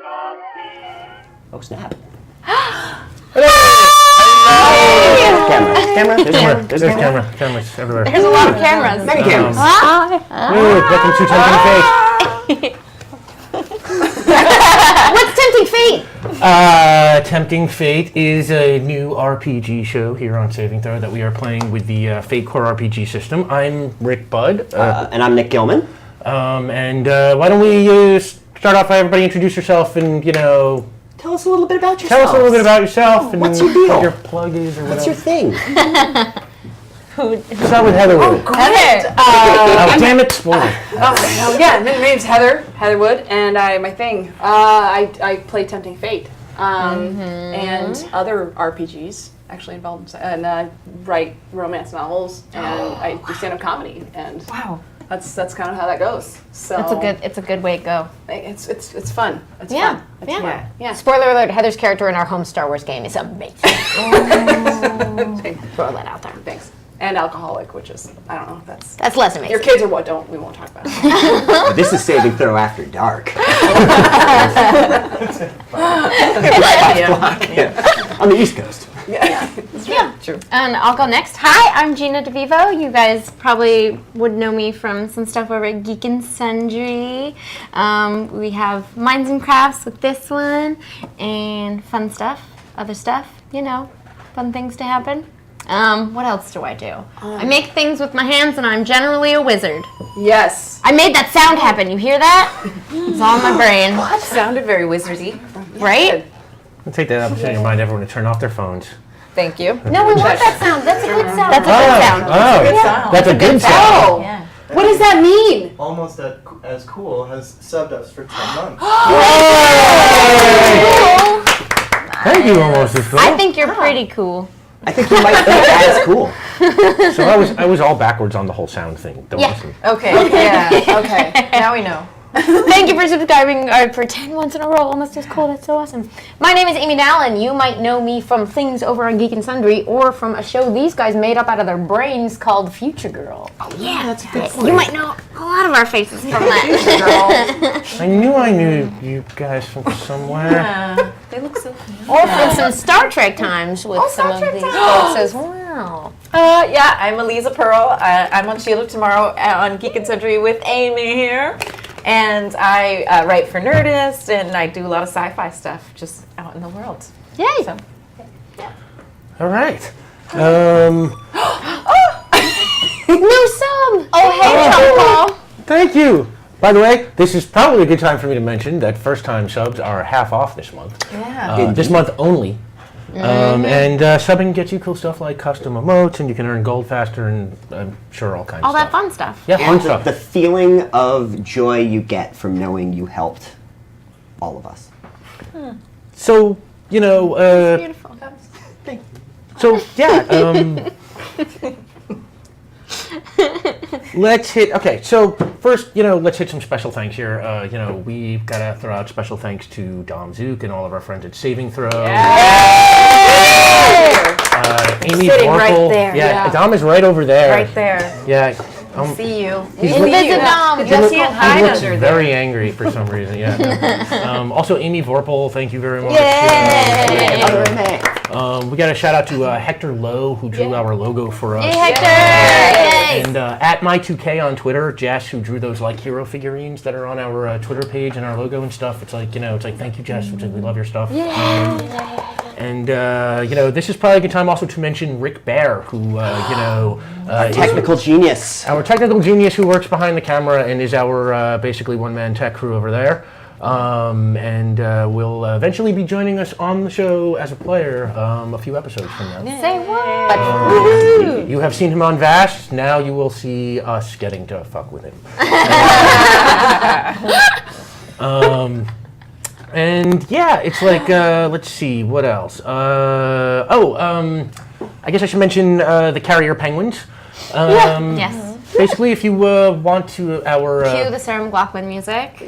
Oh, snap. Camera. There's camera. Cameras everywhere. There's a lot of cameras. Many cameras. Welcome to Tempting Fate. What's Tempting Fate? Tempting Fate is a new RPG show here on Saving Throw that we are playing with the Fate Core RPG system. I'm Rick Budd. And I'm Nick Gilman. And why don't we start off by everybody introduce yourself and, Tell us a little bit about yourself. Tell us a little bit about yourself and what's your deal? what your plug is or What's whatever. your thing? Let's start with Heather Wood. Heather. Oh, damn it, spoiler. My name's Heather Wood, and I play Tempting Fate and other RPGs. Actually involved and write romance novels, and I do stand-up comedy, and that's kind of how that goes. So It's a good way to go. It's fun. It's Yeah. fun. It's fun. Yeah. Spoiler alert: Heather's character in our home Star Wars game is amazing. Throw that out there. Thanks. And alcoholic, which is I don't know if that's less amazing. your kids or what? We won't talk about it. This is Saving Throw After Dark. On the East Coast. Yeah. True. And I'll go next. Hi, I'm Gina DeVivo. You guys probably would know me from some stuff over at Geek and Sundry. We have Minds and Crafts with this one, and fun stuff, other stuff, fun things to happen. What else do I do? I make things with my hands, and I'm generally a wizard. Yes. I made that sound happen. You hear that? It's all in my brain. What? Sounded very wizardy. Right? I'll take that opportunity to remind everyone to turn off their phones. Thank you. No, we want that sound. That's a good sound. That's a good sound. That's a good sound. Oh. Yeah. What does that mean? Almost as cool has subbed us for 10 months. Thank you, Almost as Cool. I think you're pretty cool. I think you might think that is cool. So I was all backwards on the whole sound thing. Don't listen. Okay. Yeah. Okay. Now we know. Thank you for subscribing for 10 months in a row. Almost as cool. That's so awesome. My name is Amy Dallin. You might know me from things over on Geek and Sundry or from a show these guys made up out of their brains called Future Girl. Oh, yeah. That's good. You might know a lot of our faces from that. I knew you guys from somewhere. Yeah. They look so cool. Or from some Star Trek times with some of these folks as well. Yeah, I'm Eliza Pearl. I'm on Shield of Tomorrow on Geek and Sundry with Amy here. And I write for Nerdist, and I do a lot of sci-fi stuff just out in the world. Yay! So, All right. New sub! Oh, hey, Paul. Thank you. By the way, this is probably a good time for me to mention that first-time subs are half off this month. yeah. This month only. And subbing gets you cool stuff like custom emotes, and you can earn gold faster, and I'm sure all kinds All of that stuff. fun stuff. Yeah, fun And stuff. the feeling of joy you get from knowing you helped all of us. So, Beautiful. so yeah, let's hit, okay, so first, let's hit some special thanks here. We've got to throw out special thanks to Dom Zook and all of our friends at Saving Throw. Amy Sitting Vorpal. right there. Yeah, Dom is right over there. Right there. Yeah. See you. Invisidom. Just can't hide He looks under very there. angry for some reason. Yeah. No. Also, Amy Vorpal, thank you very much. We got a shout out to Hector Lowe, who drew our logo for us. Hey, Hector! Yay! And at My2K on Twitter, Jess, who drew those hero figurines that are on our Twitter page and our logo and stuff. It's like, thank you, Jess. It's like, we love your stuff. And this is probably a good time also to mention Rick Bear, who Technical genius. our technical genius who works behind the camera and is our basically one-man tech crew over there. And will eventually be joining us on the show as a player a few episodes from now. Say what? You have seen him on Vash, now you will see us getting to fuck with him. And yeah, it's like, let's see, what else? I guess I should mention the Carrier Penguins. Yes. Basically, if you want to, Cue the Sarah McLachlan music.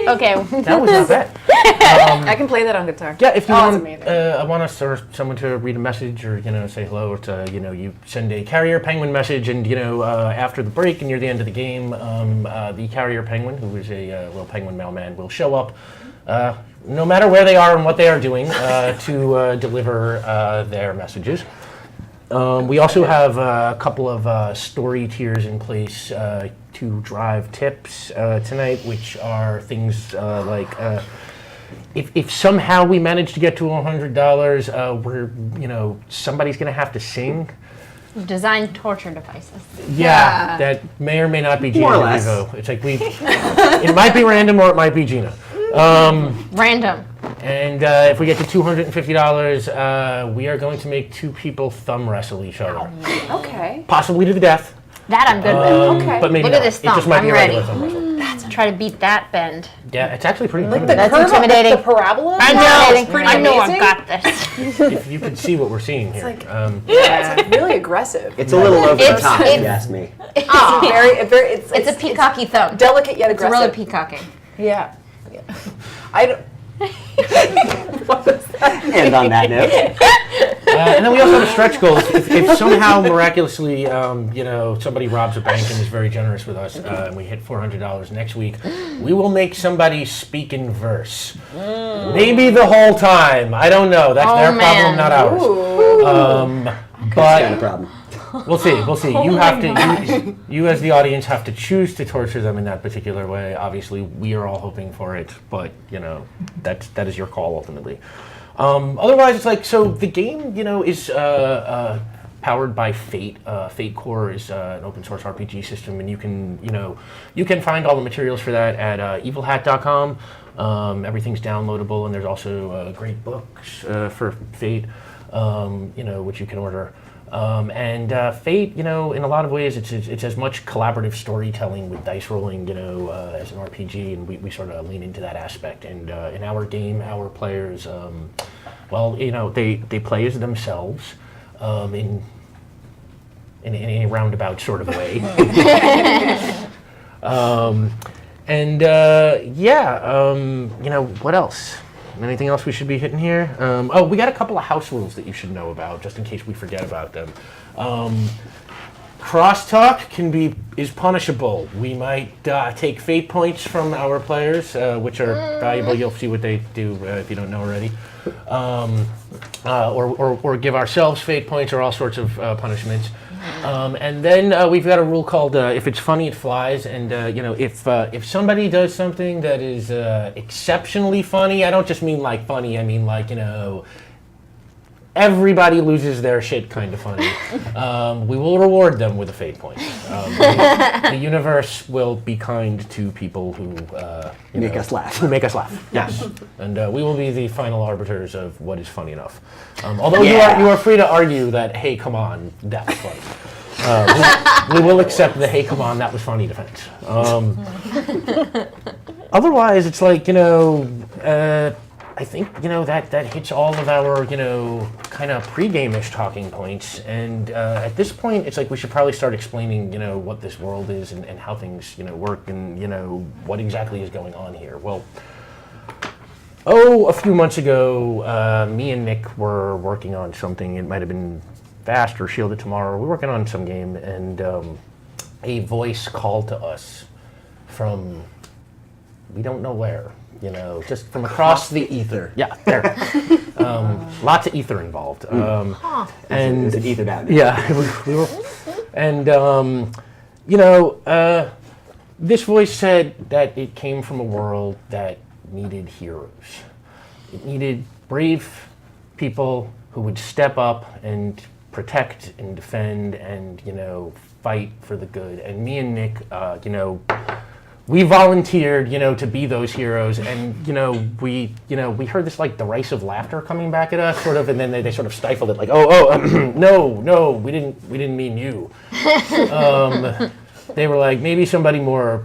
Okay, Okay. that was not bad. I can play that on guitar. Yeah, if you Oh, that's want, amazing. I want us or someone to read a message or say hello, or to you send a carrier penguin message, and after the break and near the end of the game, the carrier penguin, who is a little penguin mailman, will show up, no matter where they are and what they are doing, to deliver their messages. We also have a couple of story tiers in place to drive tips tonight, which are things like. If somehow we manage to get to $100, somebody's going to have to sing. Design torture devices. Yeah, that may or may not be Gina More or less. DeVivo. It's like it might be random or it might be Gina. Random. And if we get to $250, we are going to make two people thumb wrestle each other, Okay. possibly to the death. That I'm good with. Okay. But maybe Look not. at this It just thumb. might be I'm a regular ready. thumb wrestle. Try to beat that bend. Yeah, it's actually pretty. The intimidating. That's curve of intimidating. The parabola. I Wow, know. it's pretty I know amazing. I've got this. If you could see what we're seeing here. Yeah, it's really aggressive. It's a little over the It's- top, if it's- you ask me. It's It's a peacocky thumb. delicate yet It's aggressive. really peacocking. Yeah. I don't. And on that note, And then we also have a stretch goal. If somehow miraculously, somebody robs a bank and is very generous with us, and we hit $400 next week, we will make somebody speak in verse. Maybe the whole time. I don't know. That's Oh, their man. problem, not ours. that's kind of But problem. we'll see. We'll see. You have to. You as the audience have to choose to torture them in that particular way. Obviously, we are all hoping for it, but that is your call ultimately. Otherwise, it's like the game. Is powered by Fate. Fate Core is an open source RPG system, and you can find all the materials for that at evilhat.com. Everything's downloadable, and there's also great books for Fate, which you can order. And Fate, in a lot of ways, it's as much collaborative storytelling with dice rolling, as an RPG, and we sort of lean into that aspect. And in our game, our players, they play as themselves in a roundabout sort of way. What else? Anything else we should be hitting here? We got a couple of house rules that you should know about, just in case we forget about them. Crosstalk is punishable. We might take fate points from our players, which are valuable. You'll see what they do if you don't know already. Or give ourselves fate points, or all sorts of punishments. And then we've got a rule called if it's funny, it flies. And if somebody does something that is exceptionally funny, I don't just mean like funny. I mean like everybody loses their shit kind of funny. We will reward them with a fate point. The universe will be kind to people who Make us laugh. Who make us laugh. Yes, and we will be the final arbiters of what is funny enough. Although you are free to argue that, hey, come on, that was funny. We will accept the hey, come on, that was funny defense. Otherwise, it's like I think that hits all of our kind of pre-game-ish talking points, and at this point it's like we should probably start explaining what this world is and how things work, and what exactly is going on here. Well, a few months ago, me and Nick were working on something. It might have been Fast or Shielded Tomorrow. We're working on some game, and a voice called to us from we don't know where. Just from across the ether. Yeah, there. Lots of ether involved. And Is it ethered out now? yeah, we were, and this voice said that it came from a world that needed heroes. It needed brave people who would step up and protect and defend and fight for the good. And me and Nick, we volunteered, to be those heroes, and we heard this like derisive laughter coming back at us, sort of, and then they sort of stifled it, like, no, we didn't mean you. They were like, maybe somebody more,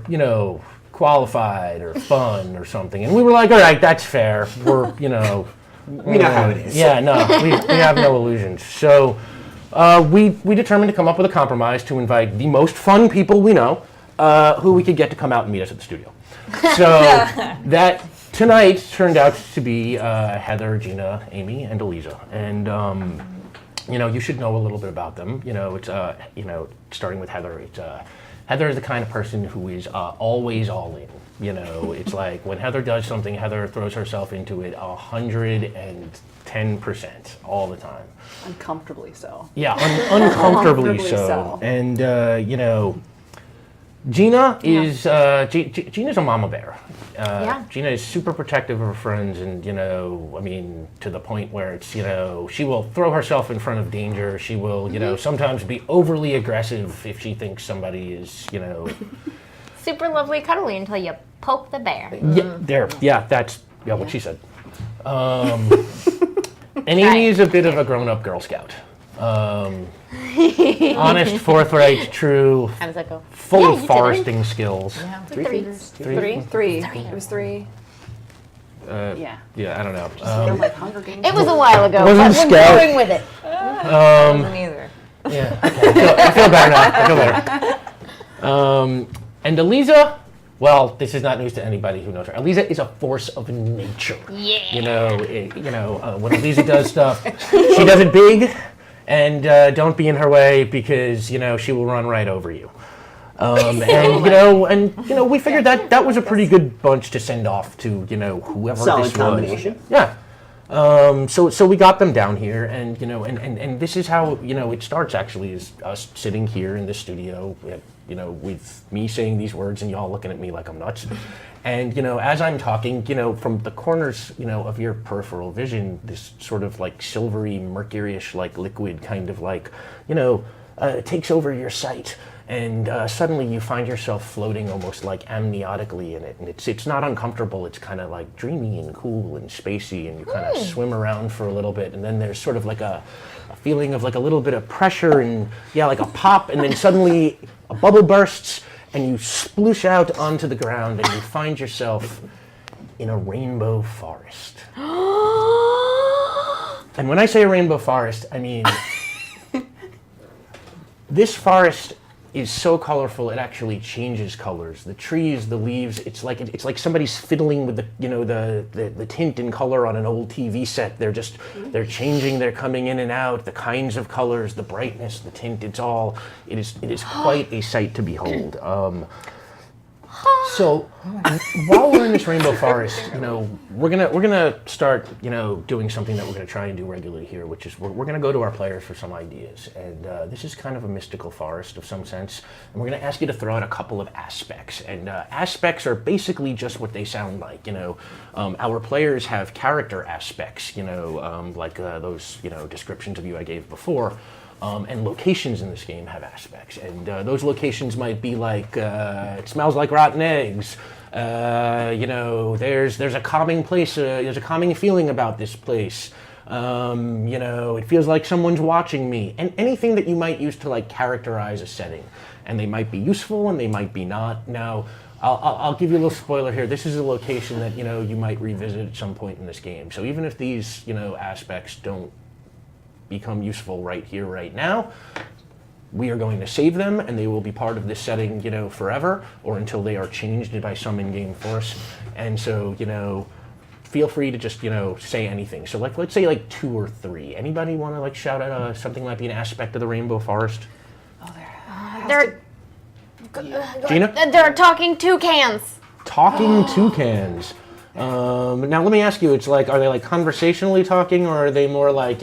qualified or fun or something, and we were like, all right, that's fair. We're, We know how it is. yeah, no, we have no illusions. So we determined to come up with a compromise to invite the most fun people we know. Who we could get to come out and meet us at the studio. So that tonight turned out to be Heather, Gina, Amy, and Eliza. And, you should know a little bit about them. It's, starting with Heather, Heather is the kind of person who is always all in. It's like when Heather does something, Heather throws herself into it 110% all the time. Uncomfortably so. Yeah, uncomfortably Uncomfortably so. so. And, Gina is Gina's a mama bear. Gina is super protective of her friends, and to the point where it's she will throw herself in front of danger. She will sometimes be overly aggressive if she thinks somebody is Super lovely, cuddly until you poke the bear. That's what she said. And Amy is a bit of a grown-up Girl Scout. Honest, forthright, true. How does that go? Full Yeah, of you foresting skills. Yeah. Three fingers? Three. It was three. Yeah. Yeah, I don't know. They're like Hunger Games. It was a while ago, Wasn't but we're scout. going with it. Neither. Yeah, okay. I feel better now. I feel better. And Eliza, well, this is not news to anybody who knows her. Eliza is a force of nature. Yeah. When Eliza does stuff, she does it big, and don't be in her way because she will run right over you. We figured that was a pretty good bunch to send off to whoever Solid this combination. was. Yeah. So we got them down here, and and this is how it starts. Actually, is us sitting here in the studio, with me saying these words and y'all looking at me like I'm nuts. And as I'm talking, from the corners, of your peripheral vision, this sort of like silvery, mercuryish, like liquid, kind of like, takes over your sight. And suddenly you find yourself floating almost like amniotically in it. And it's not uncomfortable, it's kind of like dreamy and cool and spacey, and you kind of swim around for a little bit, and then there's sort of like a feeling of like a little bit of pressure and like a pop, and then suddenly a bubble bursts and you sploosh out onto the ground and you find yourself in a rainbow forest. And when I say a rainbow forest, I mean this forest is so colorful it actually changes colors. The trees, the leaves, it's like somebody's fiddling with the tint and color on an old TV set. They're changing, they're coming in and out, the kinds of colors, the brightness, the tint, it is quite a sight to behold. So while we're in this rainbow forest, we're gonna start, doing something that we're gonna try and do regularly here, which is we're gonna go to our players for some ideas. And this is kind of a mystical forest of some sense, and we're gonna ask you to throw out a couple of aspects. And aspects are basically just what they sound like. Our players have character aspects, like those descriptions of you I gave before. And locations in this game have aspects, and those locations might be like it smells like rotten eggs. There's a calming place. There's a calming feeling about this place. It feels like someone's watching me, and anything that you might use to like characterize a setting, and they might be useful and they might be not. Now, I'll give you a little spoiler here. This is a location that you might revisit at some point in this game. So even if these aspects don't become useful right here, right now, we are going to save them, and they will be part of this setting, forever, or until they are changed by some in-game force. And so, feel free to just, say anything. So, let's say 2 or 3. Anybody want to shout out something might be an aspect of the Rainbow Forest? Gina? They're talking toucans. Talking toucans. Now let me ask you, it's are they conversationally talking, or are they more like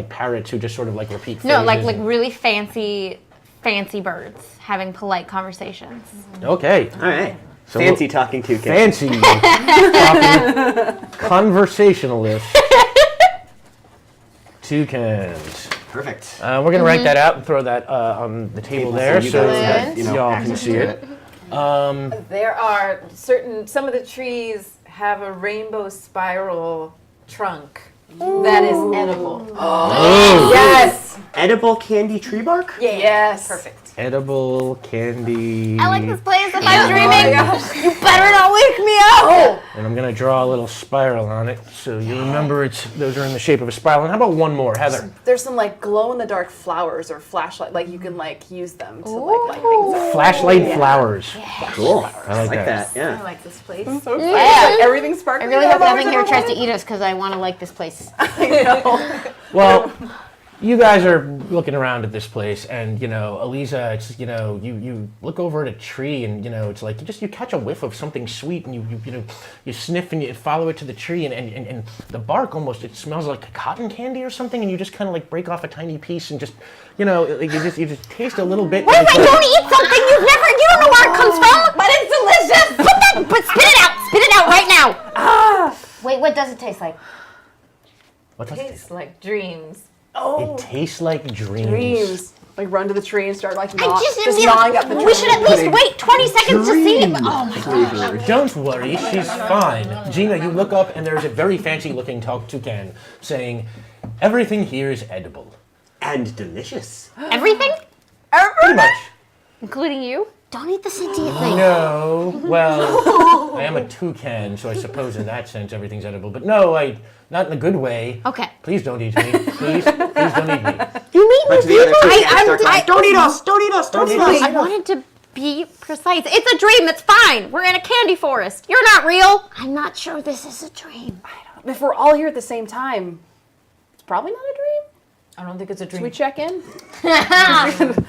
parrots who just sort of repeat phrases? No, like really fancy birds having polite conversations. Okay. All right. So Fancy talking toucan. Fancy talking conversationalist toucans. Perfect. We're going to write that out and throw that on the table there you so guys that have, y'all can access see to it. There are some of the trees have a rainbow spiral trunk That is edible. Yes. Edible candy tree bark? Yes. Perfect. Edible candy. I like this place. If I'm dreaming, you better not wake me up. And I'm gonna draw a little spiral on it, so you remember those are in the shape of a spiral. And how about one more, Heather? There's some like glow in the dark flowers or flashlight, like you can like use them to like light things up. Flashlight flowers. Cool. I like that. I Yeah. like this place. So yeah, everything's I sparkling. really hope nothing here tries to eat us because I want to like this place. Well, you guys are looking around at this place, and Eliza, it's you look over at a tree, and it's like you catch a whiff of something sweet, and you sniff and you follow it to the tree, and the bark almost it smells like cotton candy or something, and you just kind of like break off a tiny piece and just you just taste a little bit. Wait, don't eat something you don't know where it comes from, but it's delicious. But spit it out right now. Wait, what does it taste like? What does it Tastes like dreams. It tastes like dreams. Dreams. Like run to the tree and start like I just gnawing up the tree. We should at least wait 20 seconds to see it. Oh my god. Don't worry, she's fine. Gina, you look up and there's a very fancy-looking toucan saying, "Everything here is edible." And delicious. Everything? Pretty much. Including you? Don't eat the sentient thing. No, well, I am a toucan, so I suppose in that sense everything's edible. But no, not in a good way. Okay. Please don't eat me. Please don't eat me. You mean But to the other toucans, they're like, don't eat us! Don't eat us! Don't eat us! I wanted to be precise. It's a dream. It's fine. We're in a candy forest. You're not real. I'm not sure this is a dream. If we're all here at the same time, it's probably not a dream. I don't think it's a Should dream. we check in?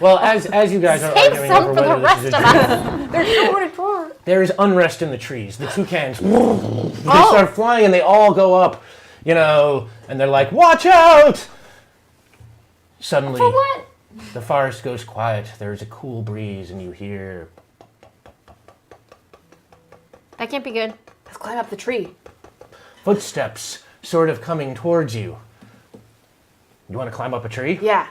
Well, as you guys are Save arguing some over for the whether rest this of is a dream, us. there is unrest in the trees. The toucans, they start flying and they all go up, and they're like, "Watch out!" Suddenly, For what? the forest goes quiet. There's a cool breeze, and you hear That can't be good. Let's climb up the tree. footsteps sort of coming towards you. You want to climb up a tree? Yeah.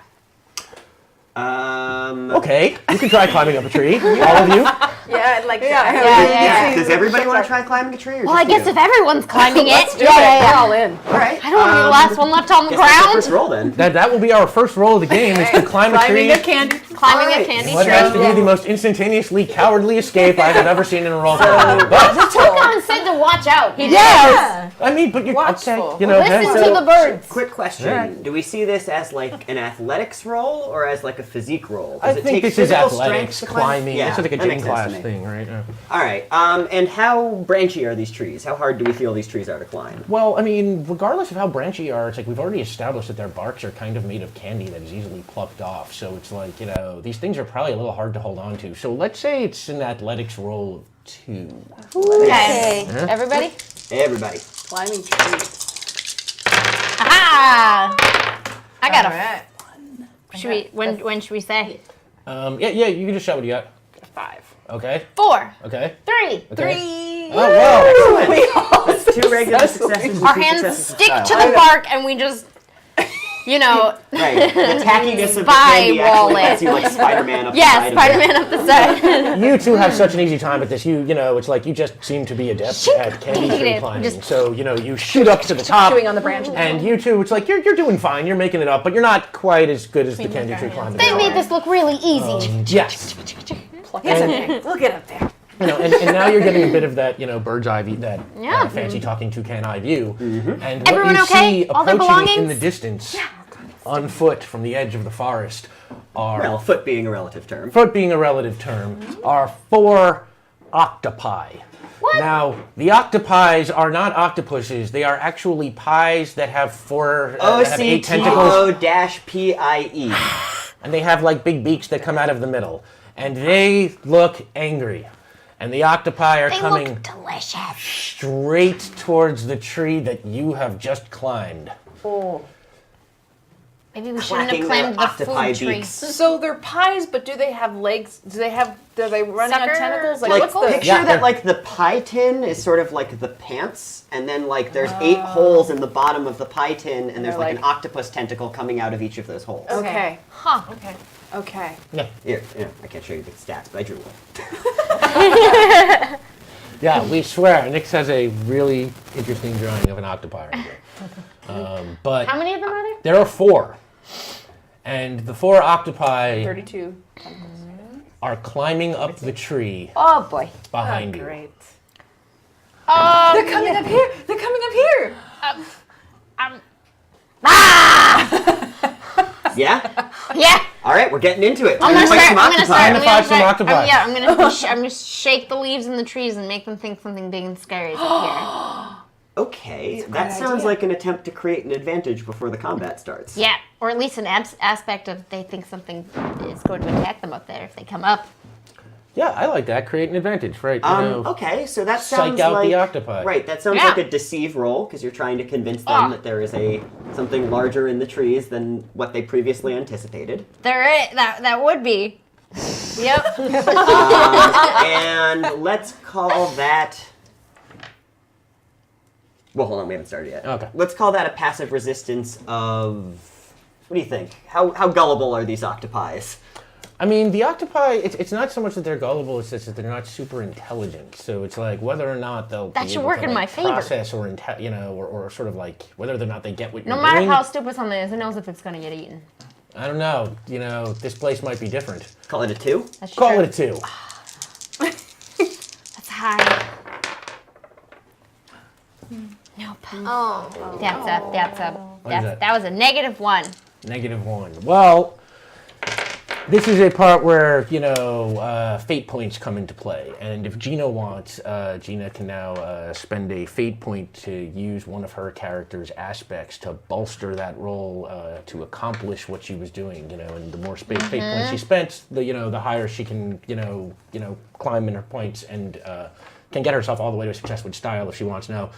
Okay, you can try climbing up a tree, all of you. Yeah, I'd like Yeah, that. Yeah. Does everybody want to try climbing a tree? Or Well, I just guess you? if everyone's climbing it. Let's do it. We're all in. All right. I don't want to be the last one left on the Guess that's the ground. first roll then. That will be our first roll of the game, is to climb a tree. Climbing a candy. Climbing a Alright. candy What tree. has to be the most instantaneously cowardly escape I have ever seen in a roll. But Toucan said to watch out. Yes! I mean, but you're Watchful. okay, Listen to the birds. Quick question. Alright. Do we see this as like an athletics roll or as like a physique roll? I Does it think take this is physical athletics, strength to climb? climbing. Yeah, It's like a that gym makes sense class to me. thing, right? All right. And how branchy are these trees? How hard do we feel these trees are to climb? Well, I mean, regardless of how branchy you are, it's like we've already established that their barks are kind of made of candy that is easily plucked off. So it's like, these things are probably a little hard to hold on to. So let's say it's an athletics roll of 2. Okay. Everybody? Everybody. Climbing trees. Ah! I got All a. right. Should we? When should we say? Yeah, you can just shout what you got. 5. Okay, 4, okay. 3. Okay. Oh, wow. That's 2 regular successes. and Our 2 hands successes stick style. to the bark, and we just, Right. The tackiness of the Spy candy wall actually lets it. you like Spider-Man up the yeah, side of it. Spider-Man up the side. You two have such an easy time at this. It's like you just seem to be adept at candy tree Just- climbing. So, you shoot up to the top. Chewing on the branches. And you two, it's like you're doing fine. You're making it up, but you're not quite as good as the candy tree climbing. They made this look really easy. Yes. Look at up there. And now you're getting a bit of that, bird's eye view, that Yeah. fancy talking toucan eye view. And Everyone what you okay? see All their approaching in belongings? the distance, on foot from the edge of the forest, are Well, foot being a relative term. foot being a relative term, are 4 octopi. What? Now, the octopies are not octopuses. They are actually pies that have 8 tentacles, OCTO-PIE. and they have like big beaks that come out of the middle. And they look angry. And the octopi are They coming look delicious. straight towards the tree that you have just climbed. Maybe we shouldn't have Clacking climbed their the octopi food tree. beaks. So they're pies, but do they have legs? Do they run on Sucker tentacles? Like, What's the picture Yeah, they're- that like the pie tin is sort of like the pants, and then like there's 8 holes in the bottom of the pie tin, and there's They're like an like- octopus tentacle coming out of each of those holes. Okay. Huh. Okay. Here, I can't show you the stats, but I drew one. Yeah, we swear. Nix has a really interesting drawing of an octopi right here. But How many of them are there? there are 4. And the 4 octopi 32. are climbing up the tree Oh boy. behind you. Great. They're coming up here. They're coming up here. Yeah? Yeah. All right, we're getting into it. I'm gonna Fight start. some I'm gonna octopi. start. Time to fight some octopi. Yeah, I'm gonna shake the leaves in the trees and make them think something big and scary is up Okay, that sounds like an attempt to create an advantage before the combat starts. here. Yeah, or at least an aspect of they think something is going to attack them up there if they come up. Yeah, I like that. Create an advantage, right? You know, Okay, so that psych sounds out like the octopi. Right, that sounds Yeah. like a deceive roll because you're trying to convince them that there is something larger in the trees than what they previously anticipated. That would be. Yep. And let's call that. Well, hold on, we haven't started yet. Okay. Let's call that a passive resistance of. What do you think? How gullible are these octopi? I mean, the octopi, it's not so much that they're gullible, it's just that they're not super intelligent. So it's like whether or not they'll That be should able work to, in like, my favor. process or, or sort of like whether or not they get what No you're matter doing. how stupid something is, it knows if it's going to get eaten. I don't know. This place might be different. Call it a 2? That's Call true. it a 2. That's high. Nope. Oh. That was a -1. -1. Well, this is a part where, fate points come into play. And if Gina wants, Gina can now spend a fate point to use one of her character's aspects to bolster that roll to accomplish what she was doing, and the more fate points she spent, the higher she can, climb in her points and can get herself all the way to a success with style if she wants. Now,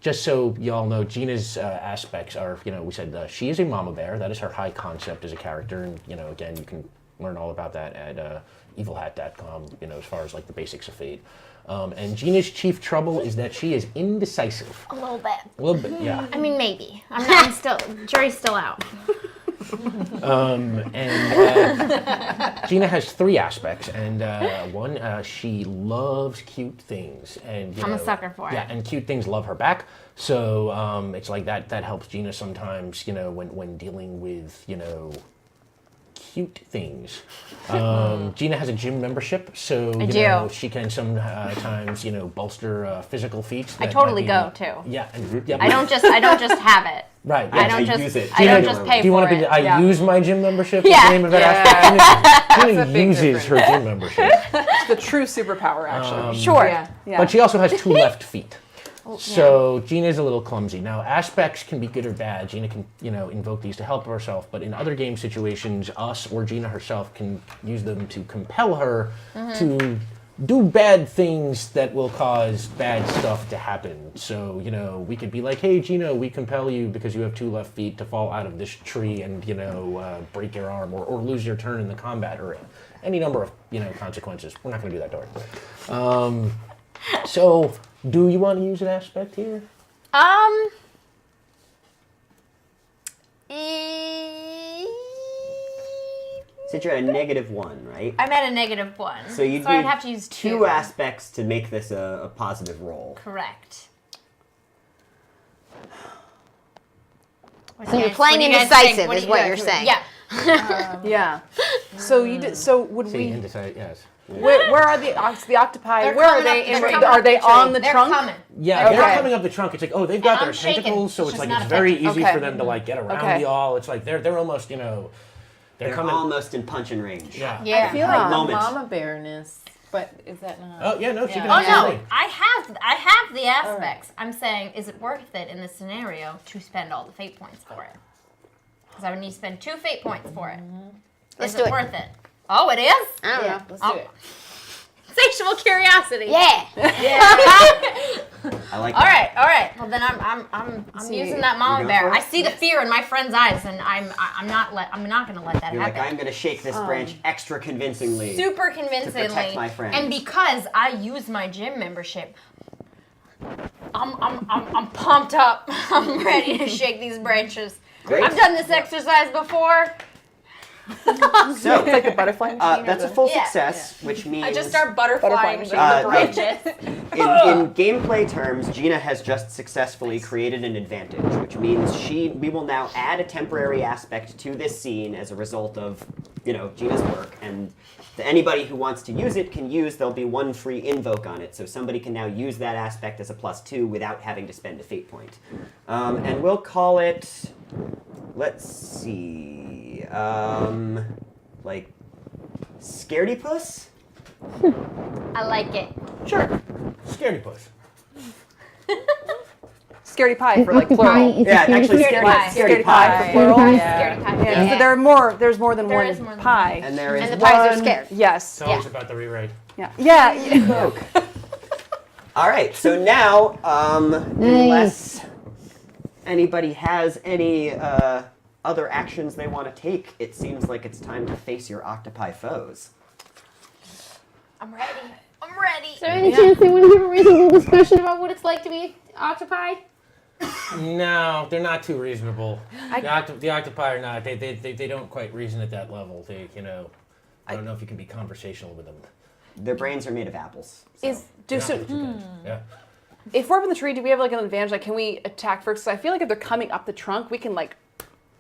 just so y'all know, Gina's aspects are, we said she is a mama bear. That is her high concept as a character. And, again, you can learn all about that at evilhat.com, as far as like the basics of fate. And Gina's chief trouble is that she is indecisive. A little bit. A little bit, yeah. I mean, maybe. I'm still. Jury's still out. Gina has 3 aspects, and one, she loves cute things, and I'm a sucker for it. Yeah, and cute things love her back. So it's like that helps Gina sometimes, when dealing with cute things. Gina has a gym membership, so I do. she can sometimes bolster physical feats. I that totally might be- go too. Yeah, and, yeah. I don't just have it. Right. I Yeah. don't you just use it. I don't Gina, just pay Do you for want to it. be? I use my gym membership. Yeah. Is the name of that aspect. Gina big uses her gym membership, It's the true superpower, actually. Sure. Yeah. but she also has 2 left feet. So Gina's a little clumsy. Now, aspects can be good or bad. Gina can, invoke these to help herself, but in other game situations, us or Gina herself can use them to compel her to do bad things that will cause bad stuff to happen. So, we could be like, hey, Gina, we compel you because you have 2 left feet to fall out of this tree and, break your arm or lose your turn in the combat or any number of, consequences. We're not going to do that to her. So, do you want to use an aspect here? Since you're at a -1, right? I'm at a -1. So you'd I'd need have to use 2 aspects to make this a positive roll. Correct. So you're playing indecisive, is what you're saying. Yeah. Yeah. So you did. So would See, we? indecisive, yes. Where are the octopi? They're Where are coming they? up- they're In, coming are up they the tree. on the They're trunk? coming. Yeah, they're Okay. coming up the trunk. It's like, oh, they've got And their I'm shaking. tentacles, so It's it's just like not it's very effective. easy Okay. for them to like get around Okay. y'all. It's like they're almost, they're They're coming. almost in punching range. Yeah. Yeah. I feel like the Moment. mama bearness, but is that not? Oh yeah, no, she can. Oh have no, something. I have the aspects. I'm saying, is it worth it in this scenario to spend all the fate points for it? Because I would need to spend 2 fate points for it. Let's Is do it it. worth it? Oh, it is? I don't know. Let's do it. Sexual curiosity. Yeah. I like All that. right. Well, then I'm using that mama You're bear. going for I it? see the fear in my friend's eyes, and I'm not going to let that You're like, happen. I'm going to shake this branch extra convincingly. Super convincingly, protect my friends. and because I use my gym membership, I'm pumped up. I'm ready to shake these branches. Great. I've done this exercise before. So, It's like a butterfly machine. that's a full success, which means I just start butterflying Butterfly between machine. the branches. in gameplay terms, Gina has just successfully created an advantage, which means we will now add a temporary aspect to this scene as a result of, Gina's work. And anybody who wants to use it can there'll be one free invoke on it. So somebody can now use that aspect as a +2 without having to spend a fate point. And we'll call it, let's see, like Scaredy-Puss? I like it. Sure. Scaredy puss. Scaredy pie for like Octopi, plural. it's a Yeah, scaredy actually, pie. Scaredy Scaredy pie Pie. for plural. Scaredy pie. Scaredy pie. Yeah. So there's more than There one is more than pie. And there is And the pies are one scared. Yes. Tell us about the rewrite. Yeah. Yeah. All right, so now, unless anybody has any other actions they want to take, it seems like it's time to face your octopi foes. I'm ready. I'm ready. Is there any chance they want to have a reasonable discussion about what it's like to be octopi? No, they're not too reasonable. The octopi are not. They don't quite reason at that level. I don't know if you can be conversational with them. Their brains are made of apples. So. Yeah. If we're up in the tree, do we have like an advantage? Like, can we attack first? Because I feel like if they're coming up the trunk, we can like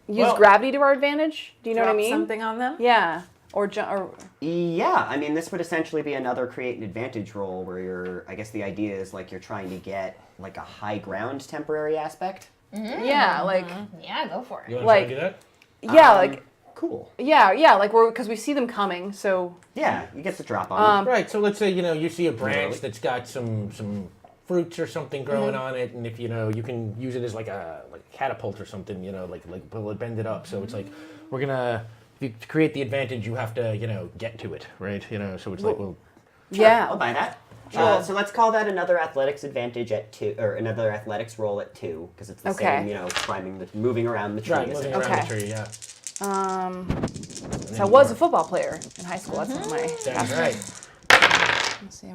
use gravity to our advantage. Do you know what I Drop mean? something on them? Yeah. Or jump. Or Yeah, I mean, this would essentially be another create an advantage roll where I guess the idea is like you're trying to get like a high ground temporary aspect. yeah, like Yeah, go for it. You want to Like- try to do that? yeah, like Cool. yeah, like because we see them coming. So Yeah, you get the drop on them. Right. So let's say you see a branch that's got some fruits or something growing on it, and if you can use it as like a catapult or something. Like bend it up. So it's like we're gonna. To create the advantage, you have to, get to it, right? So it's like, well, yeah. I'll buy that. So let's call that another athletics advantage at 2, or another athletics roll at 2, because it's the Okay. same, moving around the tree. right, moving around Okay. the tree, yeah. So I was a football player in high school. That's one of my. That's right. Let's see.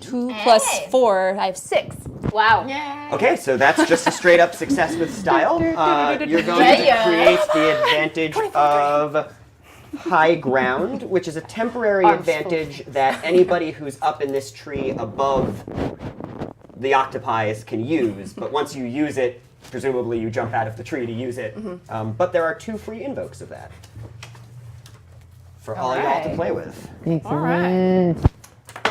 2 plus 4, I have 6. Wow. Okay, so that's just a straight up success with style. You're going to create the advantage of high ground, which is a temporary advantage that anybody who's up in this tree above the octopi can use. But once you use it, presumably you jump out of the tree to use it. But there are 2 free invokes of that for all y'all to play with. Excellent.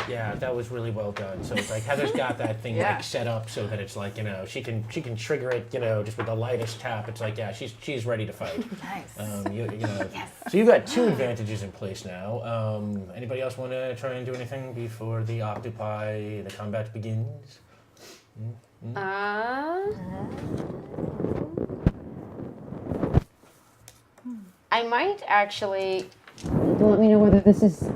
Yeah, that was really well done. So it's like Heather's got that thing Yeah. like set up so that it's like she can trigger it just with the lightest tap. It's like she's ready to fight. Nice. So you've got 2 advantages in place now. Anybody else want to try and do anything before the combat begins? I might actually let me know whether this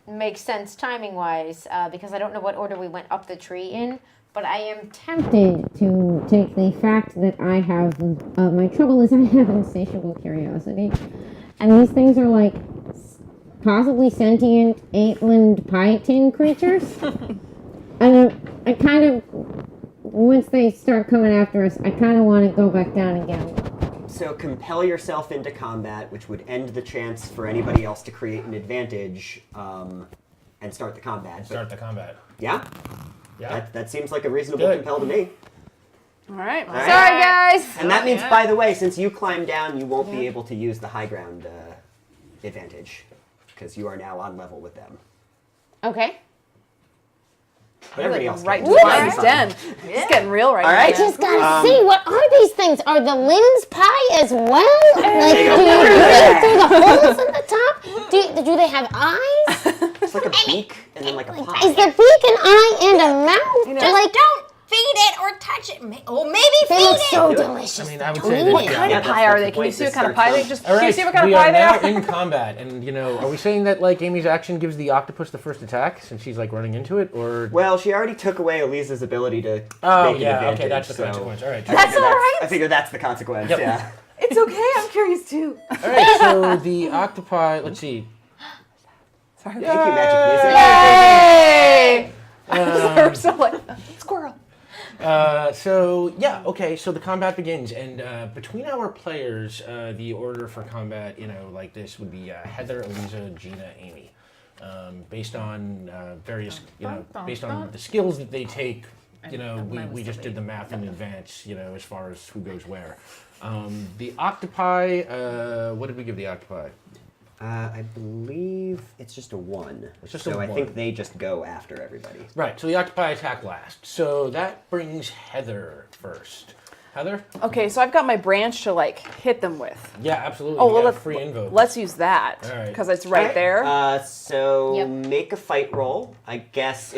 makes sense timing-wise, because I don't know what order we went up the tree in, but I am tempted to take the fact that I have, my trouble is I have insatiable curiosity, and these things are like possibly sentient 8-limbed pie-tin creatures, and I kind of, once they start coming after us, I kind of want to go back down again. So compel yourself into combat, which would end the chance for anybody else to create an advantage and start the combat. Start the combat. Yeah? Yeah. That seems like a reasonable Good. compel to me. All right. All right. Sorry, guys! And that means, by the way, since you climb down, you won't be able to use the high ground advantage, because you are now on level with them. Okay. But everybody else Right can. to the lion's den. It's getting real right All now. right. Just gotta see, what are these things? Are the limbs pie as well? Like, you do go. you breathe through the holes in the top? Do they have eyes? It's like a beak and then like a pie. Is the beak an eye and a mouth? Just Like, don't feed it or touch it. Or maybe they feed look it. so delicious. I mean, I would Don't say eat that. it. What kind of Yeah, pie are that's they? the Can you point. see what This kind of pie they starts just? All Can you right, see what kind of we pie are they now are? in combat, and are we saying that like Amy's action gives the octopus the first attack since she's like running into it, or? Well, she already took away Elisa's ability to Oh make an yeah, advantage. okay, that's the so consequence. All right. That's all right. I figure that's the consequence. Yep. Yeah. It's okay. I'm curious too. All right. So the octopi. Let's see. Sorry. Thank you, magic music. Yay! We're so like squirrel. So yeah, okay. So the combat begins, and between our players, the order for combat, like this would be Heather, Eliza, Gina, Amy, based on various, based on the skills that they take. We just did the math in advance, as far as who goes where. The octopi. What did we give the octopi? I believe it's just a 1. It's just so a I 1. think they just go after everybody. Right. So the octopi attack last. So that brings Heather first. Heather? Okay, so I've got my branch to like hit them with. Yeah, absolutely. Oh, You well, got a free invoke. let's use that All right. because it's right there. So Yep. make a fight roll. I guess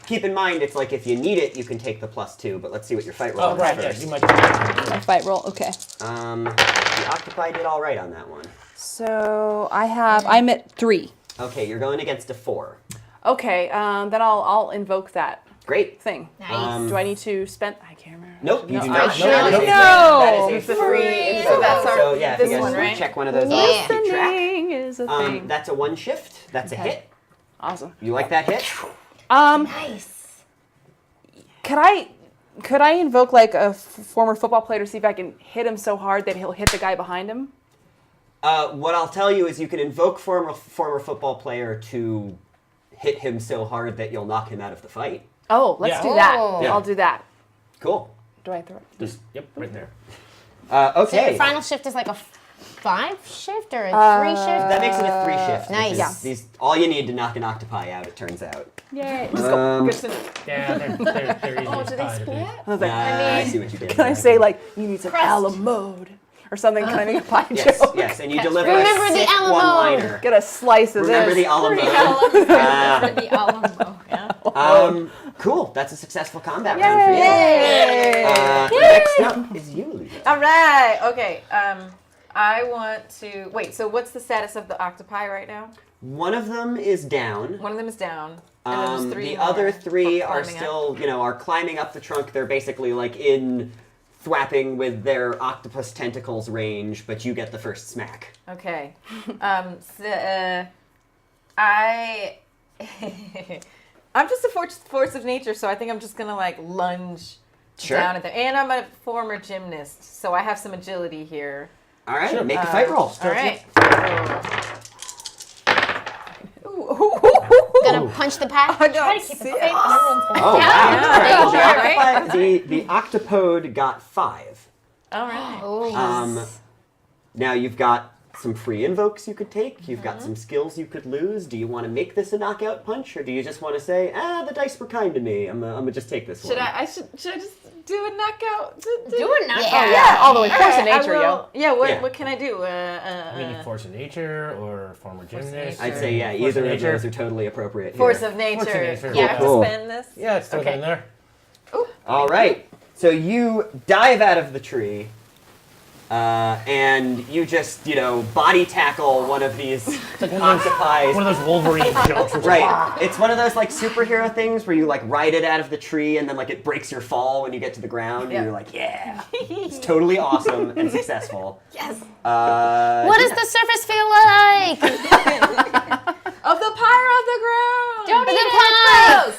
keep in mind it's like if you need it, you can take the +2. But let's see what your fight roll Oh, is right. Yeah, first. you might. My fight roll. Okay. The octopi did all right on that one. So I'm at 3. Okay, you're going against a 4. Okay, then I'll invoke that Great. thing. Nice. Do I need to spend? I can't remember. Nope, you do No, not. I should. That is a- No. That is It's a a free free. so that's our- So yeah, if you this guys one, right? check one of those Yeah. off, keep track. Listening is a thing. That's a 1 shift. That's a hit. Awesome. You like that hit? Nice. Could I invoke like a former football player to see if I can hit him so hard that he'll hit the guy behind him? What I'll tell you is you can invoke former football player to hit him so hard that you'll knock him out of the fight. Oh, let's Yeah. do that. Oh. Yeah. I'll do that. Cool. Do I throw it? Just, yep, right there. So Okay. your final shift is like a 5 shift or a 3 shift? That makes it a 3 shift. Nice. because Yeah. These all you need to knock an octopi out. It turns out. Yay. Um, Good to know. Yeah, they're easy Oh, as do they pie to split? beat. I was like, I see what you did. can I there. say like you need some Crust. Alamode or something? Can I make a pie Yes, joke? yes, and you deliver Remember a the sick Alamo. one-liner. Get a slice of Remember this. the Alamo. The Alamo. Cool. That's a successful combat round for you. Yay! Next up is you, Lisa. All right. Okay. I want to wait. So what's the status of the octopi right now? One of them is down. One of them is down. And then there's 3 The more other 3 are climbing up. still, are climbing up the trunk. They're basically like in thwapping with their octopus tentacles range, but you get the first smack. Okay. I'm just a force of nature, so I think I'm just gonna like lunge Sure. down at them. And I'm a former gymnast, so I have some agility here. All right, Sure. make a fight roll. All right. Gonna punch the pack. I don't Try to keep see it it. safe. Oh, Yeah. wow. Yeah, The octopode got 5. All right. Oh, Now you've got some free invokes you could take. You've Mm-hmm. got some skills you could lose. Do you want to make this a knockout punch, or do you just want to say, the dice were kind to me. I'm gonna just take this one. Should I just do a knockout? do it now. Yeah, all the way. Force of I nature, will. yo. Yeah. Yeah. What can I do? Maybe force of nature or former gymnast. nature. I'd say, yeah, Force either of of nature. those are totally appropriate Force here. of nature. nature. You have Cool. to spend this. Yeah, it's still Okay. in there. All right. So you dive out of the tree, and you just, body tackle one of these octopi. One of those Wolverine jumps. Right. It's one of those like superhero things where you like ride it out of the tree and then like it breaks your fall when you get to the ground Yeah. and you're like, yeah. It's totally awesome and successful. Yes. What does the surface feel like? Of the power of the ground. Don't eat it. Gross.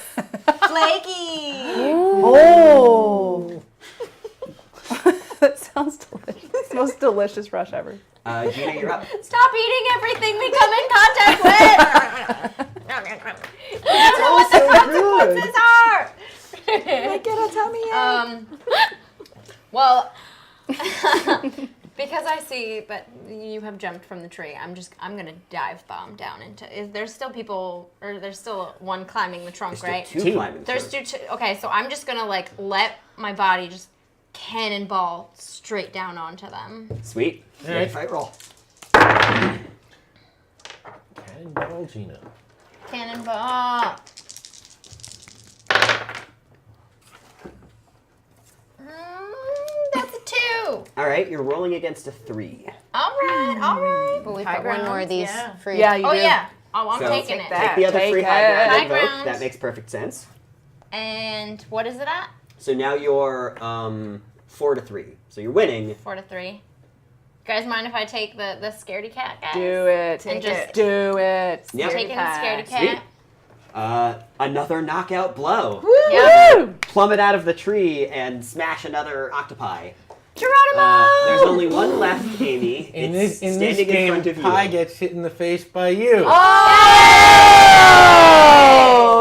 Flaky. Oh. That sounds delicious. It's the most delicious rush ever. Gina, you're up. Stop eating everything we come in contact with. That's what the consequences are. Get a tummy ache. Well, because I see that you have jumped from the tree, I'm gonna dive bomb down into. There's still people, or there's still one climbing the trunk, There's right? two climbing There's through. two. Okay, so I'm just gonna like let my body just cannonball straight down onto them. Sweet. All Make a right. fight roll. Cannonball Gina. Cannonball. That's a 2. All right, you're rolling against a 3. All right. Well, we've High got one more of grounds, these yeah. for Yeah, you Oh do. yeah. Oh, I'm So taking take it. that. Take the other Take 3 high it. ground High invoke. ground. That makes perfect sense. And what is it at? So now you're 4 to 3. So you're winning. 4 to 3. You guys mind if I take the scaredy cat, guys? Do it. And just Do it. Yep. taking the scaredy Sweet. cat. Another knockout blow. Yeah. Plummet out of the tree and smash another octopi. Geronimo! There's only one left, Amy. In It's this standing in game, front of you. Pi gets hit in the face by you. Oh!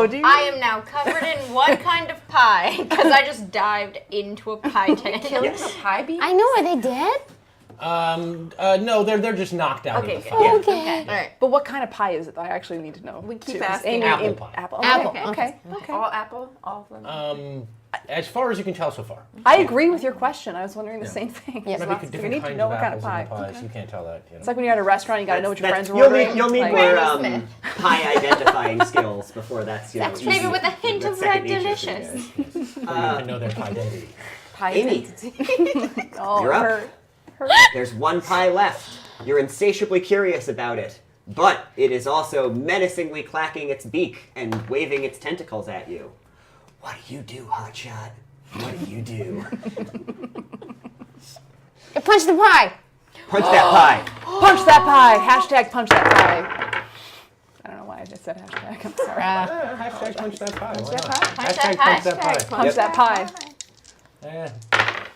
Do you- I am now covered in what kind of pie? Because I just dived into a pie tank. Killing the pie bee? I know, are they dead? No, they're just knocked out Okay, of the good. fight. Oh, okay. All right. But what kind of pie is it? I actually need to know. We keep too, 'cause asking. Apple pie. Apple. Apple, Okay. All apple? All of them? As far as you can tell so far. I agree with your question. I was wondering the same thing. Yes. Maybe We different need to kinds know of what kind of apples pie. in the pies. You can't tell that. You know? It's like when you're at a restaurant, you gotta know what your friends are you'll ordering. You'll need Like- more Smith. pie identifying skills before that's That's easy. maybe with a hint That's of second red nature for you delicious. guys. You don't even know their pie identity. Pie Amy. identity. Oh, You're up. her. There's one pie left. You're insatiably curious about it, but it is also menacingly clacking its beak and waving its tentacles at you. What do you do, Hotshot? What do you do? Punch the pie! Punch that pie. Punch that pie. Hashtag punch that pie. I don't know why I just said hashtag. I'm sorry. Hashtag punch that pie. Why not? Punch Hashtag that punch that pie. pie. Punch Yep. that pie. Yeah,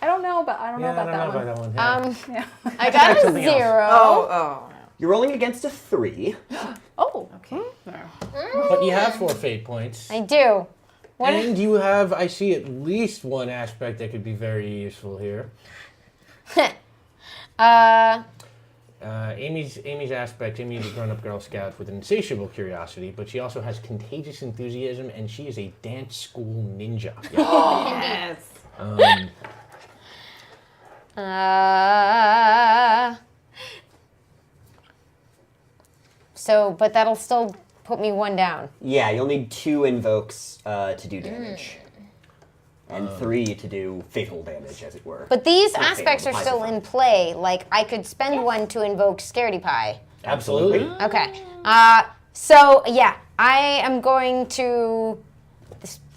I don't know, but I don't know yeah, I about don't know that about one. that one. Yeah. Yeah. I got a something else. 0. Oh. You're rolling against a 3. Oh. Okay. But you have 4 fate points. I do. What? And you have, I see, at least one aspect that could be very useful here. Amy's aspect, Amy is a grown-up Girl Scout with an insatiable curiosity, but she also has contagious enthusiasm, and she is a dance school ninja. Yes. But that'll still put me 1 down. Yeah, you'll need 2 invokes to do damage. And 3 to do fatal damage, as it were. But these Not aspects fatal, are the still pies are in play. Like, I could spend 1 to invoke Scaredy Pie. Absolutely. Okay. So, yeah, I am going to...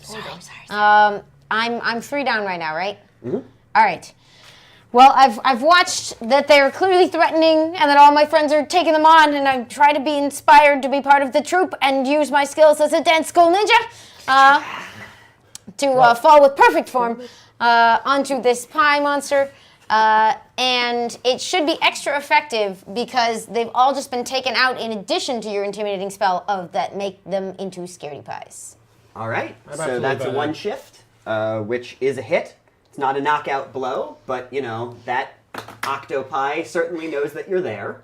Sorry. I'm 3 down right now, right? Mm-hmm. All right. Well, I've watched that they're clearly threatening and that all my friends are taking them on, and I try to be inspired to be part of the troop and use my skills as a dance school ninja to fall with perfect form onto this pie monster. And it should be extra effective because they've all just been taken out in addition to your intimidating spell of that make them into scaredy pies. All right, so absolutely that's a by 1 that. shift, which is a hit. It's not a knockout blow, but, you know, that octopi certainly knows that you're there.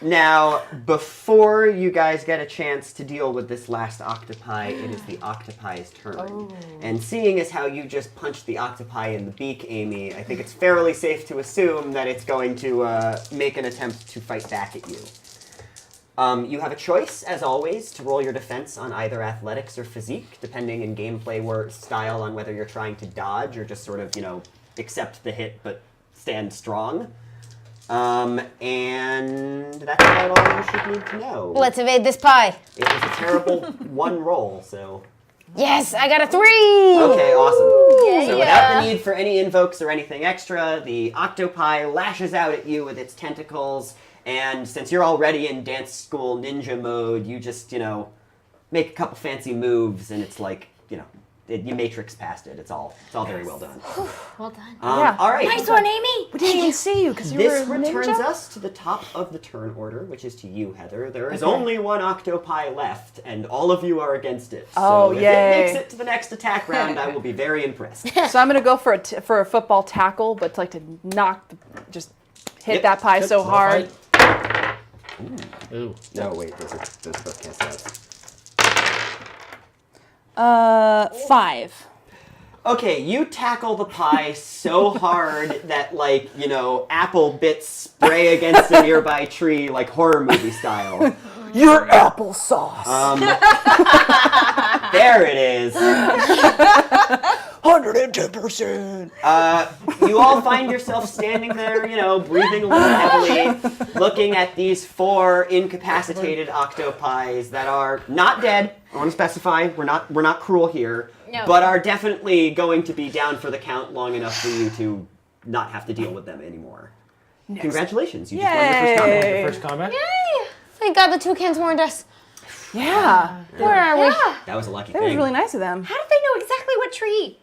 Now, before you guys get a chance to deal with this last octopi, it is the octopi's turn. And seeing as how you just punched the octopi in the beak, Amy, I think it's fairly safe to assume that it's going to make an attempt to fight back at you. You have a choice, as always, to roll your defense on either athletics or physique, depending in gameplay style on whether you're trying to dodge or just sort of, you know, accept the hit but stand strong. And that's about all you should need to know. Let's evade this pie. It was a terrible 1 roll, so... Yes, I got a 3! Okay, awesome. So without Yeah. the need for any invokes or anything extra, the octopi lashes out at you with its tentacles, and since you're already in dance school ninja mode, you just, you know, make a couple fancy moves, and it's like, you know, you matrix past it. It's all very well done. Well done. Yeah. All right. Nice one, Amy! We didn't even see you because you This were a returns ninja. us to the top of the turn order, which is to you, Heather. There is only 1 octopi left, and all of you are against it. Oh, so if yay. it makes it to the next attack round, I will be very impressed. So I'm gonna go for a football tackle, but like to just hit Yep. that pie Yep. so Small hard. Ooh. No, wait, those both cancel out. 5. Okay, you tackle the pie so hard that, like, you know, apple bits spray against a nearby tree, like horror movie style. Your applesauce. There it is. 110%. You all find yourself standing there, you know, breathing a little heavily, looking at these 4 incapacitated octopies that are not dead. I want to specify, we're not cruel here, No. but are definitely going to be down for the count long enough for you to not have to deal with them anymore. Congratulations, you just won your first combat. Yay. First combat? Yay! Thank God the toucans warned us. Yeah. Where are we? That was a lucky That was thing. really nice of them. How did they know exactly what tree?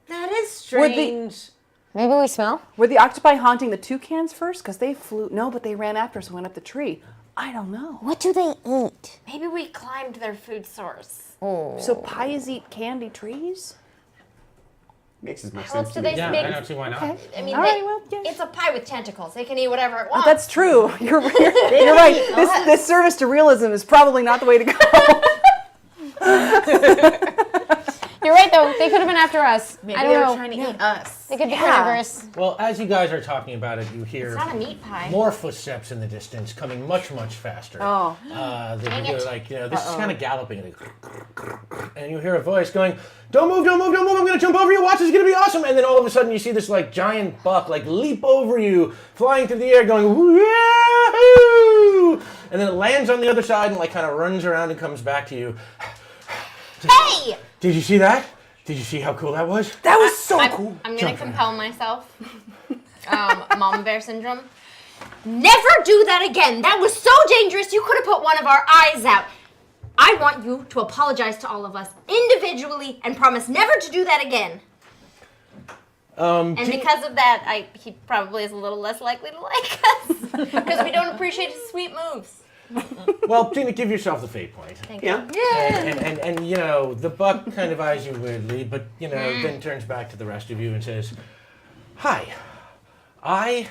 That is Were the- strange. Maybe we smell? Were the octopi haunting the toucans first? Because they flew. No, but they ran after us and went up the tree. I don't know. What do they eat? Maybe we climbed their food source. So pies eat candy trees? Makes as much How else sense do to they me. Yeah, make? I don't see why not. Okay. I mean, All they- right, well, yes. it's a pie with tentacles. They can eat whatever it wants. That's true. You're right. This service to realism is probably not the way to go. You're right, though. They could have been after us. Maybe I they don't were know. trying to eat us. They could be Yeah. carnivorous. Well, as you guys are talking about it, you hear It's not a meat pie. more footsteps in the distance coming much, much faster. Oh. They it. go like, this is kind of galloping. And you hear a voice going, don't move, don't move, don't move, I'm going to jump over you, watch, it's going to be awesome. And then all of a sudden you see this like giant buck like leap over you, flying through the air going, woo! And then it lands on the other side and like kind of runs around and comes back to you. Hey! Did you see that? Did you see how cool that was? That was so cool. I'm going to compel myself. Mama bear syndrome. Never do that again. That was so dangerous. You could have put one of our eyes out. I want you to apologize to all of us individually and promise never to do that again. And because of that, he probably is a little less likely to like us. Because we don't appreciate his sweet moves. Well, Tina, give yourself the fate point. Yeah. And you know, the buck kind of eyes you weirdly, but, you know, then turns back to the rest of you and says, hi, I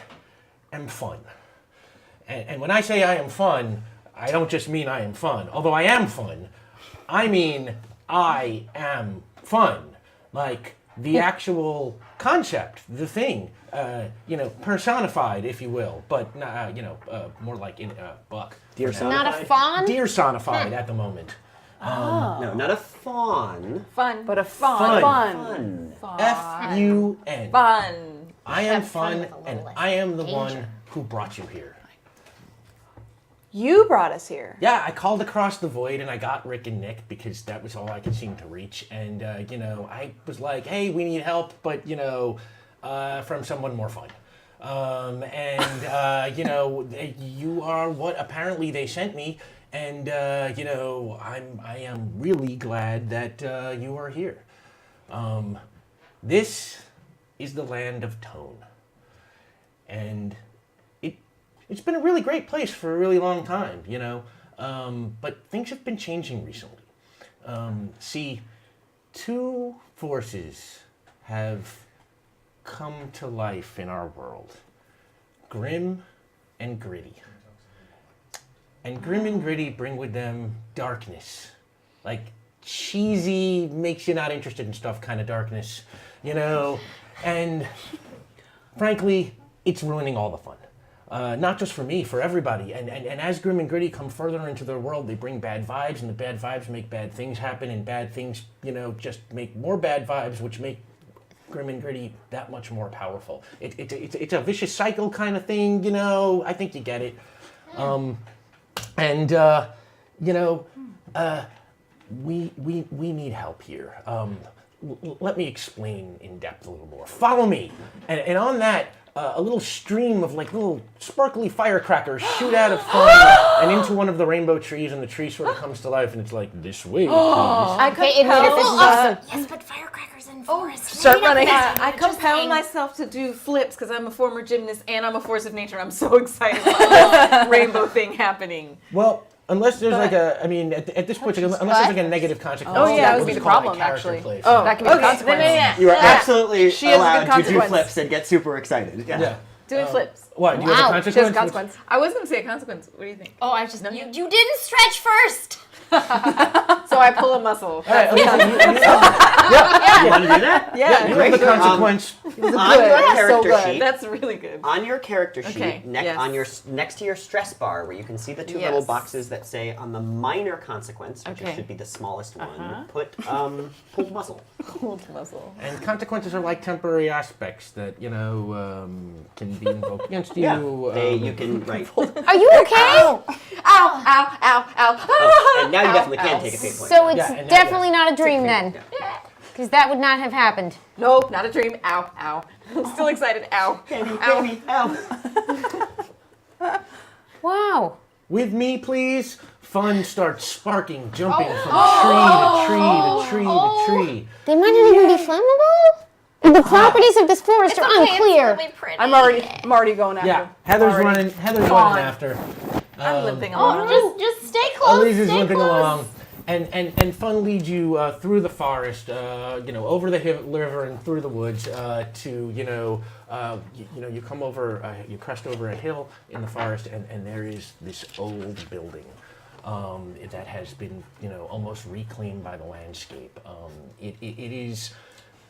am fun. And when I say I am fun, I don't just mean I am fun. Although I am fun, I mean I am fun. Like the actual concept, the thing, personified, if you will, but, more like in buck. Deer Not a fawn? Deer-sonified at the moment. No, not a fawn. Fun. But a Fun. fun. F-U-N. Fun. I am Have fun fun, with a little and less I am the danger. one who brought you here. You brought us here. Yeah, I called across the void and I got Rick and Nick because that was all I could seem to reach. And, I was like, hey, we need help, but, from someone more fun. You are what apparently they sent me. And, I am really glad that you are here. This is the land of Tone. And it's been a really great place for a really long time, but things have been changing recently. See, two forces have come to life in our world. Grim and Gritty. And Grim and Gritty bring with them darkness. Like cheesy, makes you not interested in stuff kind of darkness, And frankly, it's ruining all the fun. Not just for me, for everybody. And as Grim and Gritty come further into their world, they bring bad vibes, and the bad vibes make bad things happen, and bad things, just make more bad vibes, which make Grim and Gritty that much more powerful. It's a vicious cycle kind of thing, I think you get it. We need help here. Let me explain in depth a little more. Follow me. And on that, a little stream of like little sparkly firecrackers shoot out of fun and into one of the rainbow trees, and the tree sort of comes to life, and it's like, this way, please. Okay, this is awesome. Yes, but firecrackers in forests. Start running. I compel myself to do flips because I'm a former gymnast and I'm a force of nature. I'm so excited about this rainbow thing happening. Well, unless there's at this point, unless there's like a negative consequence. Oh, yeah, that would we'll be just the call it problem, character actually. play. Oh, that can be the consequence. You are absolutely She has a good allowed to do consequence. flips and get super excited. Yeah. Doing flips. What? Do you have a She has a consequence? consequence. I was going to say a consequence. What do you think? Oh, I just You didn't stretch first. So I pull a muscle. All right, Elisa, You want to do that? Yeah. you Great. have the consequence. On your character good. sheet, That's really good. on your character sheet, Okay, yes. on your next to your stress bar, where you can see the two little boxes that say on the minor consequence, which Okay. should be the smallest one, put pulled muscle. Pulled muscle. And consequences are like temporary aspects that can be invoked against you. Yeah, you can right. Are you okay? Ow, ow, ow, ow. Oh, and now you definitely can take a fate point. So it's Yeah, and definitely not a dream Yeah. then, because that would not have happened. Nope, not a dream. Ow, ow. I'm still excited. Ow. Ow. Wow. With me, please. Fun starts sparking, jumping from tree to tree to tree to tree. They might not even be flammable? The properties of this forest are unclear. I'm already going after. Yeah, Heather's running after. I'm limping along. Just stay close. Elise is stay limping close. along. And Fun leads you through the forest, over the river and through the woods to, you come over, you crest over a hill in the forest, and there is this old building that has been, almost reclaimed by the landscape.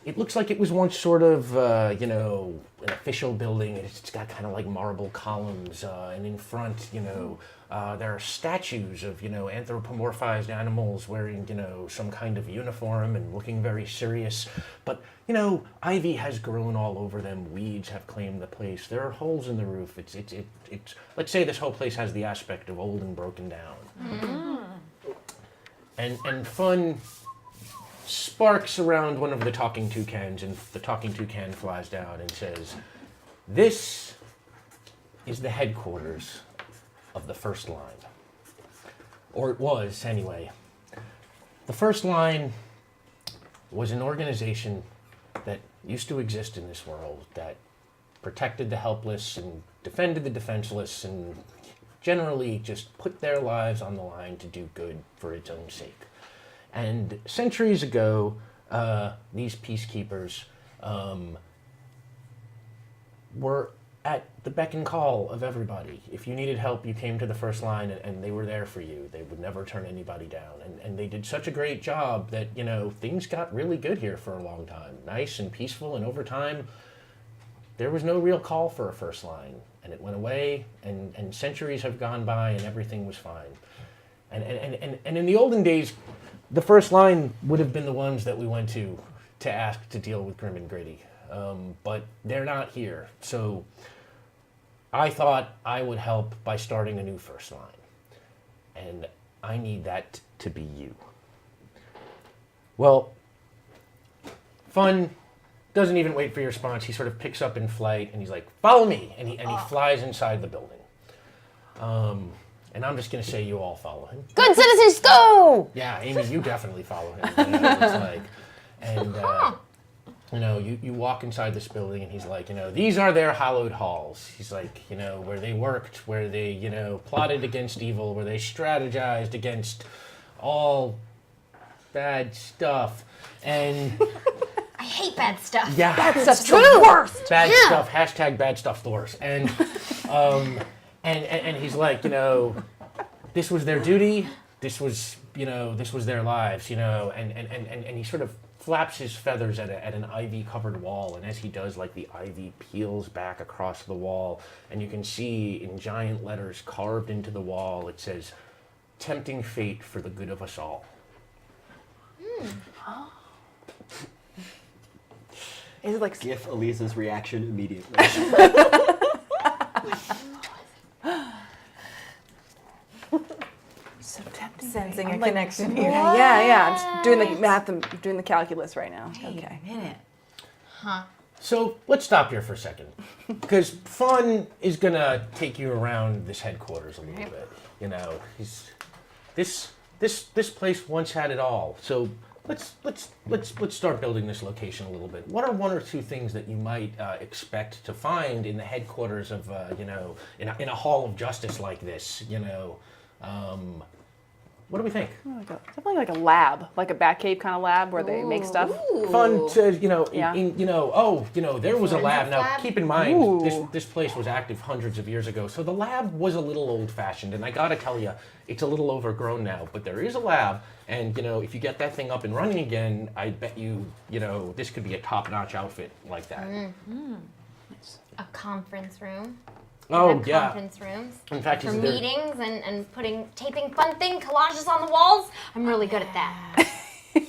It looks like it was once sort of, an official building. It's got kind of like marble columns, and in front, there are statues of, anthropomorphized animals wearing, some kind of uniform and looking very serious. But, ivy has grown all over them. Weeds have claimed the place. There are holes in the roof. It's let's say this whole place has the aspect of old and broken down. Mm-hmm. And Fun sparks around one of the talking toucans, and the talking toucan flies down and says, "This is the headquarters of the First Line." Or it was, anyway. The First Line was an organization that used to exist in this world that protected the helpless and defended the defenseless and generally just put their lives on the line to do good for its own sake. And centuries ago, these peacekeepers were at the beck and call of everybody. If you needed help, you came to the First Line, and they were there for you. They would never turn anybody down. And they did such a great job that, things got really good here for a long time. Nice and peaceful, and over time, there was no real call for a First Line. And it went away, and centuries have gone by, and everything was fine. And in the olden days, the First Line would have been the ones that we went to ask to deal with Grim and Gritty. But they're not here. So I thought I would help by starting a new First Line. And I need that to be you. Well, Fun doesn't even wait for your response. He sort of picks up in flight, and he's like, "Follow me!" And he flies inside the building. And I'm just going to say you all follow him. Good citizens, go! Yeah, Amy, you definitely follow him. You walk inside this building, and he's like, these are their hallowed halls. He's like, where they worked, where they, plotted against evil, where they strategized against all bad stuff. And I hate bad stuff. yeah, Bad stuff's the worst. bad stuff. Hashtag bad stuff's the worst. And he's like, this was their duty. This was, this was their lives, and he sort of flaps his feathers at an ivy-covered wall, and as he does, like, the ivy peels back across the wall, and you can see in giant letters carved into the wall, it says, "Tempting fate for the good of us all." Is it like Give Elisa's reaction immediately. so tempting? Sensing a I'm like, connection here. Yeah. I'm just doing the math. I'm doing the calculus right now. Okay. Minute. So let's stop here for a second, because Fun is gonna take you around this headquarters a little bit. This place once had it all. So let's start building this location a little bit. What are one or two things that you might expect to find in the headquarters of in a hall of justice like this? What do we think? Definitely like a lab, like a Batcave kind of lab where they make stuff. Fun to Yeah. there was a lab. Now lab? keep in mind Ooh. this place was active hundreds of years ago, so the lab was a little old-fashioned, and I gotta tell you, it's a little overgrown now. But there is a lab, and if you get that thing up and running again, I bet you this could be a top-notch outfit like that. A conference room. Oh Have yeah. Conference rooms. In fact, For is there- meetings and taping fun collages on the walls. I'm really good at that.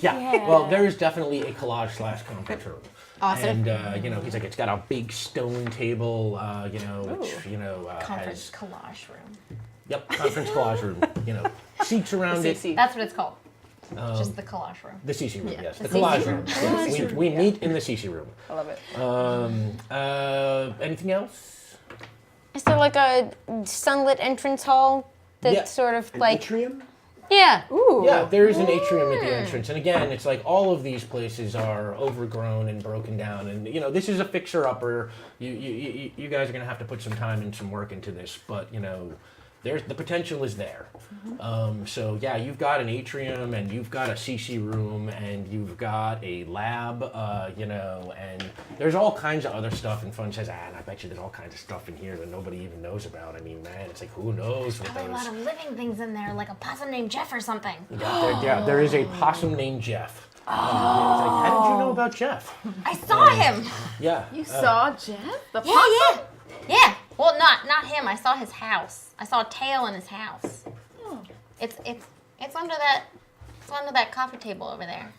Yeah. Well, there is definitely a collage/conference room. Awesome. And he's like, it's got a big stone table. Which Conference has collage room. yep, conference collage room. Seats around it. CC. That's what it's called. Just the collage room. The CC room, Yeah, yes. the The CC collage room. room. Yes. We meet in the CC room. I love it. Anything else? Is there like a sunlit entrance hall that Yeah. sort of An like atrium? yeah. Ooh. Yeah, there is an atrium at the entrance, and again, it's like all of these places are overgrown and broken down, and you know this is a fixer-upper. You guys are gonna have to put some time and some work into this, but you know, there's the potential is there. So yeah, you've got an atrium, and you've got a CC room, and you've got a lab, you know, and there's all kinds of other stuff. And Fun says, and I bet you there's all kinds of stuff in here that nobody even knows about. I mean, man, it's like who knows what Probably a lot those. of living things in there, like a possum named Jeff or something. Yeah, there is a possum named Jeff. It's like, how did you know about Jeff? I saw him. Yeah. You saw Jeff? The Yeah. Well, not him. I saw his house. I saw a tail in his house. It's under that coffee table over there.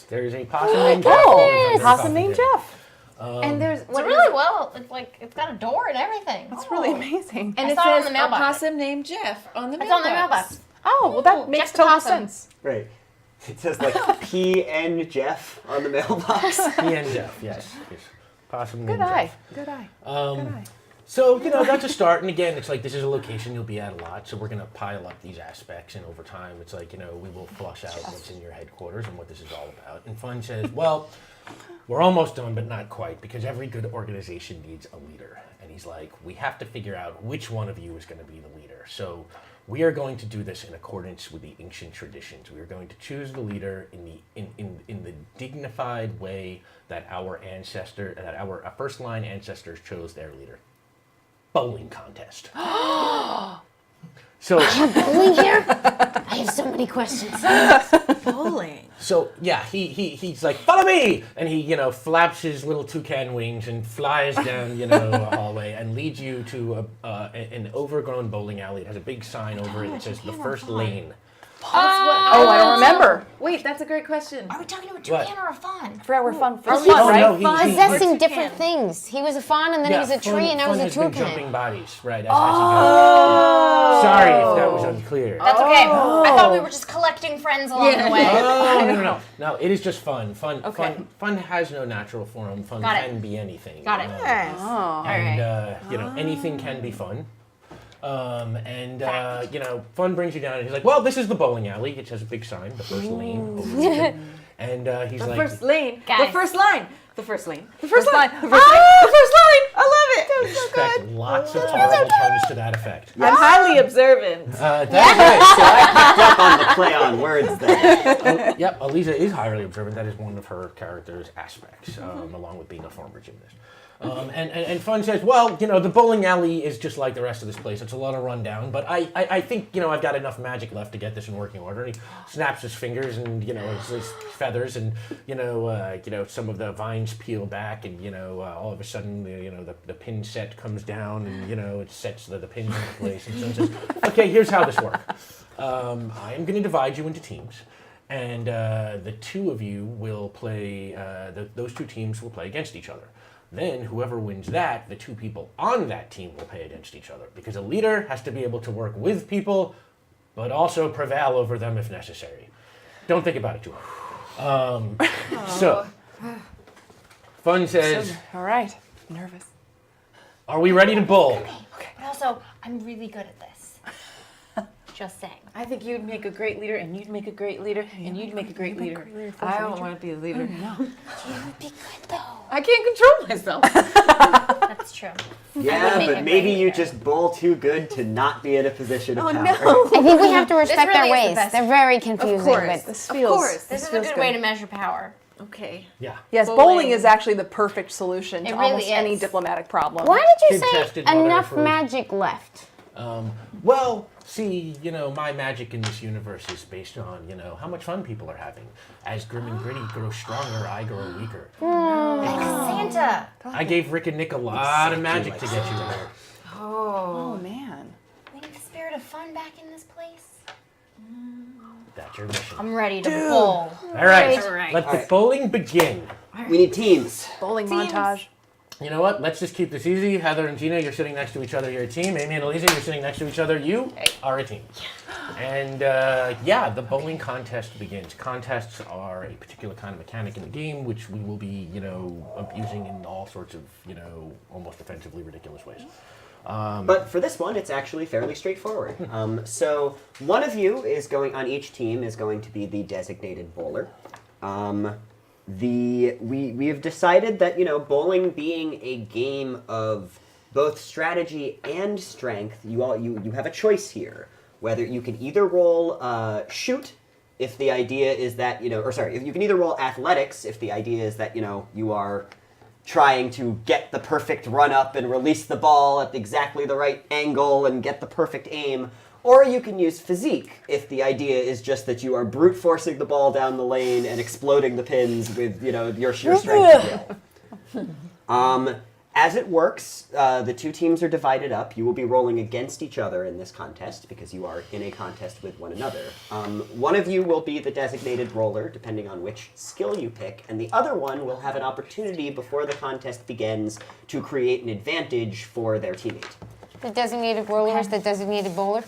There's a possum named Jeff. Oh, possum named Jeff. And there's It's really well. It's like it's got a door and everything. That's really amazing. and I it saw it on says the a mailbox. possum named Jeff on the It's mailbox. on the mailbox. Oh, well, that makes Jeff the total possum. sense. Right. It says like PN Jeff on the mailbox. He and Jeff, yes. Possum named Good eye. Jeff. Good eye. Um, Good eye. So, you know, that's a start. And again, it's like this is a location you'll be at a lot. So we're going to pile up these aspects. And over time, it's like, you know, we will flush out what's in your headquarters and what this is all about. And Fun says, well, we're almost done, but not quite, because every good organization needs a leader. And he's like, we have to figure out which one of you is going to be the leader. So we are going to do this in accordance with the ancient traditions. We are going to choose the leader in the dignified way that our first line ancestors chose their leader. Bowling contest. So Bowling here? I have so many questions. Bowling. So yeah, he's like, follow me, and he, you know, flaps his little toucan wings and flies down, you know, a hallway and leads you to an overgrown bowling alley. It has a big sign over it that says the first lane. Oh, I don't remember. Wait, that's a great question. Are we talking to a What? toucan or a fawn? I forgot we're fun. Oh, First one, right? no, he- Possessing different things. He was a fawn, and then he was a tree, and I was a has been jumping toucan. bodies, right? As he goes. Sorry if that was unclear. That's okay. I thought we were just collecting friends along the way. Oh, no, it is just fun. Okay. Fun has no natural form. Fun Got it. can be anything. Got it. Oh. And you know, anything can be fun. You know, Fun brings you down, and he's like, well, this is the bowling alley. It has a big sign, the first lane. Over and he's The like, first lane. Guys. The first line. The first lane. The first line. The first line. The first line. I love it. expect lots of horrible puns to that effect. I'm highly observant. That's right. So I picked up on the play on words there. Yep, Aliza is highly observant. That is one of her character's aspects, along with being a former gymnast. And Fun says, well, you know, the bowling alley is just like the rest of this place. It's a lot of rundown, but I think, you know, I've got enough magic left to get this in working order. And he snaps his fingers and, you know, his feathers and, you know, some of the vines peel back and, you know, all of a sudden, the pin set comes down and, you know, it sets the pins into place. And Fun says, okay, here's how this works. I am going to divide you into teams. And the two of you will play, those two teams will play against each other. Then whoever wins that, the two people on that team will play against each other. Because a leader has to be able to work with people, but also prevail over them if necessary. Don't think about it too hard. So, Fun says, All right. I'm nervous. are we ready to bowl? But also, I'm really good at this. Just saying. I think you'd make a great leader, and you'd make a great leader, and you'd make a great leader. I don't want to be a leader. You would be good though. I can't control myself. That's true. Yeah, make a but great maybe you leader. just bowl too good to not be in a position of power. I think we have to respect really their is the ways. best. They're very confusing, course. but This feels. course. This is a feels good way to measure power. Okay. Yeah. Yes, bowling is actually the perfect solution to It really almost any is. diplomatic problem. why did you Kid-tested say mother enough approved. magic left? Well, see, you know, my magic in this universe is based on, you know, how much fun people are having. As Grim and Gritty grow stronger, I grow weaker. Santa. I gave Rick and Nick a lot of magic to get you there. Oh man. We need the spirit of fun back in this place. That's your mission. I'm ready to bowl. All right, All right. let the bowling begin. We need teams. Bowling montage. You know what? Let's just keep this easy. Heather and Gina, you're sitting next to each other. You're a team. Amy and Aliza, you're sitting next to each other. You are a team. And yeah, the bowling contest begins. Contests are a particular kind of mechanic in the game, which we will be, you know, abusing in all sorts of, you know, almost offensively ridiculous ways. But for this one, it's actually fairly straightforward. So one of you is going on each team is going to be the designated bowler. We have decided that bowling being a game of both strategy and strength, you have a choice here. Whether you can either roll shoot if the idea is that if you can either roll athletics if the idea is that you are trying to get the perfect run up and release the ball at exactly the right angle and get the perfect aim, or you can use physique if the idea is just that you are brute forcing the ball down the lane and exploding the pins with your sheer strength skill. As it works, the two teams are divided up. You will be rolling against each other in this contest because you are in a contest with one another. One of you will be the designated roller, depending on which skill you pick, and the other one will have an opportunity before the contest begins to create an advantage for their teammate. The designated roller is the designated bowler?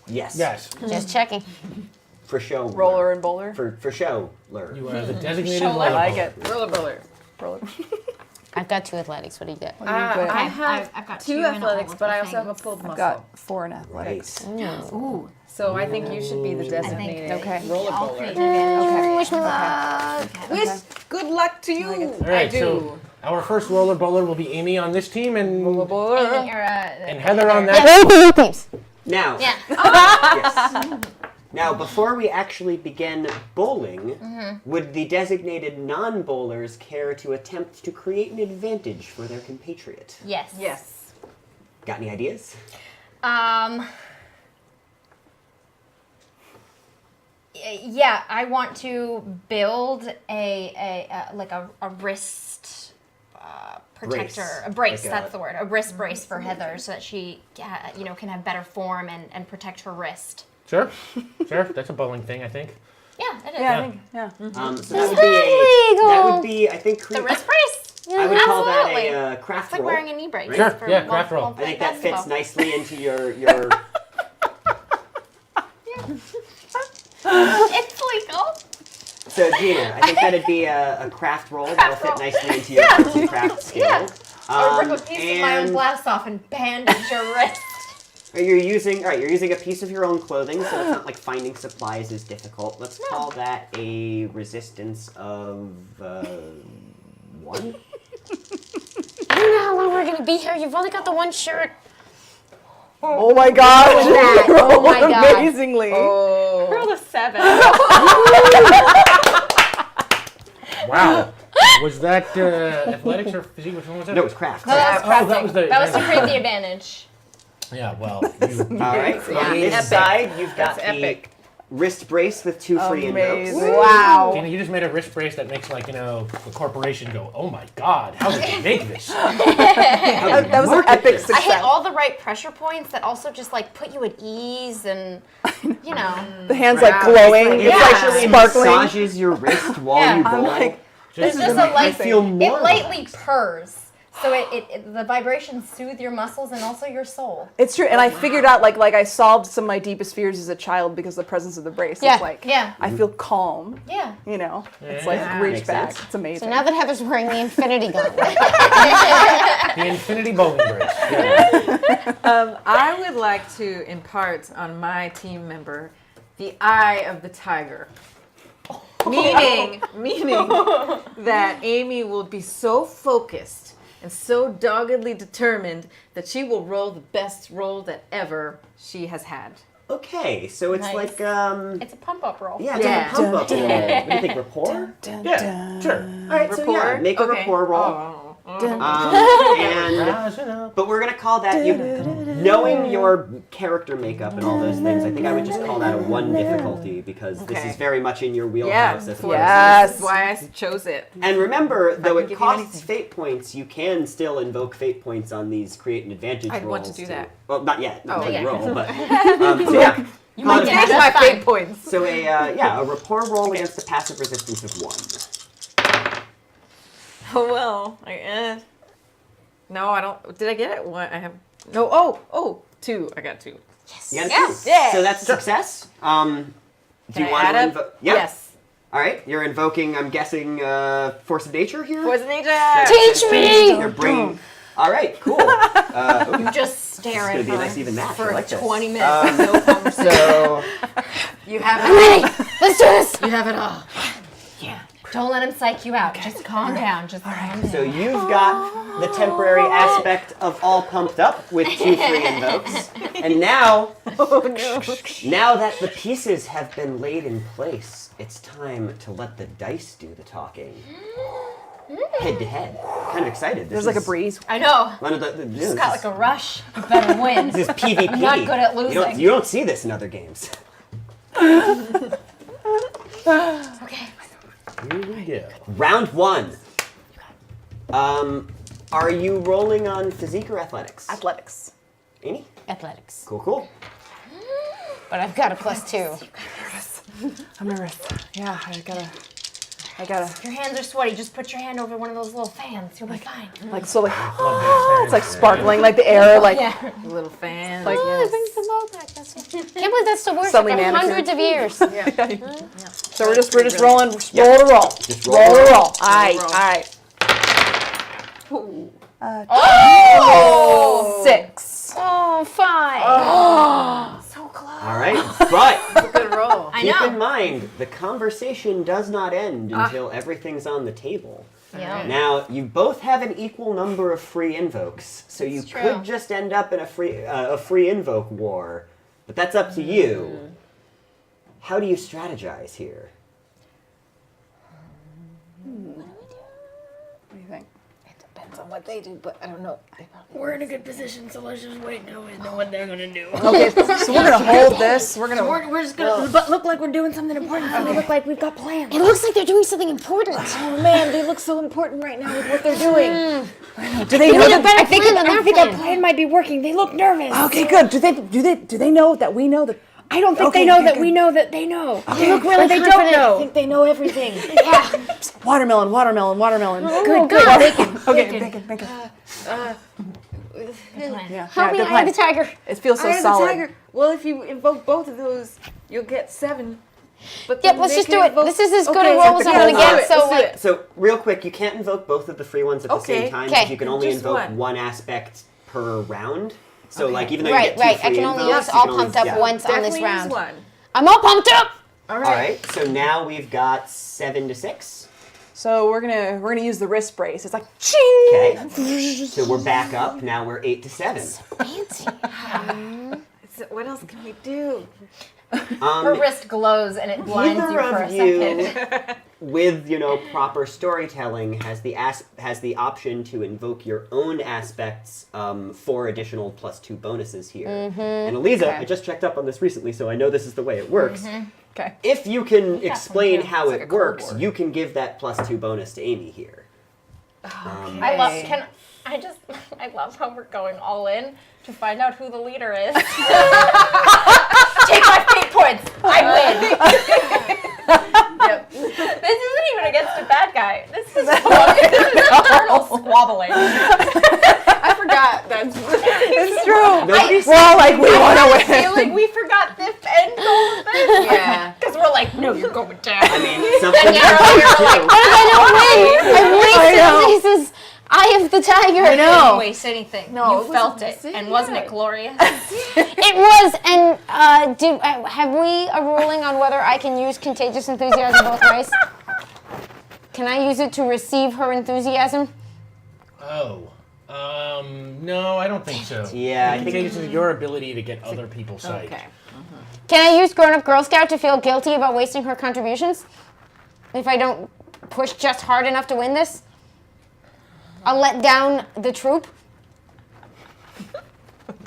Yes. Yes. Just checking. For show. Roller and bowler. For show. You are the designated I roller like bowler. it. Roller bowler. Roller. I've got 2 athletics. What do you got? I have I've got 2 2 in all athletics, of but the I also have a things. pulled muscle. I've got 4 in athletics. Nice. Ooh. So I think you should be the designated Okay. roller I'll bowler. create an advantage. Wish me luck. Wish good luck to you. All right, I do. so our first roller bowler will be Amy on this team and And Heather on Yeah, that. both teams. Now. Yeah. Yes. Now, before we actually begin bowling, would the designated non-bowlers care to attempt to create an advantage for their compatriot? Yes. Yes. Got any ideas? Yeah, I want to build a wrist protector, Brace. a brace. Like That's the word. A wrist brace for Heather, so that she, can have better form and protect her wrist. Sure. That's a bowling thing, I think. Yeah, it is. Yeah, I think. Yeah. So that would be, I think, The wrist brace. I would call that Absolutely. a craft It's like roll. wearing a knee brace. Sure, for yeah, craft roll. while I think playing that fits basketball. nicely into your It's legal. So Gina, I think that'd be a craft roll that'll fit nicely into your arts and craft skill. Yeah. Or rip a piece of my own and blouse off and bandage your wrist. you're using a piece of your own clothing, so it's not like finding supplies is difficult. Let's call that a resistance of 1. I don't know how long we're gonna be here. You've only got the one shirt. Oh my god. Oh my god. Amazingly. Roll a 7. Wow. Was that athletics or physique? Which one was that? No, it's craft. That was the That was to create the advantage. Yeah, well, All right. Yeah. On this Epic. side, you've got That's the epic. wrist brace with 2 free invokes. Amazing. Wow. Tina, you just made a wrist brace that makes a corporation go, oh my god, how did they make this? That was an Market epic this. I hit success. all the right pressure points that also just put you at ease and The hands like glowing. It It's actually like sparkling. massages your wrist while Yeah. you bowl. I'm like, It's Just just a light. feel It more lightly purrs, so the vibrations soothe your muscles and also your soul. it's true, and I figured out like I solved some of my deepest fears as a child because of the presence of the brace. Yeah, It's like yeah. I feel calm. Yeah. It's like Yeah. reach Makes back. sense. It's amazing. So now that Heather's wearing the infinity gauntlet. the infinity bowling brace. Yeah. I would like to impart on my team member the eye of the tiger. Meaning that Amy will be so focused and so doggedly determined that she will roll the best roll that ever she has had. Okay, so it's Nice. like It's a pump up roll. yeah, it's Yeah. like a pump up roll. What do you think, rapport? Yeah, sure. All right, so yeah, make a Okay. rapport roll. Oh. But we're gonna call that knowing your character makeup and all those things. I think I would just call that a 1 difficulty because this Okay. is very much in your Yeah, wheelhouse as well. Yes. That's why I chose it. And remember, though can it give you costs anything. fate points, you can still invoke fate points on these create an advantage I'd rolls. want to do that. Well, not yet. Oh, until you okay. roll, but so yeah. You Call might it a get Change it. my That's fate fine. points. So a rapport roll against a passive resistance of 1. Oh well. No, I don't. Did I get it? One. I have no. Oh, 2. I got 2. You got a Yes. 2. Yeah. So that's a success. Do Can you I want add to up? invoke? Yep. Yes. All right. You're invoking. I'm guessing force of nature here. Poison nature. That Teach makes me! sense. You're bringing. All right, cool. You just stare It's at gonna be a her nice even match. for I like this. 20 minutes. No conversation. So You have I'm it. ready. Let's do this. You have it all. Yeah. Don't let him psych you out. Just calm down. Just calm down. So you've got the temporary aspect of all pumped up with 2 free invokes, and now, now that the pieces have been laid in place, it's time to let the dice do the talking. Head to head. Kind of excited. There's like a breeze. I know. Just Got like a rush. You better win. This is PvP. I'm not good at losing. You don't see this in other games. Okay. Here we go. Round 1. Are you rolling on physique or athletics? Athletics. Amy? Athletics. Cool. But I've got a +2. I'm nervous. Yeah, I gotta. Your hands are sweaty. Just put your hand over one of those little fans. You'll be fine. Like slowly. It's like sparkling, like the air, like. Yeah. Little fan. Like Can't believe that's the worst Suddenly after manicured. hundreds of years. So we're just roll to roll. Just Roll to roll. Roll. Aye. Oh! 6. Oh, 5. So close. All right, but Good roll. I keep know. in mind the conversation does not end until everything's on the table. Yeah. Now you both have an equal number of free invokes, so you true. could just end up in a free invoke war, but that's up to you. How do you strategize here? What do you think? Depends on what they do, but I don't know. We're in a good position, so let's just wait until we know what they're gonna do. Okay, so we're gonna hold this. We're gonna. We're just gonna look like we're doing something important. So we look like we've got plans. It looks like they're doing something important. Oh man, they look so important right now with what they're doing. Do they We know need a that? better plan than their I think our plan. plan might be working. They look nervous. Okay, good. Do they know that we know that? I don't think Okay, they know okay, that good. we know that they know. They look really They don't confident. know. I think they know everything. Watermelon. Good, good. Okay, bacon. Yeah, Help me, good I am plan. the tiger. It feels so Eye of the solid. tiger. Well, if you invoke both of those, you'll get 7. But Yep, then let's they just can do it. invoke- This is as good Okay, a roll as I'm gonna let's do get. it, So, let's do like, it. So real quick, you can't invoke both of the free ones at the Okay. same time. Okay. You can only Just invoke one. one aspect per round. So Okay. like even though right, you get two right. I free can only invokes, use you all can only- pumped up yeah. once on this Definitely use round. one. I'm all pumped up. All All right. So now we've got 7 to 6. So we're gonna use the wrist brace. It's like ching. Okay. So we're back up. Now we're 8 to 7. Fancy. So what else can we do? Her wrist glows and it blinds you Neither for a of you, second. with proper storytelling, has the option to invoke your own aspects for additional +2 bonuses here. And Eliza, I just checked up on this recently, so I know this is the way it works. Okay. If you can explain too. how like a it code works, word. you can give that +2 bonus to Amy here. I love how we're going all in to find out who the leader is. Take my fate points. I win. Yep. This isn't even against a bad guy. This is internal squabbling. I forgot. That's It's true. Nobody's We're all like, we want to I win. feel like we forgot this end goal of this. Yeah. Because we're like, no, you're going down. I mean, something Then you're like, What if I don't win? I wasted Lisa's Eye of the Tiger. I know. didn't waste anything. No, You it felt wasn't it. the And same. wasn't it glorious? It was, and have we a ruling on whether I can use contagious enthusiasm both ways? Can I use it to receive her enthusiasm? Oh. No, I don't think so. Yeah, I I think- think it's your ability to get other people psyched. Okay. Can I use Grown Up Girl Scout to feel guilty about wasting her contributions? If I don't push just hard enough to win this? I'll let down the troop.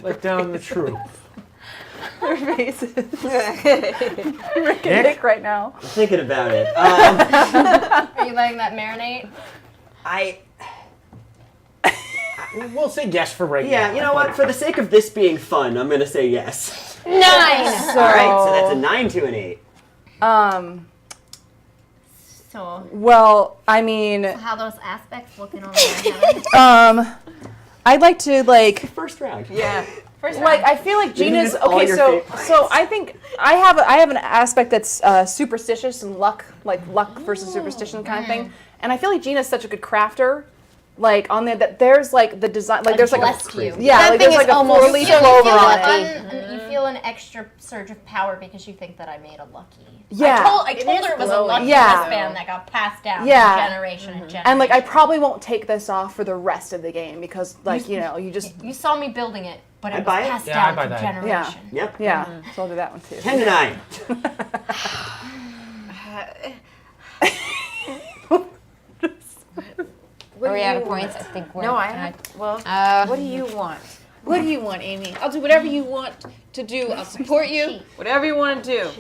Let down the troop. Her face is Nick? right now. I'm thinking about it. Are you letting that marinate? We'll say yes for right now. Yeah, you know what? For the sake of this being fun, I'm gonna say yes. 9. All right, so that's a 9 to an 8. So, Well, I mean, how those aspects looking over there? I'd like to First round. Yeah. First like I feel like You can Gina's use all okay. your So fate I think I have an aspect that's superstitious and luck, like luck versus superstition kind of thing. And I feel like Gina's such a good crafter like on there that there's like the design, like there's like blessed a you. yeah, That like thing there's like is a almost four-leaf so clover on it. You feel an extra surge of power because you think that I made a lucky. Yeah. I told her it was a lucky Yeah. wristband that got passed down Yeah. from generation and generation. And like I probably won't take this off for the rest of the game because like you know you just You saw me building it, but I it was buy it. passed Yeah, I down buy from that. generation. Yep. yeah. So I'll do that one too. 10 to 9. Are we out of points? I think we're. No, I have. Well, Uh, what do you want? What do you want, Amy? I'll do whatever you want to do. I'll support you. Whatever you want to do.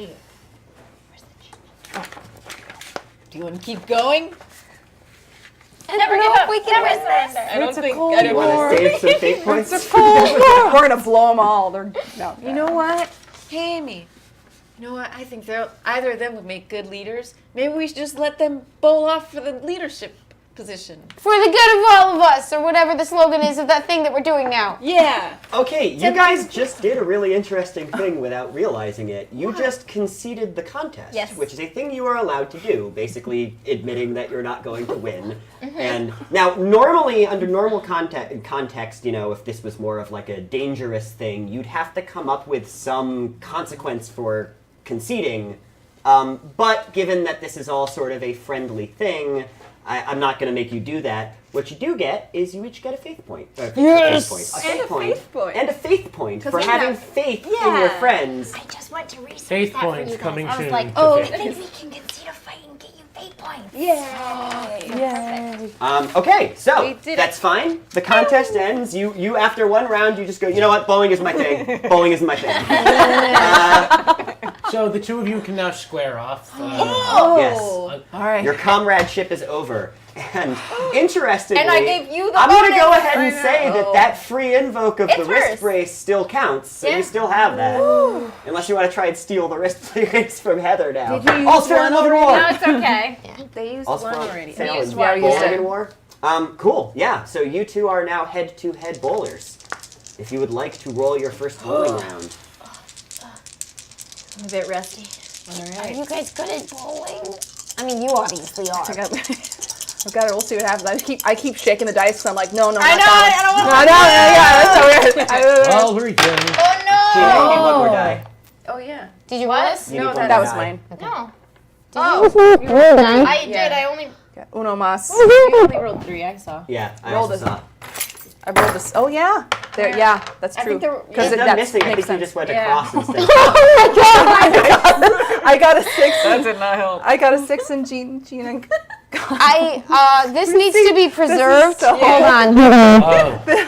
Do you want to keep going? Never give up. We can never surrender. I don't think. cold I You don't want to save some fate points? We're gonna blow them all. They're no. You know what? Hey, Amy. You know what? I think either of them would make good leaders. Maybe we should just let them bowl off for the leadership position. For the good of all of us, or whatever the slogan is of that thing that we're doing now. Yeah. Okay, you guys just did a really interesting thing without realizing it. You just conceded the contest, Yes. which is a thing you are allowed to do, basically admitting that you're not going to win. And now, normally, under normal context, you know, if this was more of like a dangerous thing, you'd have to come up with some consequence for conceding. But given that this is all sort of a friendly thing, I'm not going to make you do that. What you do get is you each get a faith point. Yes! A faith point. faith point. And a faith point for we having have- faith in your friends. I just went to research Faith that for points you guys. coming I was soon. like, to oh, I faith. think we can concede a fight and get you fate points. Okay, so We did that's fine. The contest ends. You after one round, you just go, you know what, bowling is my thing. Bowling is my thing. So the two of you can now square off. Yes. All right. Your comradeship is over. And interestingly, And I gave you the I'm going to bonus. go ahead and say that free invoke of the It's wrist hers. brace still counts, so Yeah. you still have that. Unless you want to try and steal the wrist brace from Heather now. Did you use All's fair in one love and war. No, it's okay. They used All's one fair- already. fair used in one. Yeah, we used bowling it. and war. Cool. Yeah. So you two are now head-to-head bowlers. If you would like to roll your first bowling round. I'm a bit rusty. Are you guys good at bowling? I mean, you obviously are. I've got it. We'll see what happens. I keep shaking the dice because I'm like, no, I not know, that I don't one. want No, yeah, that's so weird. Well, we're done. Oh no! Gina, you get one more die. Oh yeah. Did you want us? You need No, one that more That was die. mine. No. Oh. I did. I only. Uno mas. You only rolled 3. I saw. Yeah, I Roll also this. saw. I rolled this. Oh yeah. There. Yeah, that's I true. think there were- Because He's not that missing. I makes think sense. you just went Yeah. across instead. I got a 6. That did not help. I got a 6 in Gina. This needs to be preserved. so- Hold on.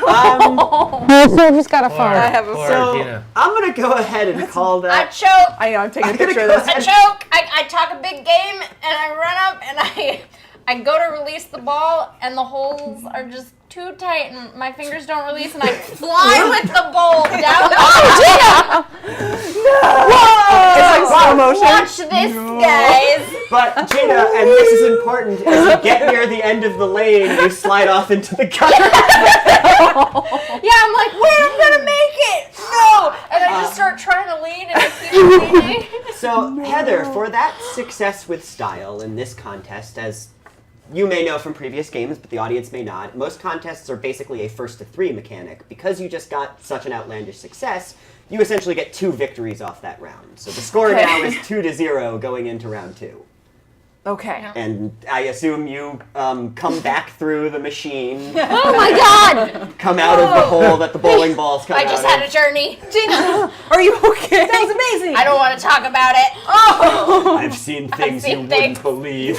Oh, So who's got a poor, phone? have a poor So Gina. I'm gonna go ahead and call I that. choke. I know. I'm taking a I'm gonna picture of go this. ahead. I choke. I talk a big game and I run up and I go to release the ball and the holes are just too tight and my fingers don't release and I fly with the bowl down. It's like slow motion. Watch this, guys. But Gina, and this is important, as you get near the end of the lane, you slide off into the gutter. Yeah, I'm like, wait, I'm gonna make it. No, and I just start trying to lean and I keep leaning. So Heather, for that success with style in this contest, as you may know from previous games, but the audience may not, most contests are basically a 1-to-3 mechanic. Because you just got such an outlandish success, you essentially get 2 victories off that round. So the score now is 2-0 going into round 2. Okay. And I assume you come back through the machine, Oh my God! come out of the hole that the bowling balls come I out just of. had a journey. Are you okay? That was amazing. I don't want to talk about it. I've seen things seen you things. wouldn't believe.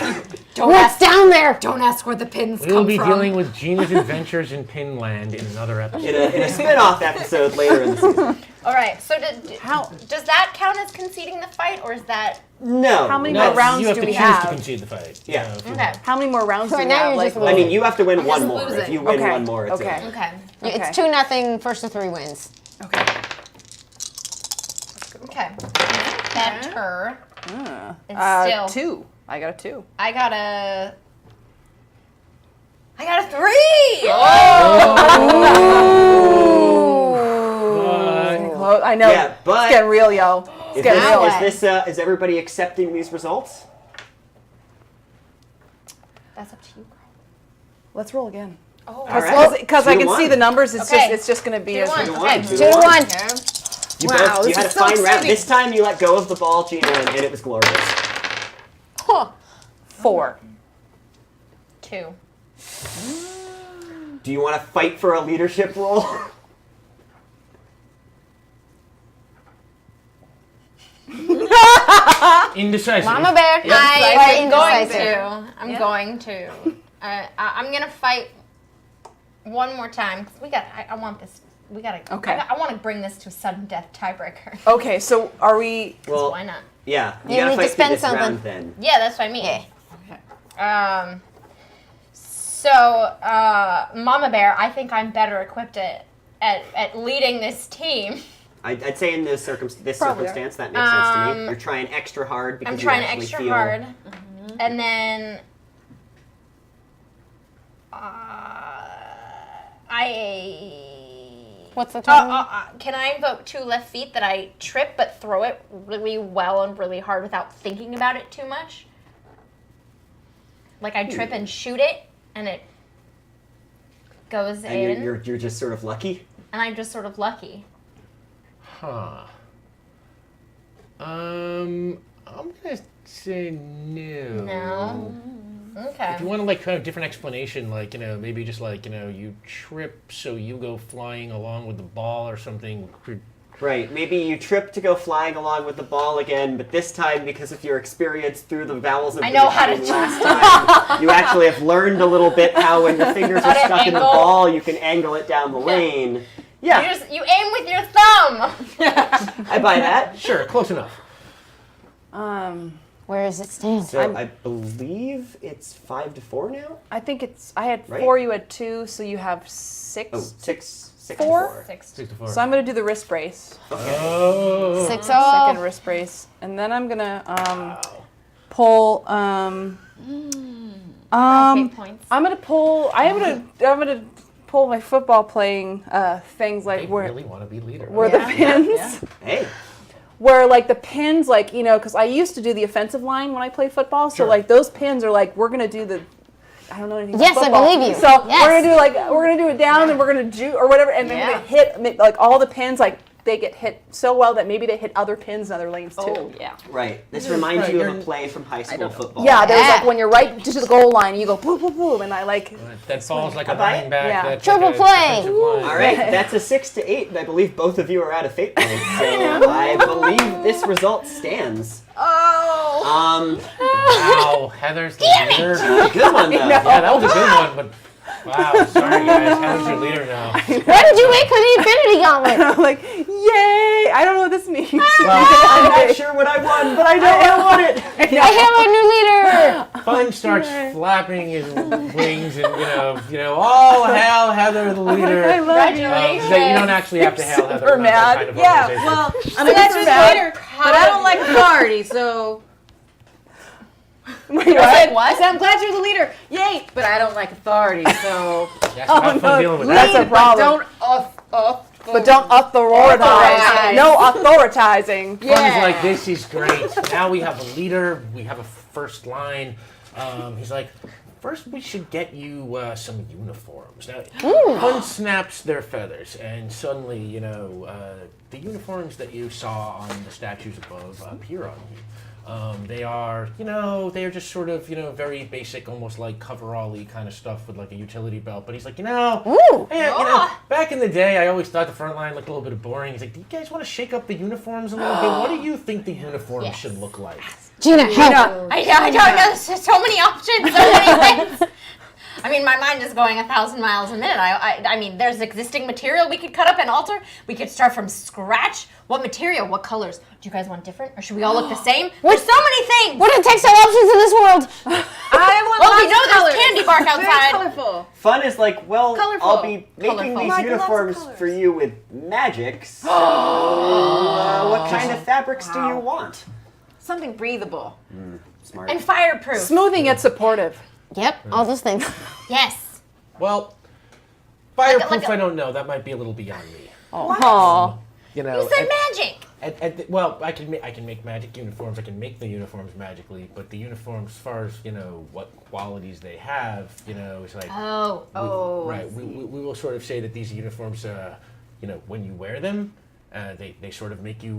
Don't What's ask. down there? Don't ask where the pins We will come be from. dealing with Gina's adventures in Pinland in another episode. In a spin-off episode later in the season. All right. So How? does that count as conceding the fight, or is that No. How many no. more rounds you have do to we choose have? to concede the fight. Yeah. You know, if you okay? want. How many more rounds So do we now have? you're Like, just I mean, you have to win I'm one just more. losing. If you win Okay. one more, it's Okay. over. Okay. It's 2-0. First to 3 wins. okay. Okay. Better. It's still. 2. I got a 2. I got a 3. Well, I know. Yeah, but- it's getting real, yo. It's Is getting real. is everybody accepting these results? That's up to you. Let's roll again. All right. Because I can 2-1. see the numbers. Okay. It's just going to be. 2-1. 2-1. Okay. 2-1. You Wow, both, you this had a is so fine round. exciting. This time you let go of the ball, Gina, and it was glorious. Huh. 4. 2. Do you want to fight for a leadership role? Indecisive. Mama bear. I'm going Indecisive. to. I'm going to. I'm gonna fight one more time. 'Cause I want this. We gotta. Okay. I want to bring this to a sudden death tiebreaker. Okay, so are we? Well, Why not? yeah. You You gotta need to fight through spend this something. round then. Yeah, that's what I mean. Yeah. So, Mama Bear, I think I'm better equipped at leading this team. I'd say in this circumstance that makes sense to me. You're trying extra hard because I'm trying you actually extra feel hard. And then What's the time? can I invoke 2 left feet that I trip but throw it really well and really hard without thinking about it too much? Like I trip and shoot it, and it goes and in, you're just sort of lucky. and I'm just sort of lucky. Huh. I'm gonna say no. No. Okay. If you want to like kind of different explanation, like maybe just like you trip so you go flying along with the ball or something. Right. Maybe you trip to go flying along with the ball again, but this time because of your experience through the vowels of I know how to machine last time, you actually have learned a little bit how when your fingers How are to stuck in the angle. ball, you can angle it down the lane. Yeah, You aim with your thumb. I buy that. Sure, close enough. Where does it stand? So I believe it's 5-4 now. I think it's. I had Right? 4. You had 2, so you have 6. Oh, 6-4. 4? 6. 6-4. So I'm going to do the wrist brace. Oh. 6-0. Second wrist brace, and then I'm gonna pull. Points. I'm gonna pull. I'm gonna pull my football playing things like They where really want to be leader. where the pins. Hey, Where like the pins, like because I used to do the offensive line when I played football, so Sure. like those pins are like we're gonna do the. I don't know anything. Yes, about I football. believe you. So Yes. we're gonna do it down, and we're gonna do or whatever, and then we're gonna hit like all the pins, like they get hit so well that maybe they hit other pins in other lanes too. Oh yeah. right. This reminds Right, you of you're- a play from high school football. Yeah, there's Yeah. like when you're right to the goal line, you go boom, boom, boom, and I like. That falls like I a buy running it. back. Yeah. That's Triple like a play. defensive line. All right, that's a 6-8, and I believe both of you are out of fate points. So I believe this result stands. Oh. Wow, Heather's the leader. Good one though. Yeah, that was a good one, but wow, sorry guys, Heather's your leader now. Why did you wait for the Infinity Gauntlet? I'm like, yay! I don't know what this means. I'm not sure what I won, but I know I won it. I have a new leader. Fun starts flapping his wings and all hail Heather the leader. I love you. You don't actually have to hail Heather. Super we're not that mad. kind of Yeah, organization. well, I'm Super glad you're the mad. leader, but I don't like authority, so. Wait, I what? said, I'm glad you're the leader. Yay! But I don't like authority, so. Yeah, so have fun dealing with that. That's a problem. But don't authoritize. No authoritizing. Fun's like, this is great. Now we have a leader. We have a first line. He's like, first we should get you some uniforms. Now, Fun snaps their feathers, and suddenly, the uniforms that you saw on the statues above appear on you. They are just sort of, very basic, almost like coverall-y kind of stuff with like a utility belt. But he's like, back in the day, I always thought the front line looked a little bit boring. He's like, do you guys want to shake up the uniforms a little bit? What do you think the uniforms should look like? Gina, help. I don't know. There's so many options. So many things. I mean, my mind is going 1,000 miles a minute. I mean, there's existing material we could cut up and alter. We could start from scratch. What material? What colors? Do you guys want different, or should we all look the same? There's so many things. What are the textile options in this world? I want Well, we lots know of there's colors. candy bark Very outside. colorful. Fun is like, well, Colorful. I'll be making Colorful. these Like lots of uniforms colors. for you with magic. So, what kind of fabrics do you want? Something breathable. Smart. And fireproof. Smoothing yet supportive. Yep, all those things. Yes. Well, fireproof, like a- I don't know. That might be a little beyond me. Aww. You know, You said magic. Well, I can make magic uniforms. I can make the uniforms magically, but the uniforms, as far as what qualities they have, it's like right. We will sort of say that these uniforms, when you wear them, they sort of make you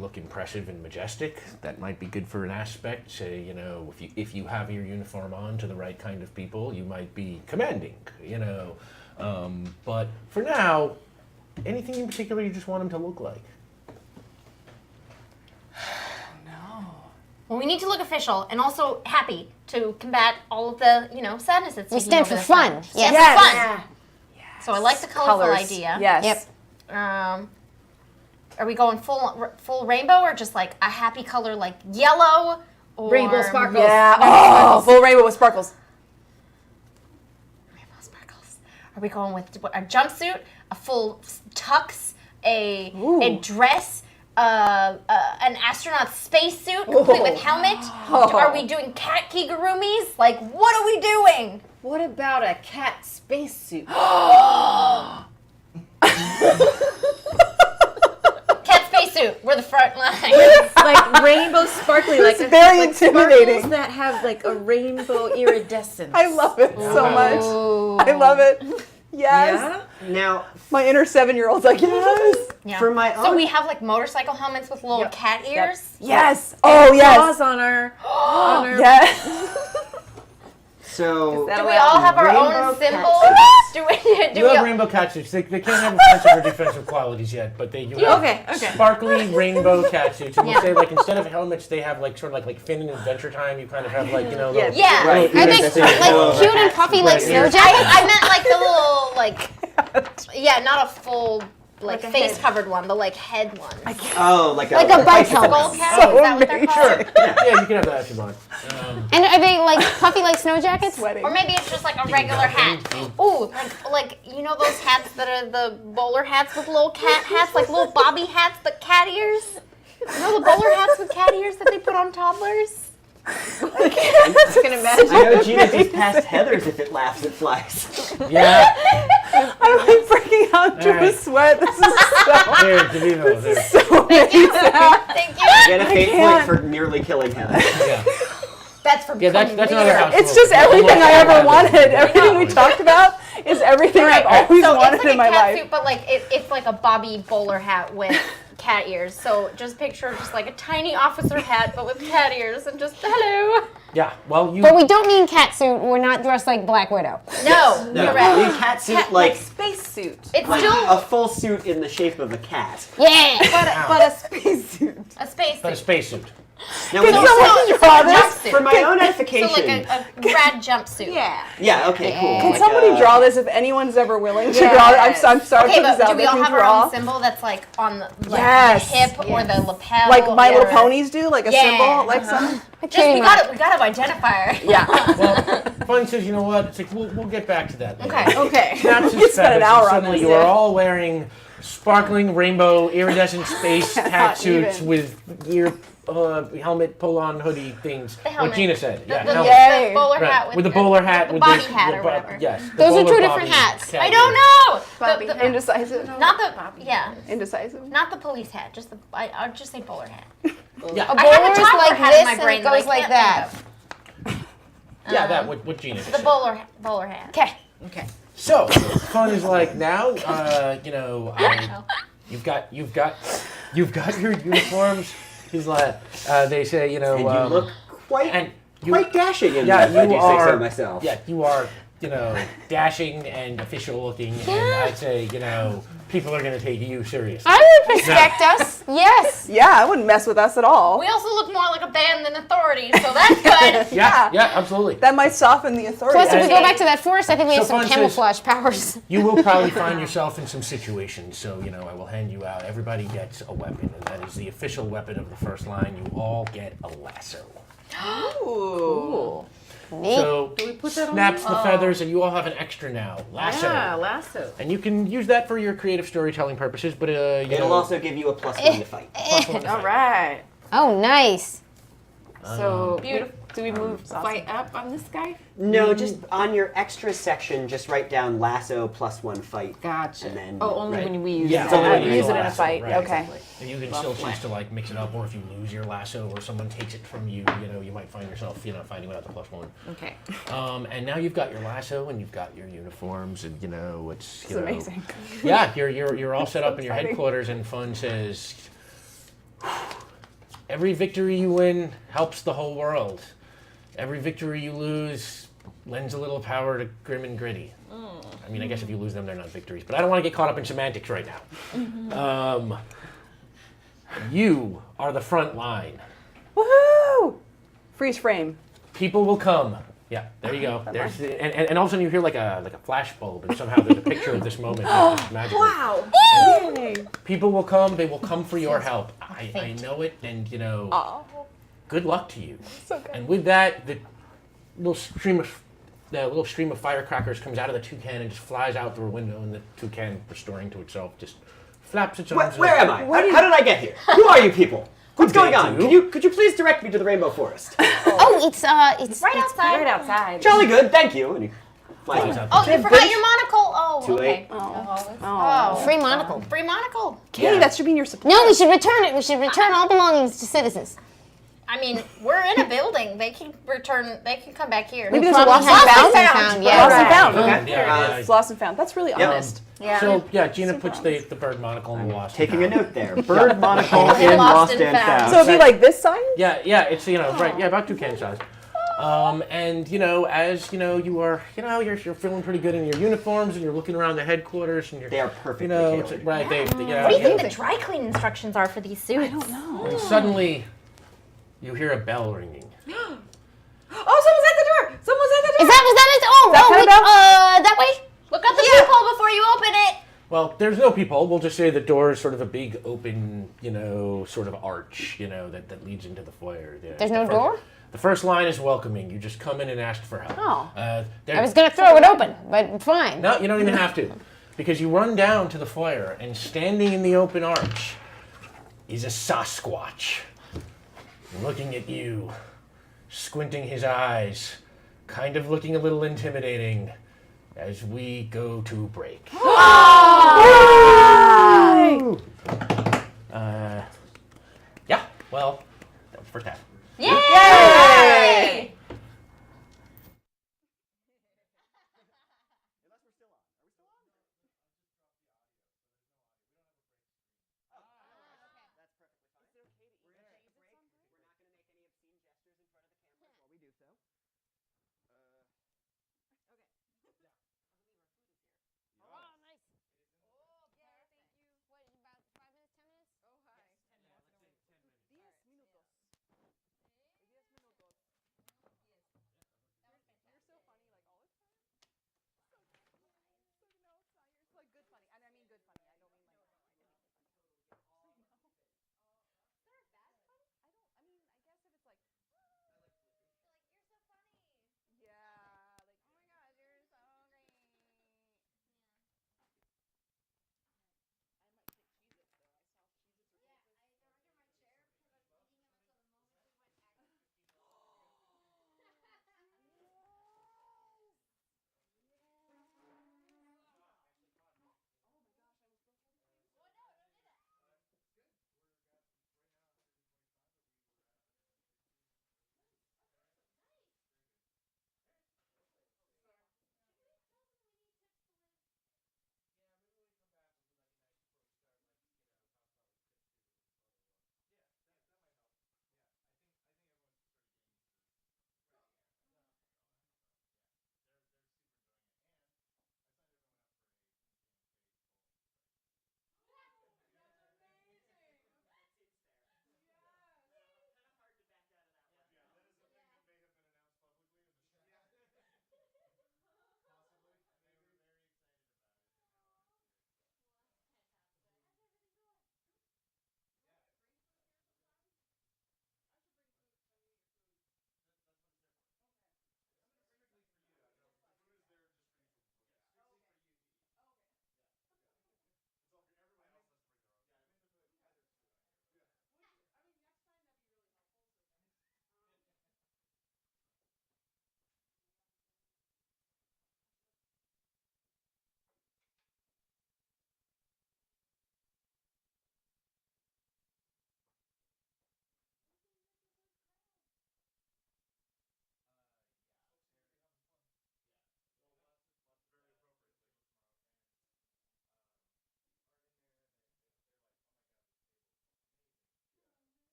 look impressive and majestic. That might be good for an aspect. Say if you have your uniform on to the right kind of people, you might be commanding. But for now, anything in particular you just want them to look like? Well, we need to look official and also happy to combat all of the, sadness that's We taking stand over for this fun. time. Yes. Stand for fun. So I like the colorful Colors. idea. Yes. Yep. Are we going full rainbow or just like a happy color like yellow? Or Rainbow sparkles. Yeah. Oh, full rainbow with sparkles. Rainbow sparkles. Are we going with a jumpsuit, a full tux, a dress, an astronaut spacesuit complete with helmet? Are we doing cat kigurumis? Like, what are we doing? What about a cat spacesuit? Cat spacesuit. We're the front line. Like rainbow sparkly, like It's very intimidating. sparkles that have like a rainbow iridescence. I love it so much. I love it. Yes. Yeah. Now, My inner 7-year-old's like, yes. Yeah. for my So own, we have like motorcycle helmets with little cat ears. Yes. Oh, yes. Claws on our Yes. so that Do we all have our Rainbow own cat symbols? Do You we have all, rainbow cat suits. They can't have offensive or defensive qualities yet, but you have Okay. sparkly rainbow cat suits. And we'll Yeah. say like instead of helmets, they have like sort of like Finn in Adventure Time. You kind of have like little, Yes. Yeah. Right. Are they That's it. like cute and puffy like snow Right. jackets? I meant like the little not a full like Like a face head. covered one, the like head one. oh, like Like a bike bicycle helmet. Skull cap? So Is that what they're called? amazing. Yeah, you can have that if you want. And are they like puffy like snow jackets? Sweating. Or maybe it's just like a regular hat. Ooh, like those hats that are the bowler hats with little cat hats, like little bobby hats, but cat ears. You know the bowler hats with cat ears that they put on toddlers? I can imagine. I know Gina just passed Heather's if it laughs, it flies. Yeah. I'm like breaking out into a Alright. sweat. This is so, There, DeVivo. There. so amazing. Thank you. Get a fate point can't. for nearly killing Heather. Yeah. That's for Yeah, that's becoming another weird. house. It's just everything I ever wanted. Everything we talked about is everything I've always So wanted it's like in my a cat life. suit, but like it's like a bobby bowler hat with cat ears. So just picture just like a tiny officer hat, but with cat ears, and just hello. Yeah. Well, you. But we don't mean cat suit. We're not dressed like Black Widow. No, No, you're right. the cat suit like spacesuit. It's like still a full suit in the shape of a cat. Yeah. But a spacesuit. a space But a suit. spacesuit. Now, when you someone say- draw this? Jumpsuit. for my own So edification. like a rad jumpsuit. Yeah. yeah. Okay. Cool. Can Like, somebody draw this if anyone's ever willing to draw it? I'm sorry Okay, to put but this do out. we They all can have our draw. own symbol that's like on the Yes. the hip or the lapel? Like My Little or- Ponies do, like a Yeah. symbol, like some. Just we gotta have identifier. Yeah. Well, Fun says, you know what? It's like we'll get back to that later. Okay. Okay. Snaps his We spent an feathers, hour and on suddenly this, you are yeah. all wearing sparkling rainbow iridescent space cat suits even. with ear helmet pull-on hoodie things. The What helmet. Gina said. The, Yeah, the, helmet. Yay. the bowler Right, hat with the bowler hat, the with bobby the, hat the or bo- whatever. Yes. the Those are bowler two different bobby hats. cat I don't ears. know. Bobby The, hat. Indecisive. not the Indecisive. not the police hat. Just the I'll just say bowler hat. Yeah, A I have a bowler is toddler like hat in this my and brain it that I goes like can't that. think yeah, that what Gina just The said. bowler hat. Okay. Okay. So Fun is like now, you know, you've got your uniforms. He's like, they say, you know, And you look and you- quite dashing in yeah, that, if I you do say are. so myself. Yeah, you are. You know, dashing and official looking, and I'd say, you know, people are going to take you seriously. I would respect us. Yes. Yeah, I wouldn't mess with us at all. We also look more like a band than authorities, so that's good. Yeah, absolutely. That might soften the authority. Plus, if we And- go back to that forest, I think we So have some Fun says- camouflage powers. You will probably find yourself in some situations, so, you know, I will hand you out. Everybody gets a weapon, and that is the official weapon of the first line. You all get a lasso. Ooh. Neat. So, Do we put that on snaps there? the feathers, and you all have an extra now. Lasso. Yeah, lasso. And you can use that for your creative storytelling purposes, but, you It'll know, also give you a +1 to fight. plus one to All fight. right. Oh, nice. So Beautiful. Do we move Fight up on this guy? No, just on your extra section, just write down lasso +1 fight. Gotcha. And then, only right. when we use Yeah, that. only when you use it in a lasso, fight. right, Okay. exactly. And you can still choose to like mix it up, or if you lose your lasso, or someone takes it from you, you might find yourself, fighting without the +1. Okay. And now you've got your lasso, and you've got your uniforms, and it's It's amazing. Yeah, you're all set up in your headquarters, and Fun says, every victory you win helps the whole world. Every victory you lose lends a little power to Grim and Gritty. I mean, I guess if you lose them, they're not victories. But I don't want to get caught up in semantics right now. You are the front line. Woohoo! Freeze frame. People will come. Yeah, there you go. There's and all of a sudden you hear like a flash bulb, and somehow there's a picture of this moment. This magic. Wow. Yay. People will come. They will come for your help. I know it, and good luck to you. So good. And with that, the little stream of firecrackers comes out of the toucan and just flies out through a window, and the toucan, restoring to itself, just flaps its arms. Where am I? How did I get here? Who are you people? What's going on? Could you please direct me to the Rainbow Forest? Oh, it's Right outside. Right outside. Jolly good, thank you. And he flies out. Oh, you forgot your monocle. Oh, Too okay. late. Oh, free monocle. free monocle. Katie, that should be in your supply. No, we should return it. We should return all belongings to citizens. I mean, we're in a building. They can return. They can come back here. Maybe there's a Probably lost and have found. found, Lost yeah. and found. Okay. Yeah. It's lost and found. That's really honest. Yeah. So Gina puts the bird monocle in the lost. Taking a and found. note there. Bird monocle And in lost Lost and and found. Found. So it'd be like this size? Yeah, it's right, about toucan size. And as you are, you're feeling pretty good in your uniforms, and you're looking around the headquarters, and you're They are perfectly it's tailored. right. What do you think the dry clean instructions are for these suits? I don't know. And suddenly, you hear a bell ringing. Oh, someone's at the door! Someone's at the door! Was that it? Oh, That kind of bell? that way? Look at the peephole before you open it. Well, there's no peephole. We'll just say the door is sort of a big open, sort of arch, that leads into the foyer. There's no door? The first line is welcoming. You just come in and ask for help. Oh. I was gonna throw it open, but fine. No, you don't even have to. Because you run down to the foyer, and standing in the open arch is a Sasquatch. Looking at you, squinting his eyes, kind of looking a little intimidating as we go to break. Yeah, well, that was the first half. Yay!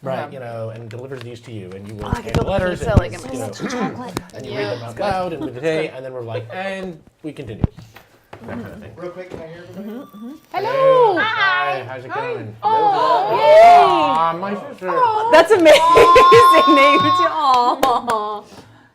Right, and delivers these to you, and you will I can hand build a letters, pizza and, like in my and you read them out loud, and we say, and then we're like, and we continue. That kind of thing. Real quick, can I hear everybody? Hello. Hi, how's it going? Oh, My sister. that's amazing name too. Aw.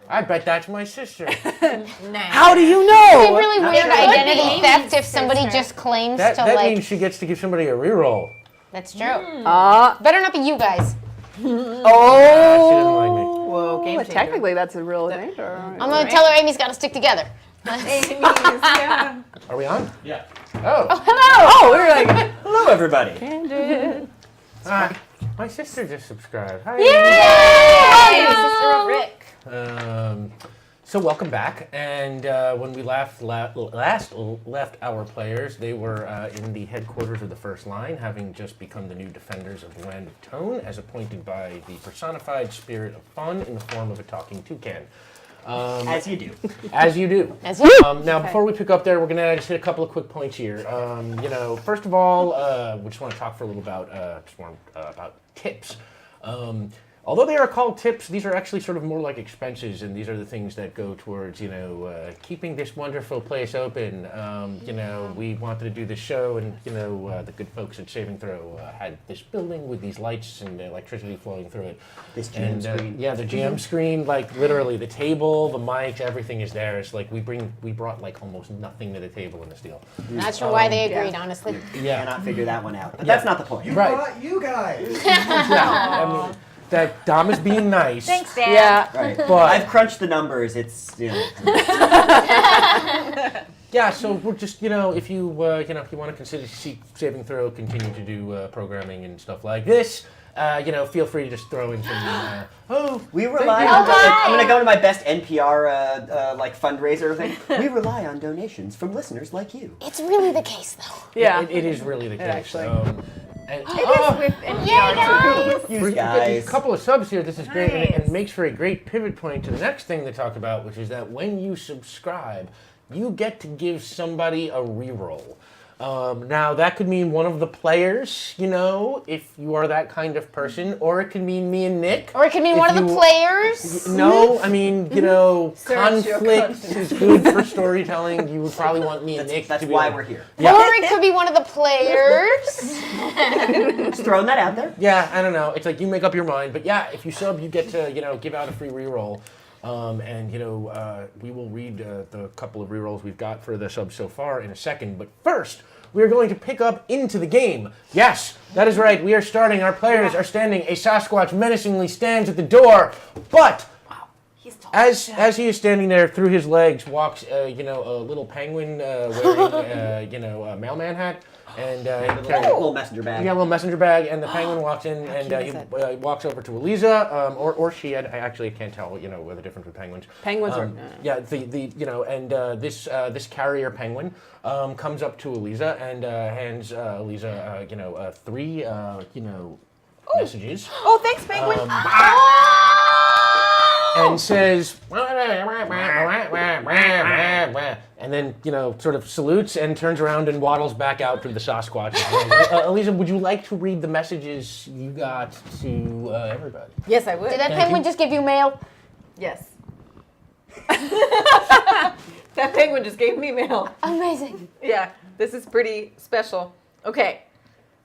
I bet that's my sister. How do you It'd know? be really weird sure. identity theft if somebody just claims That to like. means she gets to give somebody a reroll. That's true. Uh, Better not be you guys. She doesn't like me. Whoa, game well, changer. technically, that's a real danger. I'm gonna tell her Amy's got to stick together. Yeah. Are we on? Yeah. Oh. Oh, we were like, Hello, everybody. My sister just subscribed. Hi. Sister of Rick. So welcome back. And when we last left our players, they were in the headquarters of the First Line, having just become the new defenders of the Land of Tone, as appointed by the personified spirit of fun in the form of a talking toucan. As you do. As you do. As you Now, before we pick up there, we're going to just hit a couple of quick points here. First of all, we just want to talk for a little about tips. Although they are called tips, these are actually sort of more like expenses, and these are the things that go towards, keeping this wonderful place open. We wanted to do this show, and, the good folks at Saving Throw had this building with these lights and electricity flowing through it. This GM screen. Yeah, the GM screen, like literally the table, the mics, everything is there. It's like we brought like almost nothing to the table in this deal. Not sure why they agreed, honestly. Yeah. Cannot figure that one out. But that's not the point. You Right. brought you guys. Yeah, I mean, that Dom is being nice. Thanks, Dad. yeah. Right. But- I've crunched the numbers. It's, Yeah, so we're just, if you want to consider Saving Throw, continue to do programming and stuff like this, feel free to just throw in some, we rely on, I'm going to go to my best NPR, fundraiser thing. We rely on donations from listeners like you. It's really the case, though. Yeah. it is really the case. actually. And, With NPR too. You We're getting guys. a couple of subs here. This is great, and Nice. it makes for a great pivot point to the next thing to talk about, which is that when you subscribe, you get to give somebody a reroll. Now, that could mean one of the players, if you are that kind of person, or it could mean me and Nick. Or it could mean If one of the you- players. No, I mean, Search your conflict is good for storytelling. You would probably want me and Nick That's to be why like- we're here. Yeah. Or it could be one of the players. Just throwing that out there. Yeah, I don't know. It's like you make up your mind. But yeah, if you sub, you get to, give out a free reroll. We will read the couple of rerolls we've got for the subs so far in a second. But first, we are going to pick up into the game. Yes, that is right. We are starting. Our players are standing. A Sasquatch menacingly stands at the door. But as he is standing there, through his legs walks, a little penguin wearing, a mailman hat. And Little messenger bag. yeah, a little messenger bag, and the penguin walks in, and he walks over to Eliza, or she. I actually can't tell, the difference with penguins. Penguins are. Yeah, this carrier penguin comes up to Eliza and hands Eliza, three, messages, Oh, thanks, Penguin. and says, and then, sort of salutes and turns around and waddles back out through the Sasquatch. Eliza, would you like to read the messages you got to everybody? Yes, I would. Did that penguin just give you mail? Yes. That penguin just gave me mail. Amazing. Yeah, this is pretty special. Okay,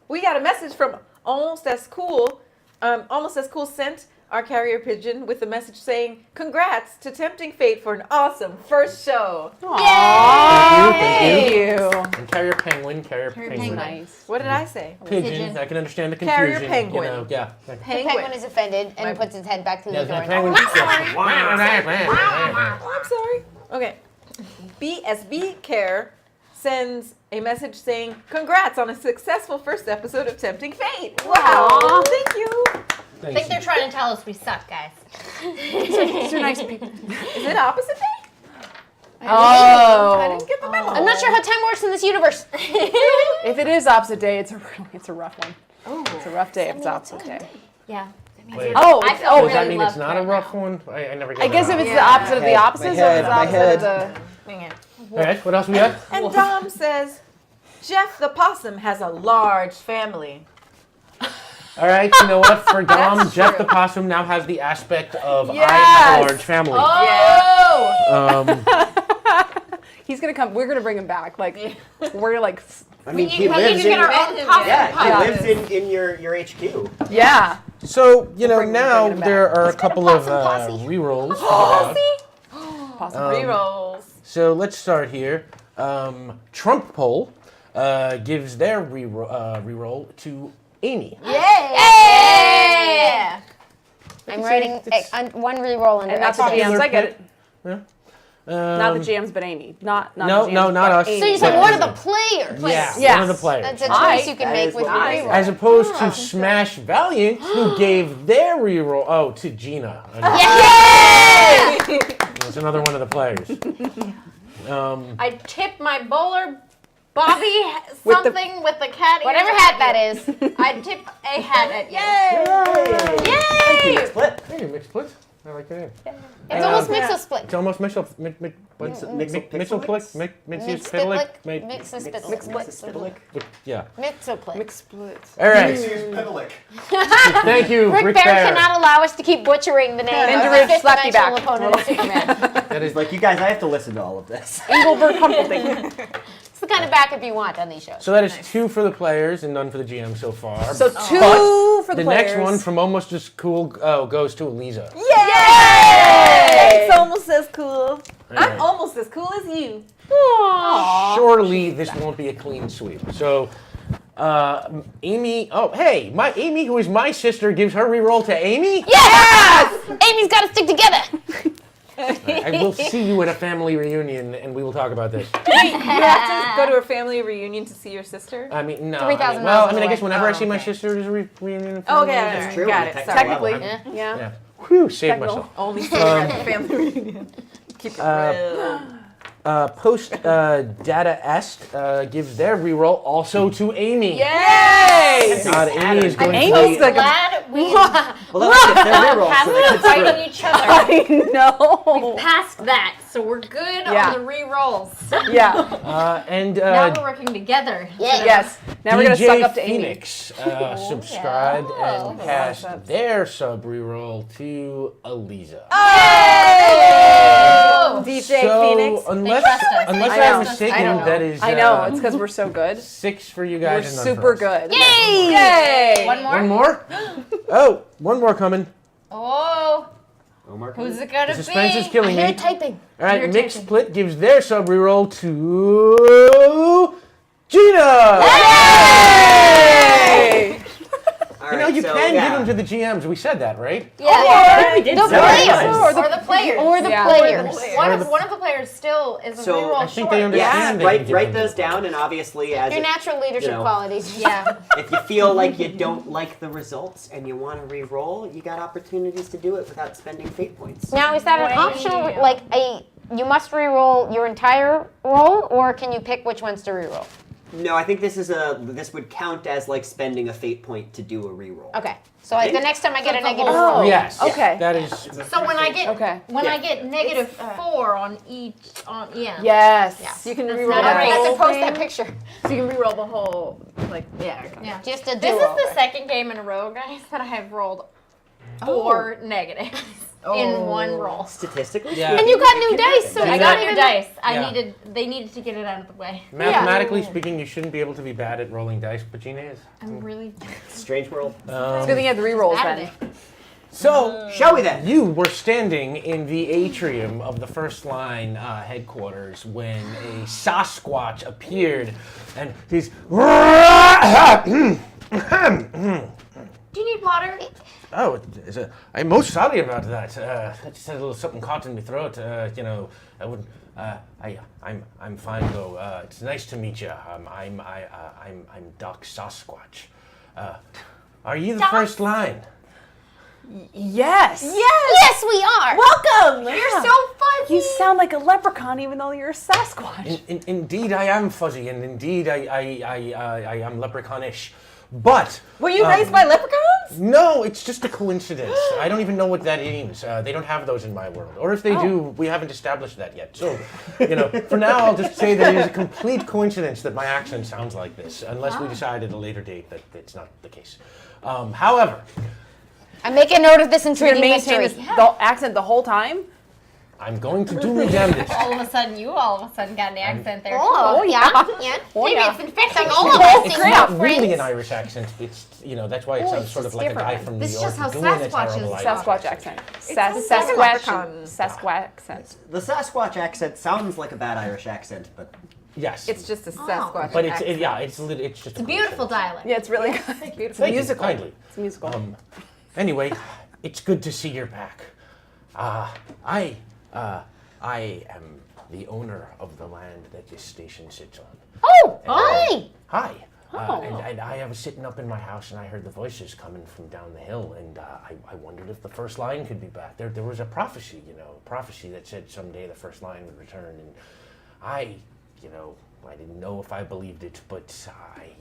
we got a message from Almost As Cool. Almost As Cool sent our carrier pigeon with a message saying, "Congrats to Tempting Fate for an awesome first show." Thank you. Ew. And carrier penguin. Nice. What did I say? Pigeon. I can understand the Carrier confusion. penguin. Yeah. The penguin is offended and puts its head back through Yeah, the door. the penguin. Oh, I'm sorry. Okay. BSB Care sends a message saying, "Congrats on a successful first episode of Tempting Fate." Wow. Thank you. I think they're trying to tell us we suck, guys. These are nice people. Is it opposite day? I Oh. didn't get the memo. I'm not sure how time works in this universe. If it is opposite day, it's a rough one. Oh. It's a rough day if it's opposite day. Yeah. Wait, Oh, I feel oh, does that really mean it's loved not right a rough one? I never get I guess that. if it's the opposite of the opposite, so head, it's my opposite head. of the. Dang it. All right, what else we got? And Dom says, "Jeff the possum has a large family." All right, you know what? For Dom, Jeff the Possum now has the aspect of I have a large family. He's gonna come. We're gonna bring him back. Like we're like. I mean, We need to get our own coffee. Yeah, he lives in your HQ. Yeah. So, you know, Bring now him back. there are a couple of possum posse. rerolls. to give out. Possible. Rerolls. So let's start here. Trump poll gives their reroll to Amy. Yeah. I'm writing one reroll under And that's Exodus. GMs. I get it. Yeah. Not the GMs, but Amy. Not No, the GMs, no, not but us. Amy. So you said one of the players. Yeah, Yes. one of the players. That's a Nice. choice you can That make is with your what we reroll. As opposed to Smash Valiant, who gave their reroll, to Gina. Yeah! That's another one of the players. I tip my bowler Bobby With the- something with the cat ears. Whatever hat that is. I tip a hat at you. Yay! Thank you, Split. Hey, mixed split. I like that name. It's almost mix-a split. It's almost Mitchell. Mixel Mix Mix-a-split. Mix Mix-a-split. Yeah. Mix-a-split. Mixed splits. All right. Pedalic. Thank you, Rick Bear cannot allow us to keep butchering the name Ninja of Rich the fifth slapped you dimensional back. opponent of Superman. That is Like, you guys, I have to listen to all of this. Engelbert Humperdinck. It's the kind of backup you want on these shows. so. That is 2 for the players and none for the GM so far. So 2 But for the the players. next one from almost as cool goes to Eliza. It's almost as cool. Alright. I'm almost as cool as you. Surely this won't be a clean sweep. So, Amy. Oh, hey, my Amy, who is my sister, gives her reroll to Amy. Yes! Amy's got to stick together. I will see you at a family reunion, and we will talk about this. You have to go to a family reunion to see your sister? I mean, no. 3,000 well, miles I away. guess whenever I see my okay. sister, there's a reunion. Oh, okay. That's true. Got on a it. technical Technically. level. Yeah. Yeah. Whew, saved myself. Only see her at the family reunion. Keep it real. Post Data Est gives their reroll also to Amy. Yay! God, Amy is going Amy's to be. like Glad we Well, that's it. They're rerolls, passed so they can fighting screw. each other. I know. Past that, so we're good Yeah. on the re-rolls. Yeah. And Now we're working together. Yes. Now we're gonna DJ suck up to Amy. Phoenix subscribed and passed their sub reroll to Eliza. DJ So Phoenix. unless trust us. unless I know. I'm mistaken, I don't know. that is I know. It's because we're so good. 6 for you We're guys. and none super for us. good. Yay! One more? One more? Oh, one more coming. Oh, Omar, who's it gonna The suspense be? is killing me. Typing. All right, You're Mixed typing. Split gives their sub reroll to Gina. All You know, right, you so, can yeah. give them to the GMs. We said that, right? Yeah. We did The say that. players. Or the players. Or the Yeah. players. One of the players still is a So, re-roll I think short. they Yeah, understand. they write can give them those to down, and obviously, as Your it- natural leadership know. qualities. Yeah. if you feel like you don't like the results and you want to re-roll, you got opportunities to do it without spending fate points. Now, is that an optional, like you must re-roll your entire roll, or can you pick which ones to re-roll? No, I think this would count as like spending a fate point to do a re-roll. Okay. So like the next time I get a negative Oh. roll. Yes. Okay. That is. So when I get Okay. I get negative 4 on each yeah. Yes. You can That's reroll not that right. I have whole to post thing. that picture. So you can reroll the whole, like, yeah. Okay. Yeah. Just a This is do-over. the second game in a row, guys, that I have rolled 4 negatives in one roll. Statistically, Yeah. speaking, And you got it new can dice, happen. so I you got don't new even. dice. Yeah. They needed to get it out of the way. Mathematically speaking, you shouldn't be able to be bad at rolling dice, but Gina is. I'm really Strange world. It's a good thing you had the rerolls bad then. at it. So, Shall we then? you were standing in the atrium of the First Line headquarters when a Sasquatch appeared, and he's. Do you need water? Oh, I'm most sorry about that. I just had a little something caught in my throat. You know, I wouldn't. I'm fine though. It's nice to meet you. I'm Doc Sasquatch. Are you the First Line? Yes. Yes, we are. Welcome! You're so fuzzy. You sound like a leprechaun even though you're a Sasquatch. Indeed, I am fuzzy, and indeed, I am leprechaunish. But Were you raised by leprechauns? no, it's just a coincidence. I don't even know what that means. They don't have those in my world. Or if they do, we haven't established that yet. So, for now, I'll just say that it is a complete coincidence that my accent sounds like this, unless we decide at a later date that it's not the case. However, I make a note of this You're gonna intriguing maintain mystery. this the accent the whole time? I'm going to do my damnedest. All of a sudden got an accent there. Oh, yeah. Oh, Maybe yeah. it's infecting all of us. It's these not new really an friends. Irish accent. It's that's why it sounds sort of like a guy from New This is York just how doing a Sasquatch terrible is. Irish Sasquatch accent. sounds like a leprechaun. Sasquatch accent. The Sasquatch accent sounds like a bad Irish accent, but Yes, It's just a Sasquatch. but it's accent. it's just It's a beautiful dialect. Yeah, it's really good. Thank you, musical. kindly. It's musical. Anyway, it's good to see you're back. I am the owner of the land that this station sits on. Oh, hi. Hi. And I was sitting up in my house and I heard the voices coming from down the hill, and I wondered if the first line could be back. There was a prophecy, prophecy that said someday the first line would return, and I didn't know if I believed it, but I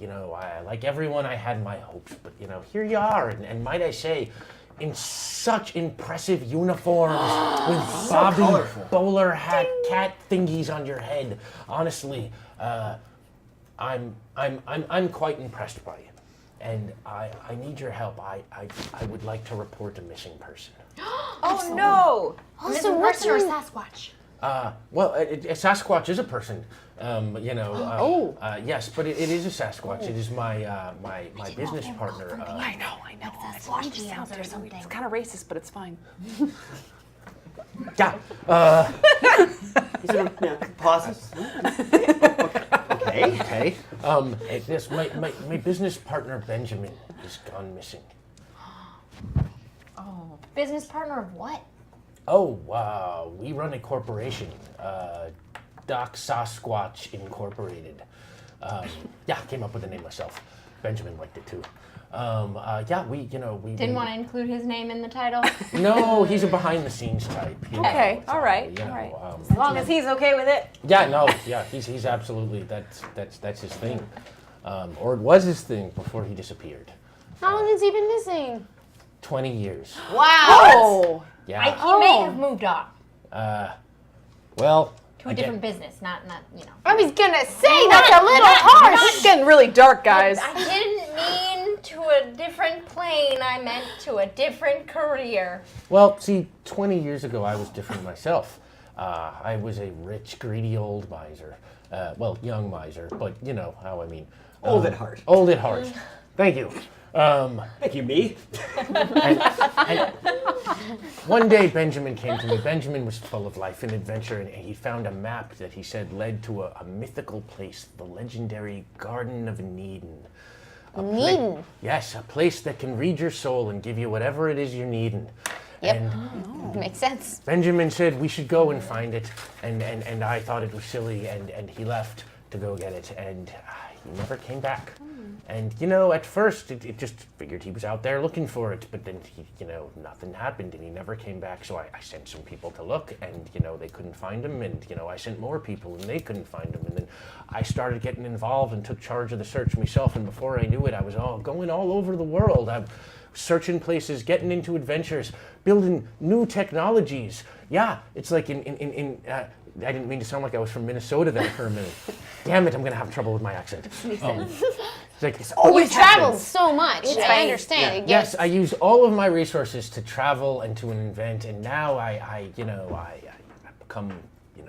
like everyone, I had my hopes, but here you are, and might I say, in such impressive uniforms with bobby colorful. bowler hat cat thingies on your head. Honestly, I'm quite impressed by you, and I need your help. I would like to report a missing person. Oh no! So what's your your... Sasquatch? Well, a Sasquatch is a person. Yes, but it is a Sasquatch. It is my business partner. I know. It just sounds or something. It's kind of racist, but it's fine. Yeah. pauses. Okay. Okay. Yes, my business partner Benjamin has gone missing. Business partner of what? Oh, we run a corporation, Doc Sasquatch Incorporated. Came up with the name myself. Benjamin liked it too. We Didn't want to include his name in the title. No, he's a behind-the-scenes type. Okay, all right. As long as he's okay with it. He's absolutely that's his thing, or it was his thing before he disappeared. How long has he been missing? 20 years. Wow. Oh! Yeah. He may have moved on Well. to a different business, not. I was gonna say that's a little harsh. It's getting really dark, guys. I didn't mean to a different plane. I meant to a different career. Well, see, 20 years ago, I was different myself. I was a rich, greedy old miser. Young miser, but you know how I mean. Old at heart. Old at heart. Thank you. Thank you, me. And one day, Benjamin came to me. Benjamin was full of life and adventure, and he found a map that he said led to a mythical place, the legendary Garden of Eden. Eden? Yes, a place that can read your soul and give you whatever it is you're needing. Yep. And Makes sense. Benjamin said we should go and find it, and I thought it was silly, and he left to go get it, and he never came back. And, at first, it just figured he was out there looking for it, but then, nothing happened, and he never came back, so I sent some people to look, and, they couldn't find him, and, I sent more people, and they couldn't find him, and then I started getting involved and took charge of the search myself, and before I knew it, I was going all over the world. I'm searching places, getting into adventures, building new technologies. Yeah, it's like I didn't mean to sound like I was from Minnesota there for a minute. Damn it, I'm going to have trouble with my accent. It's like, You've traveled so much. I understand. It yes, gets- I use all of my resources to travel and to invent, and now I become,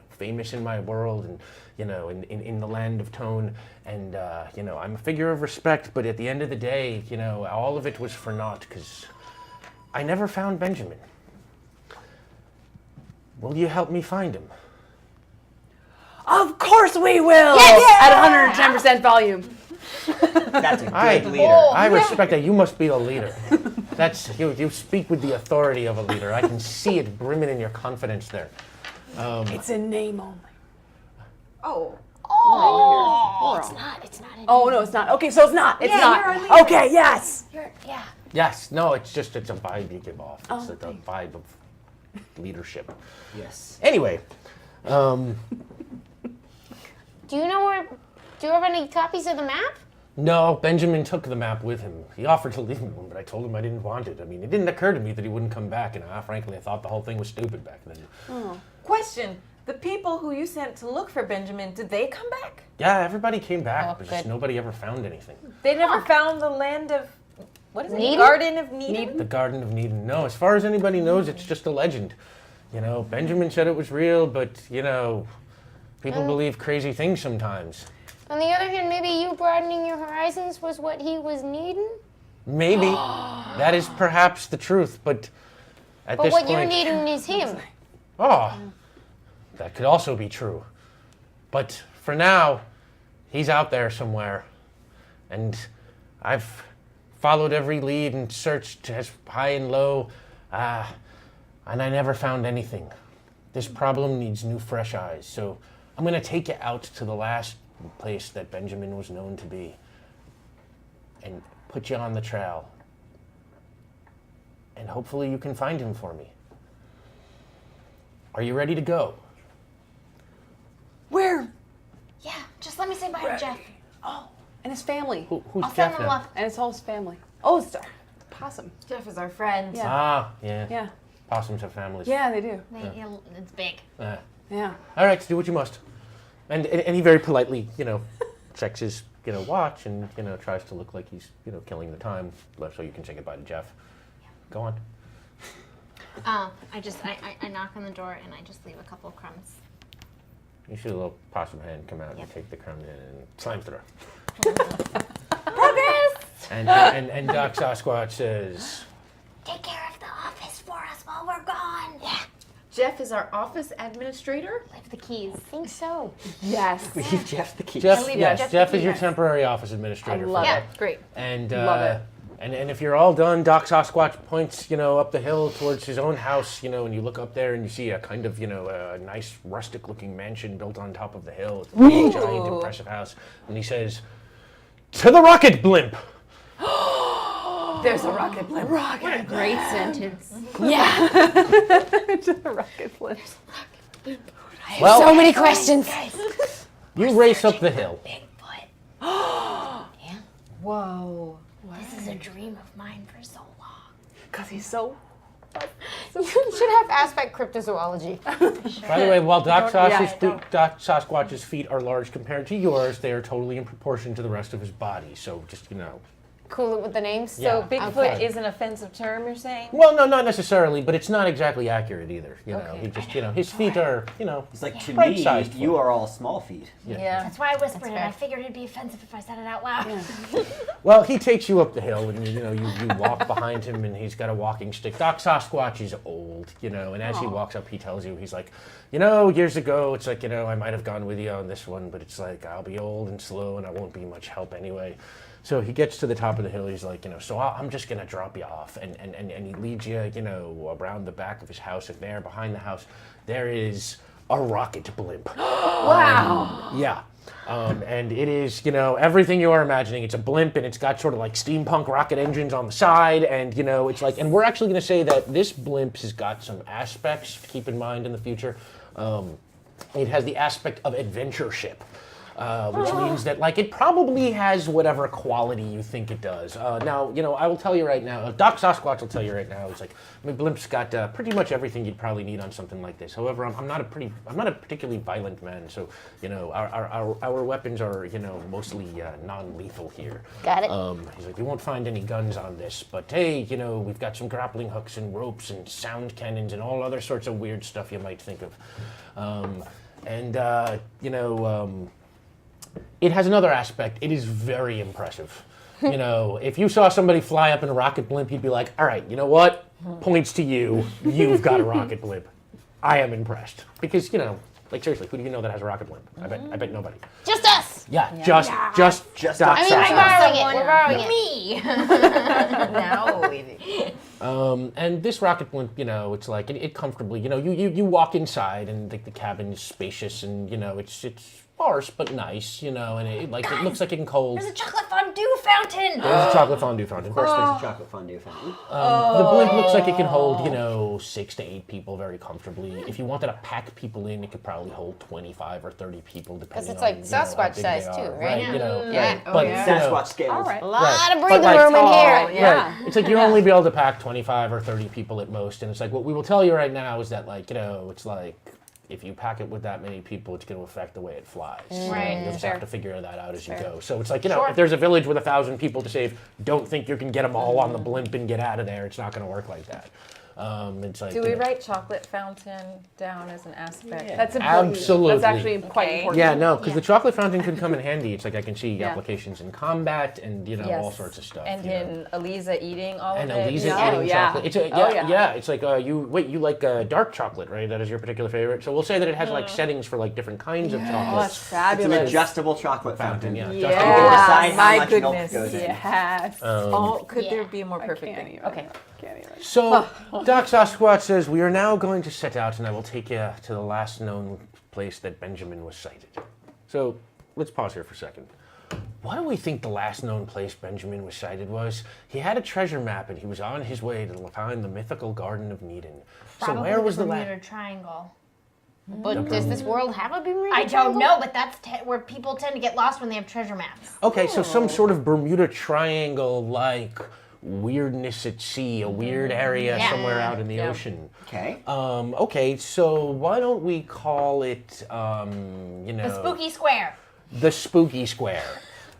famous in my world, and in the land of Tone, and I'm a figure of respect. But at the end of the day, all of it was for naught because I never found Benjamin. Will you help me find him? Of course we will! Yes! At 110% volume. That's a good I leader. I respect that. You must be a leader. That's you speak with the authority of a leader. I can see it brimming in your confidence there. It's a name only. Oh. It's not. It's not. Oh, no, it's not. Okay, so it's not. It's Yeah, not. you're a leader. Okay, yes. Yeah. Yes, no, it's a vibe you give off. It's Oh, the vibe of leadership. Yes. Anyway, Do you have any copies of the map? No, Benjamin took the map with him. He offered to leave me one, but I told him I didn't want it. I mean, it didn't occur to me that he wouldn't come back, and frankly, I thought the whole thing was stupid back then. Question: the people who you sent to look for Benjamin, did they come back? Yeah, everybody came back, but just good. nobody ever found anything. They never found the land of what is it? Needham? Garden of Needham? The Garden of Needham. No, as far as anybody knows, it's just a legend. You know, Benjamin said it was real, but, you know, people believe crazy things sometimes. On the other hand, maybe you broadening your horizons was what he was needing? Maybe. That is perhaps the truth, but at But this what point... you're needing is him. Oh, that could also be true. But for now, he's out there somewhere. And I've followed every lead and searched as high and low, and I never found anything. This problem needs new, fresh eyes. So I'm going to take you out to the last place that Benjamin was known to be and put you on the trail. And hopefully you can find him for me. Are you ready to go? Where? Yeah, just let me say bye to Jeff. And his family. Who's I'll Jeff send him now? love. And his whole family. Oh, it's possum. Jeff is our friend. Yeah. Ah, yeah. Yeah. Possums have families. Yeah, they do. It's big. Yeah. All right, do what you must. And he very politely, you know, checks his, you know, watch and, you know, tries to look like he's, you know, killing the time so you can say goodbye to Jeff. Go on. I knock on the door and I just leave a couple of crumbs. You see a little possum hand come out and take the crumb in and slams the door. Progress! And Doc Sasquatch says, Take care of the office for us while we're gone. Yeah. Jeff is our office administrator. Leave the keys. I think so. Yes. Leave Jeff the keys. Jeff, leave yes, Jeff Jeff the is your keys. temporary office administrator. I for love that. it. Great. And Love it. And if you're all done, Doc Sasquatch points, you know, up the hill towards his own house, you know, and you look up there and you see a kind of, you know, a nice rustic-looking mansion built on top of the hill. It's a big, giant, impressive house. And he says, "To the rocket blimp." There's a rocket blimp. What a great sentence. To the rocket blimp. Well, So many questions. you race up the hill. Whoa. This is a dream of mine for so long. Because he's so... You should have aspect cryptozoology. By the way, while Doc don't. Sasquatch's feet are large compared to yours, they are totally in proportion to the rest of his body. So just, you know. Cool it with the names. Yeah. So Bigfoot Okay. is an offensive term, you're saying? Well, no, not necessarily, but it's not exactly accurate either. You know, Okay. he just, you know, his feet are, you know, It's like, to me, right-sized you foot. are all small feet. Yeah. That's why I whispered it. fair. I figured it'd be offensive if I said it out loud. Well, he takes you up the hill, and you know you walk behind him, and he's got a walking stick. Doc Sasquatch is old, you know, and as he walks up, he tells you, he's like, you know, years ago, it's like, you know, I might have gone with you on this one, but it's like I'll be old and slow, and I won't be much help anyway. So he gets to the top of the hill. He's like, you know, so I'm just gonna drop you off, and he leads you, you know, around the back of his house, and there behind the house, there is a rocket blimp. Wow. Yeah. And it is, you know, everything you are imagining. It's a blimp, and it's got sort of like steampunk rocket engines on the side, and, you know, it's like, and we're actually going to say that this blimp has got some aspects to keep in mind in the future. It has the aspect of adventure ship. Which means that, like, it probably has whatever quality you think it does. Now, you know, I will tell you right now, Doc Sasquatch will tell you right now, it's like, I mean, Blimp's got pretty much everything you'd probably need on something like this. However, I'm not a particularly violent man, so, you know, our weapons are, you know, mostly non-lethal here. Got it. He's like, you won't find any guns on this, but hey, you know, we've got some grappling hooks and ropes and sound cannons and all other sorts of weird stuff you might think of. You know, it has another aspect. It is very impressive. You know, if you saw somebody fly up in a rocket blimp, you'd be like, all right, you know what? Points to you. You've got a rocket blimp. I am impressed. Because, you know, like seriously, who do you know that has a rocket blimp? I bet nobody. Just us. Yeah, just Doc I mean, we're Sasquatch. borrowing it. We're borrowing it. Now we And this rocket blimp, you know, it's like it comfortably, you know, you walk inside and the cabin is spacious and, you know, it's sparse but nice, and it looks like it can hold. There's a chocolate fondue fountain. There's a chocolate fondue fountain. Of course, there's a chocolate fondue fountain. The blimp looks like it can hold, 6 to 8 people very comfortably. If you wanted to pack people in, it could probably hold 25 or 30 people, depending on. Because it's like how Sasquatch big size they too, are, right? Right. Yeah. But Sasquatch scales. All right. A lot Right. of But, breathing like, room in here. Yeah. Right. It's like you only be able to pack 25 or 30 people at most, and it's like what we will tell you right now is that it's like if you pack it with that many people, it's going to affect the way it flies. Right. You'll just Fair. have to figure that out as you go. So it's like if there's a village with 1,000 people to save, don't think you can get them all on the blimp and get out of there. It's not going to work like that. It's like Do we write chocolate fountain down as an aspect? That's important. Absolutely. That's actually quite important. Yeah, no, because the chocolate fountain could come in handy. It's like I can see Yeah. applications in combat and all Yes. sorts of stuff. And in Eliza eating all And of it. Eliza Yeah. eating Oh, yeah. chocolate. It's yeah. It's like you like dark chocolate, right? That is your particular favorite. So we'll say that it has like settings for like different kinds of Oh, chocolate. that's It's fabulous. an adjustable chocolate fountain. Yeah. You can decide how my much goodness. milk goes in. Yes. Could there be a more perfect Can't thing? even. Okay. Can't even. So Doc Sasquatch says we are now going to set out, and I will take you to the last known place that Benjamin was sighted. So let's pause here for a second. What do we think the last known place Benjamin was sighted was? He had a treasure map, and he was on his way to find the mythical Garden of Eden. So where was the Bermuda last? Triangle. But does this world have a Bermuda I don't Triangle? know, but that's where people tend to get lost when they have treasure maps. Okay, so some sort of Bermuda Triangle like weirdness at sea, a weird area Yeah. somewhere out in the ocean. Okay. Okay, so why don't we call it, The spooky square. the Spooky Square.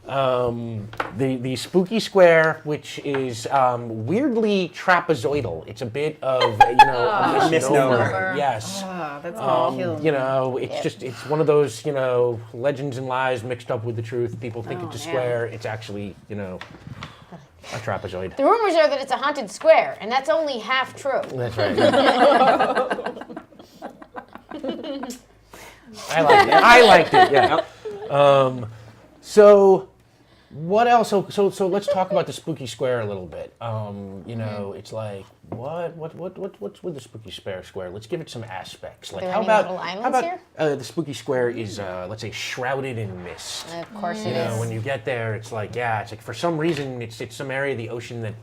The Spooky Square, which is weirdly trapezoidal. It's a bit of a misnomer. misnomer. Yes. That's gonna kill me. It's one of those legends and lies mixed up with the truth. People think it's a square. It's actually a trapezoid. The rumors are that it's a haunted square, and that's only half true. That's right. I liked it. Yeah. So, what else? So let's talk about the Spooky Square a little bit. It's like what's with the Spooky Square? Let's give it some aspects. Like Are there how any about little islands here? The Spooky Square is let's say shrouded in mist. Of course it is. When you get there, it's like for some reason it's some area of the ocean that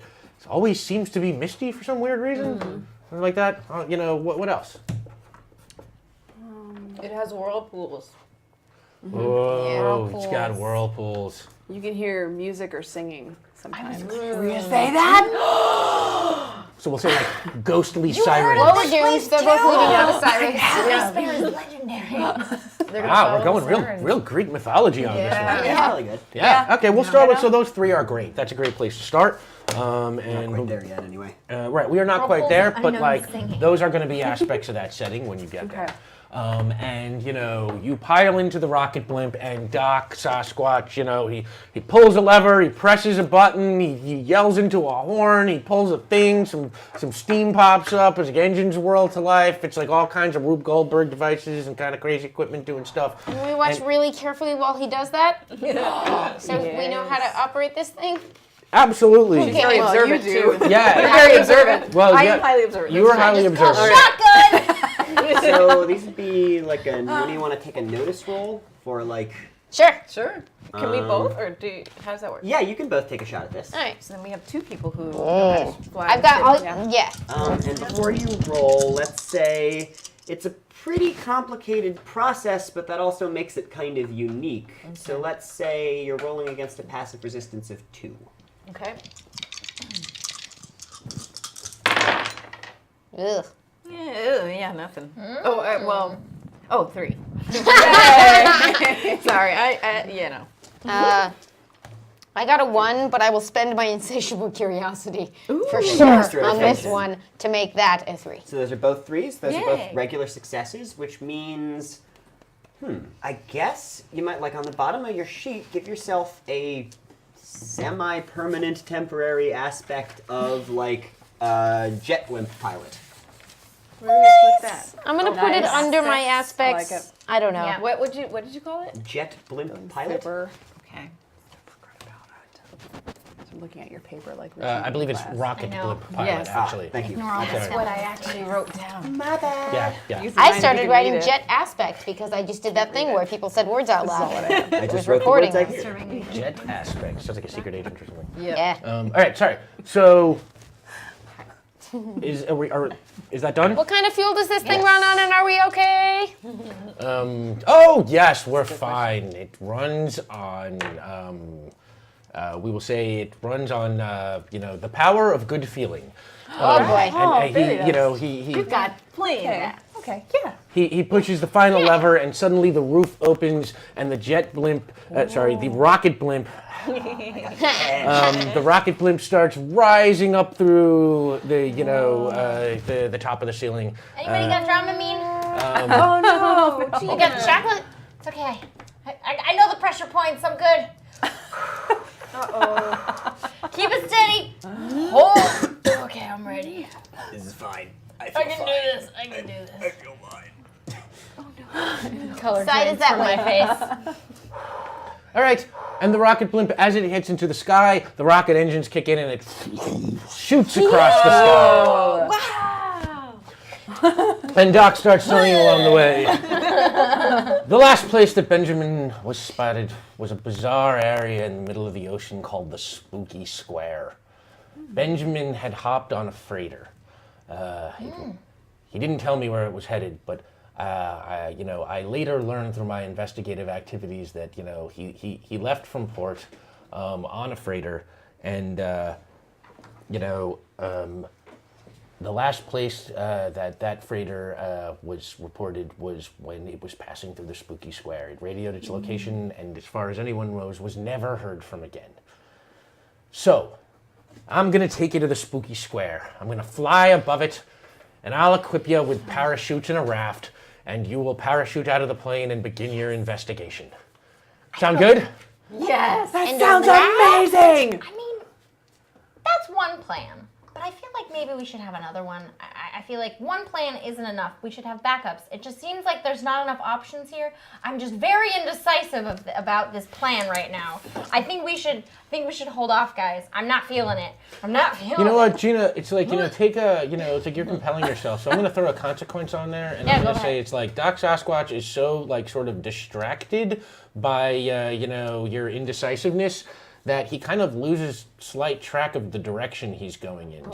always seems to be misty for some weird reason. Something like that. What else? It has whirlpools. Whoa, it's got whirlpools. You can hear music or singing sometimes. So we'll say like ghostly sirens. What we're doing is they're both leaving out the sirens. This is legendary. Wow, we're going real Greek mythology on this one. Yeah, really good. Yeah. Okay, we'll start with. So those three are great. That's a great place to start. Not quite there yet, anyway. Right, we are not quite there, but unknown like singing. those are going to be aspects of that setting when you get there. And you pile into the rocket blimp, and Doc Sasquatch, he pulls a lever, he presses a button, he yells into a horn, he pulls a thing, some steam pops up as engines whirl to life. It's like all kinds of Rube Goldberg devices and kind of crazy equipment doing stuff. Can we watch really carefully while he does that? So we know how to operate this thing? Absolutely. Okay. Very Well, observant you too. Yeah. You're very observant. Well, I yeah, am highly observant. You are highly observant. Shotgun! So these would be like a. Do you want to take a notice roll for like? Sure. Sure. Can we both, or how does that work? Yeah, you can both take a shot at this. All right. So then we have two people who. Fly I've got all. yeah. Yeah. And before you roll, let's say it's a pretty complicated process, but that also makes it kind of unique. So let's say you're rolling against a passive resistance of 2. Okay. Ugh. Yeah, nothing. Oh, 3. Sorry, I got a 1, but I will spend my insatiable curiosity for Extra sure on this attention. one to make that a 3. So those are both 3s. Those are Yay. both regular successes, which means, I guess you might, like on the bottom of your sheet, give yourself a semi-permanent temporary aspect of like jet blimp pilot. Where do we put that? I'm gonna put it Nice. under my I aspects. like it. I don't know. Yeah. What did you call it? Jet blimp pilot? Zipper. Okay. looking at your paper like I believe it's class. rocket I know. blip pilot, Yes. actually. Thank you. That's What I actually wrote down. My bad. Yeah. Use I mine, started you can writing read it. jet aspect because I just did that thing where people said words out loud. I just was wrote the words I recording hear. Jet aspect. Sounds like a secret agent or something. Yeah. All right, sorry. So, is that done? What kind of fuel does this thing run on, and are we okay? Oh yes, we're fine. It runs on. We will say it runs on. The power of good feeling. Oh boy. And very he Got plenty of Okay. that. Okay. Yeah. he pushes the final lever, and suddenly the roof opens, and the the rocket blimp. The rocket blimp starts rising up through the top of the ceiling. Anybody got Dramamine? Oh no. You got chocolate? It's okay. I know the pressure points. I'm good. Keep it steady. Hold. Okay, I'm ready. This is fine. I can do this. I can do this. feel fine. Side is that my face. All right, and the rocket blimp, as it hits into the sky, the rocket engines kick in, and it shoots across the sky. Wow. And Doc starts telling you along the way. The last place that Benjamin was spotted was a bizarre area in the middle of the ocean called the Spooky Square. Benjamin had hopped on a freighter. He didn't tell me where it was headed, but I later learned through my investigative activities that he left from port on a freighter, and the last place that freighter was reported was when it was passing through the Spooky Square. It radioed its location, and as far as anyone knows, was never heard from again. So, I'm gonna take you to the Spooky Square. I'm gonna fly above it, and I'll equip you with parachutes and a raft, and you will parachute out of the plane and begin your investigation. Sound good? Yes. That sounds amazing. I mean, that's one plan. But I feel like maybe we should have another one. I feel like one plan isn't enough. We should have backups. It just seems like there's not enough options here. I'm just very indecisive about this plan right now. I think we should hold off, guys. I'm not feeling it. I'm not feeling it. You know what, Gina? It's like, it's like you're compelling yourself. So I'm going to throw a consequence on there, and Yeah, I'm go going to say ahead. it's like Doc Sasquatch is so, like, sort of distracted by, your indecisiveness that he kind of loses slight track of the direction he's going in.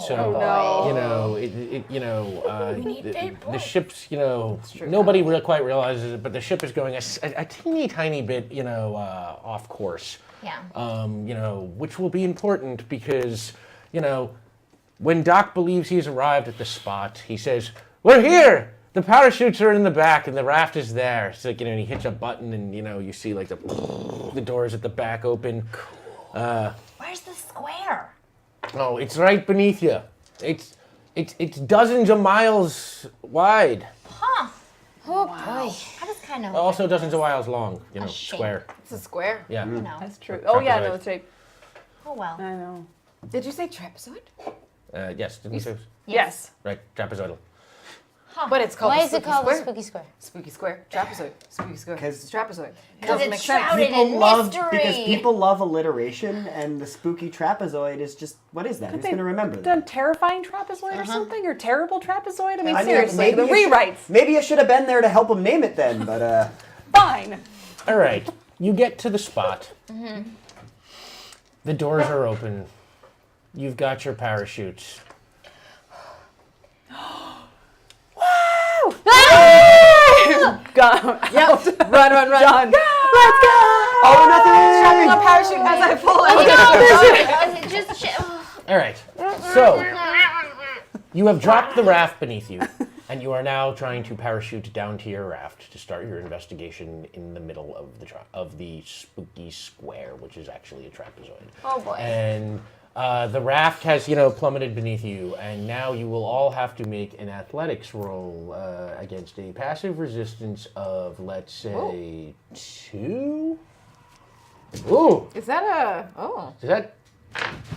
The ship's, nobody quite realizes it, but the ship is going a teeny tiny bit, off course. Yeah. Which will be important because, when Doc believes he's arrived at the spot, he says, "We're here! The parachutes are in the back and the raft is there." So, and he hits a button and, you see like the doors at the back open. Where's the square? Oh, it's right beneath you. It's dozens of miles wide. Huh. Oh boy. I just kind of. Also dozens of miles long, shape. square. It's a square. Yeah. No. That's true. Oh yeah, no, it's right. Oh well. I know. Did you say trapezoid? Yes, didn't you say? Yes. Right, trapezoidal. But it's called Why the is it Spooky called the Square. Spooky Square? Spooky Square. Trapezoid. Spooky Square. 'Cause- It's trapezoid. Because Doesn't make it's sense. shrouded in mystery. Because people love alliteration, and the spooky trapezoid is just, what is that? Who's going to remember that? Done terrifying trapezoid or something, or terrible trapezoid. I mean, I mean, seriously, the maybe you should- rewrites. Maybe I should have been there to help him name it then, but Fine. All right, you get to the spot. The doors are open. You've got your parachutes. Go. Yep. Run. Done. Let's go. oh, nothing. Strapping a parachute as I pull it. No, is it just All right, so you have dropped the raft beneath you, and you are now trying to parachute down to your raft to start your investigation in the middle of the Spooky Square, which is actually a trapezoid. Oh boy. And the raft has, plummeted beneath you, and now you will all have to make an athletics roll against a passive resistance of, let's say, 2? Ooh, Is that a? Oh. is that?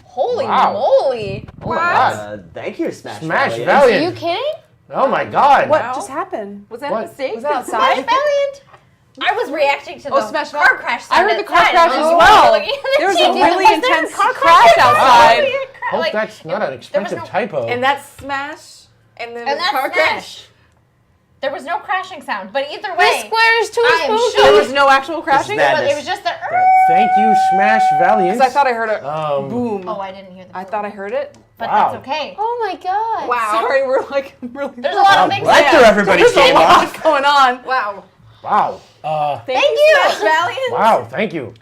Holy Wow. moly! Oh my God. Thank you, Smash Smash Valiant. Valiant. Are you kidding? Oh my God. What just happened? Was that What? a mistake? Was that outside? Valiant? I was reacting to the Smash car crash. I sound heard the car outside. crash I as was well. looking at the There was a TV. really Was there a intense car crash outside. Hope Like, that's not an expensive no- typo. And that's Smash, and then And the that's car Smash. crash. There was no crashing sound, but either This way, square is too I am spooky. sure There was no actual crashing? bad. but it was just the. Thank you, Smash Valiant. Because I thought I heard a Um, boom. Oh, I didn't hear the. I thought I heard it. but Wow. that's okay. Oh my god. Wow. Sorry, we're like really. There's a lot of things. Lecter, everybody There's a came lot off. going on. Wow. Wow. Thank you. Smash Valiant. Wow. Thank you.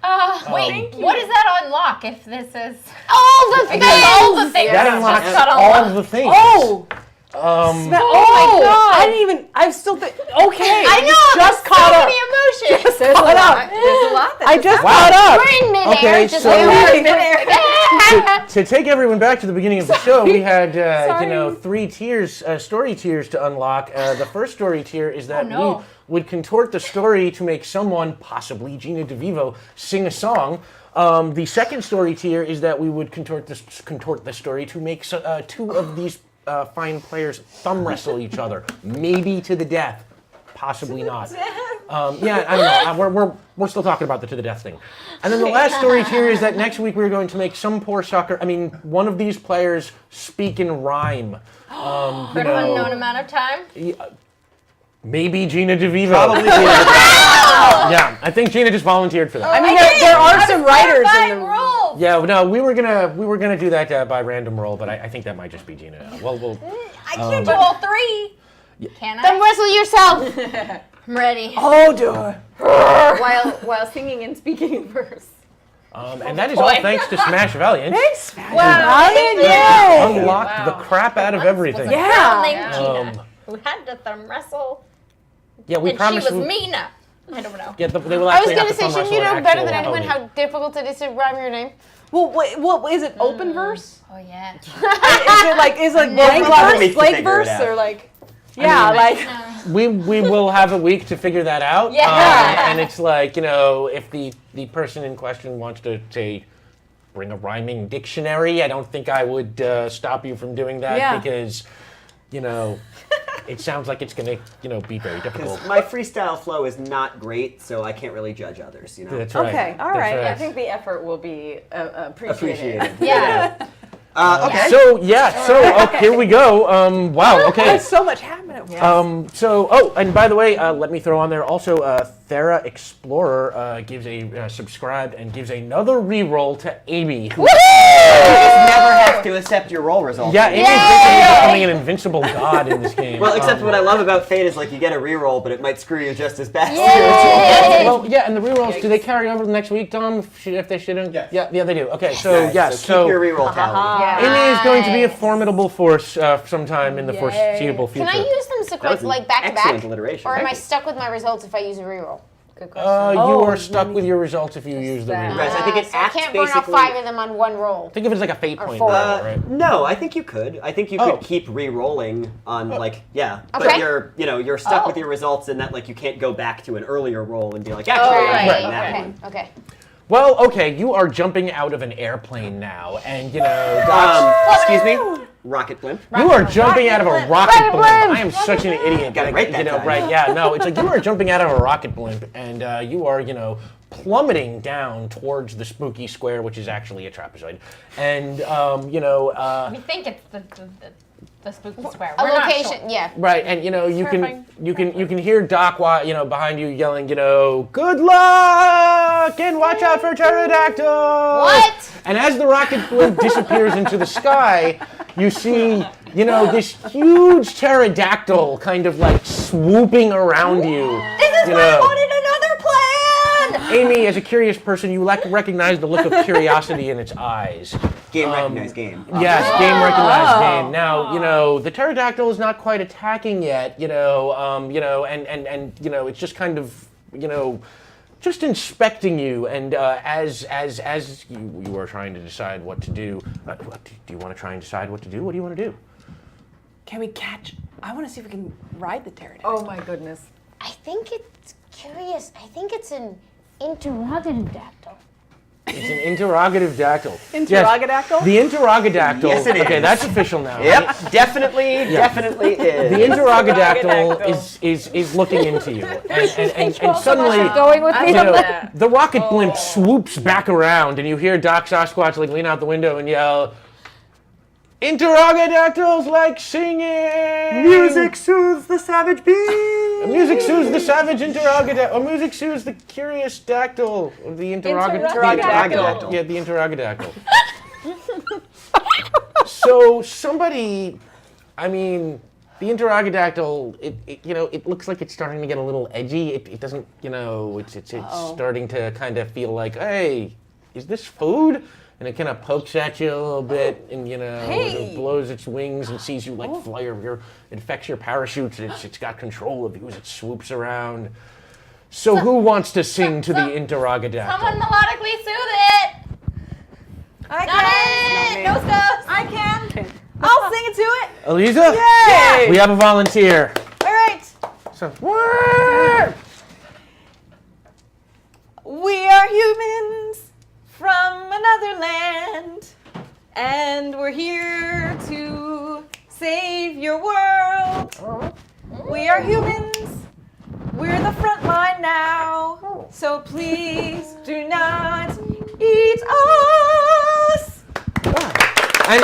Wait, what does that unlock if this is? All the things. All the things. That just unlocks got all unlocked. the things. Oh! Um, Oh my god! I didn't even. I'm still. Okay. I know. Just there's caught so up. many emotions. There's a Caught lot. up. There's a lot. That I just caught up. We're in midair. Okay, just so- like, to take everyone back to the beginning of the show, we had three tiers, story tiers to unlock. The first story tier is that we would contort the story to make someone, possibly Gina DeVivo, sing a song. The second story tier is that we would contort the story to make two of these fine players thumb wrestle each other, maybe to the death, possibly not. Yeah, I don't know. We're still talking about the to the death thing. And then the last story tier is that next week we're going to make some poor sucker. I mean, one of these players speak in rhyme. For an unknown amount of time. Maybe Gina DeVivo. Probably. Yeah, I think Gina just volunteered for that. I mean, there are some writers in the. Rules. Yeah, no, we were gonna do that by random roll, but I think that might just be Gina. Well, I can't do all three. Can I? then wrestle yourself. I'm ready. Oh, dude. while singing and speaking in verse. and that is all thanks to Smash Valiant. Thanks, Wow. Valiant. Unlocked the crap out of everything. Yeah. Named Gina, who had to thumb wrestle, Yeah, we and promised. she was Mina. I don't know. Yeah, they will I was actually gonna have to say, thumb shouldn't wrestle you know an better than actual anyone opponent. how difficult it is to rhyme your name? Well, what is it? Open verse? Oh yeah. Is it like blank Never verse, needs to blank figure it verse, out. or like? Yeah, like. We will have a week to figure that out. Yeah. And it's like, if the person in question wants to say, bring a rhyming dictionary, I don't think I would stop you from doing that Yeah. because, it sounds like it's gonna, be very difficult. Because my freestyle flow is not great, so I can't really judge others. That's right. Okay, all That's right. I think the effort will be appreciated. Appreciated. Yeah. Okay. So here we go. Wow. Okay. There's so much happening. And by the way, let me throw on there also, Thera Explorer gives a subscribe and gives another reroll to Amy. Who, You just never have to accept your roll results. yeah, Amy's basically becoming an invincible god in this game. Well, except what I love about Fate is like you get a reroll, but it might screw you just as bad. Well, yeah, and the rerolls, do they carry over the next week, Dom? If they shouldn't? Yes. Yeah, they do. Okay, so Nice. So keep your reroll tally. Amy is going to be a formidable force sometime in the foreseeable future. Can I use them That was sequentially, an like back to excellent back? alliteration. Or am I Thank you. stuck with my results if I use a reroll? Good question. You are stuck with your results if you use the reroll. Right, so I think it So I acts can't burn off basically. 5 of them on one roll. Think of it as like a fate Or point, 4. right? No, I think you could. I think you Oh. could keep re-rolling on but Okay. you're stuck with your results in that you can't go back to an earlier roll and be like, actually, I'm Right. getting that one. Okay. Well, okay, you are jumping out of an airplane now, and Doc, Excuse me, rocket blimp. you are jumping out of a rocket blimp. I am such an idiot. Got it right that time. right? Yeah, no, it's like you are jumping out of a rocket blimp, and you are, plummeting down towards the spooky square, which is actually a trapezoid, and We think it's the spooky square. A We're not location, sure. yeah. right, and you Terrifying. can hear Doc, behind you yelling, good luck, and watch out for pterodactyl. What? And as the rocket blimp disappears into the sky, you see, this huge pterodactyl kind of like swooping around you. This is why I wanted another plan. Amy, as a curious person, you recognize the look of curiosity in its eyes. Game recognized game. Yes, game recognized game. Now, the pterodactyl is not quite attacking yet, and it's just kind of, just inspecting you. And as you are trying to decide what to do, do you want to try and decide what to do? What do you want to do? Can we catch? I want to see if we can ride the pterodactyl. Oh my goodness. I think it's curious. I think it's an interrogatory dactyl. It's an interrogative dactyl. Interrogadactyl? The interrogadactyl. Yes, it Okay, is. that's official now. Yep, definitely is. The interrogadactyl is looking into you, and suddenly Going with me. the rocket blimp swoops back around, and you hear Doc Sasquatch like lean out the window and yell, "Interrogadactyls like singing! Music soothes the savage bee. Music soothes the savage interrogadactyl. Or music soothes the curious dactyl. Or the Interrogadactyl. Yeah, the interrogadactyl. So somebody, I mean, the interrogadactyl, it looks like it's starting to get a little edgy. It doesn't, it's starting to kind of feel like, hey, is this food? And it kind of pokes at you a little bit, and it blows its wings and sees you like fly over. It infects your parachutes. It's got control of you as it swoops around. So who wants to sing to the interrogadactyl? Someone melodically soothe it. I Not can. it. No stuff. I can. I'll sing it to it. Eliza? Yay! We have a volunteer. All right. So, We are humans from another land, and we're here to save your world. We are humans. We're the front line now, so please do not eat us. and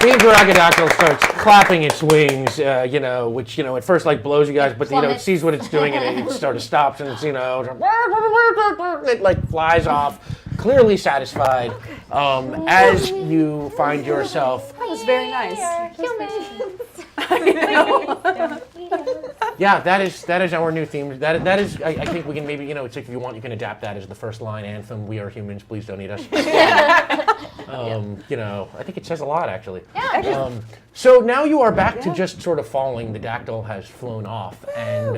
the interrogadactyl starts clapping its wings, which at first like blows you guys, but it sees what it's doing and it sort of stops and it's it like flies off, clearly satisfied. As you find yourself, That was very nice. yeah, that is our new theme. That is, I think we can maybe it's like if you want you can adapt that as the first line anthem. We are humans, please don't eat us. I think it says a lot actually. Yeah. So now you are back to just sort of falling. The dactyl has flown off, and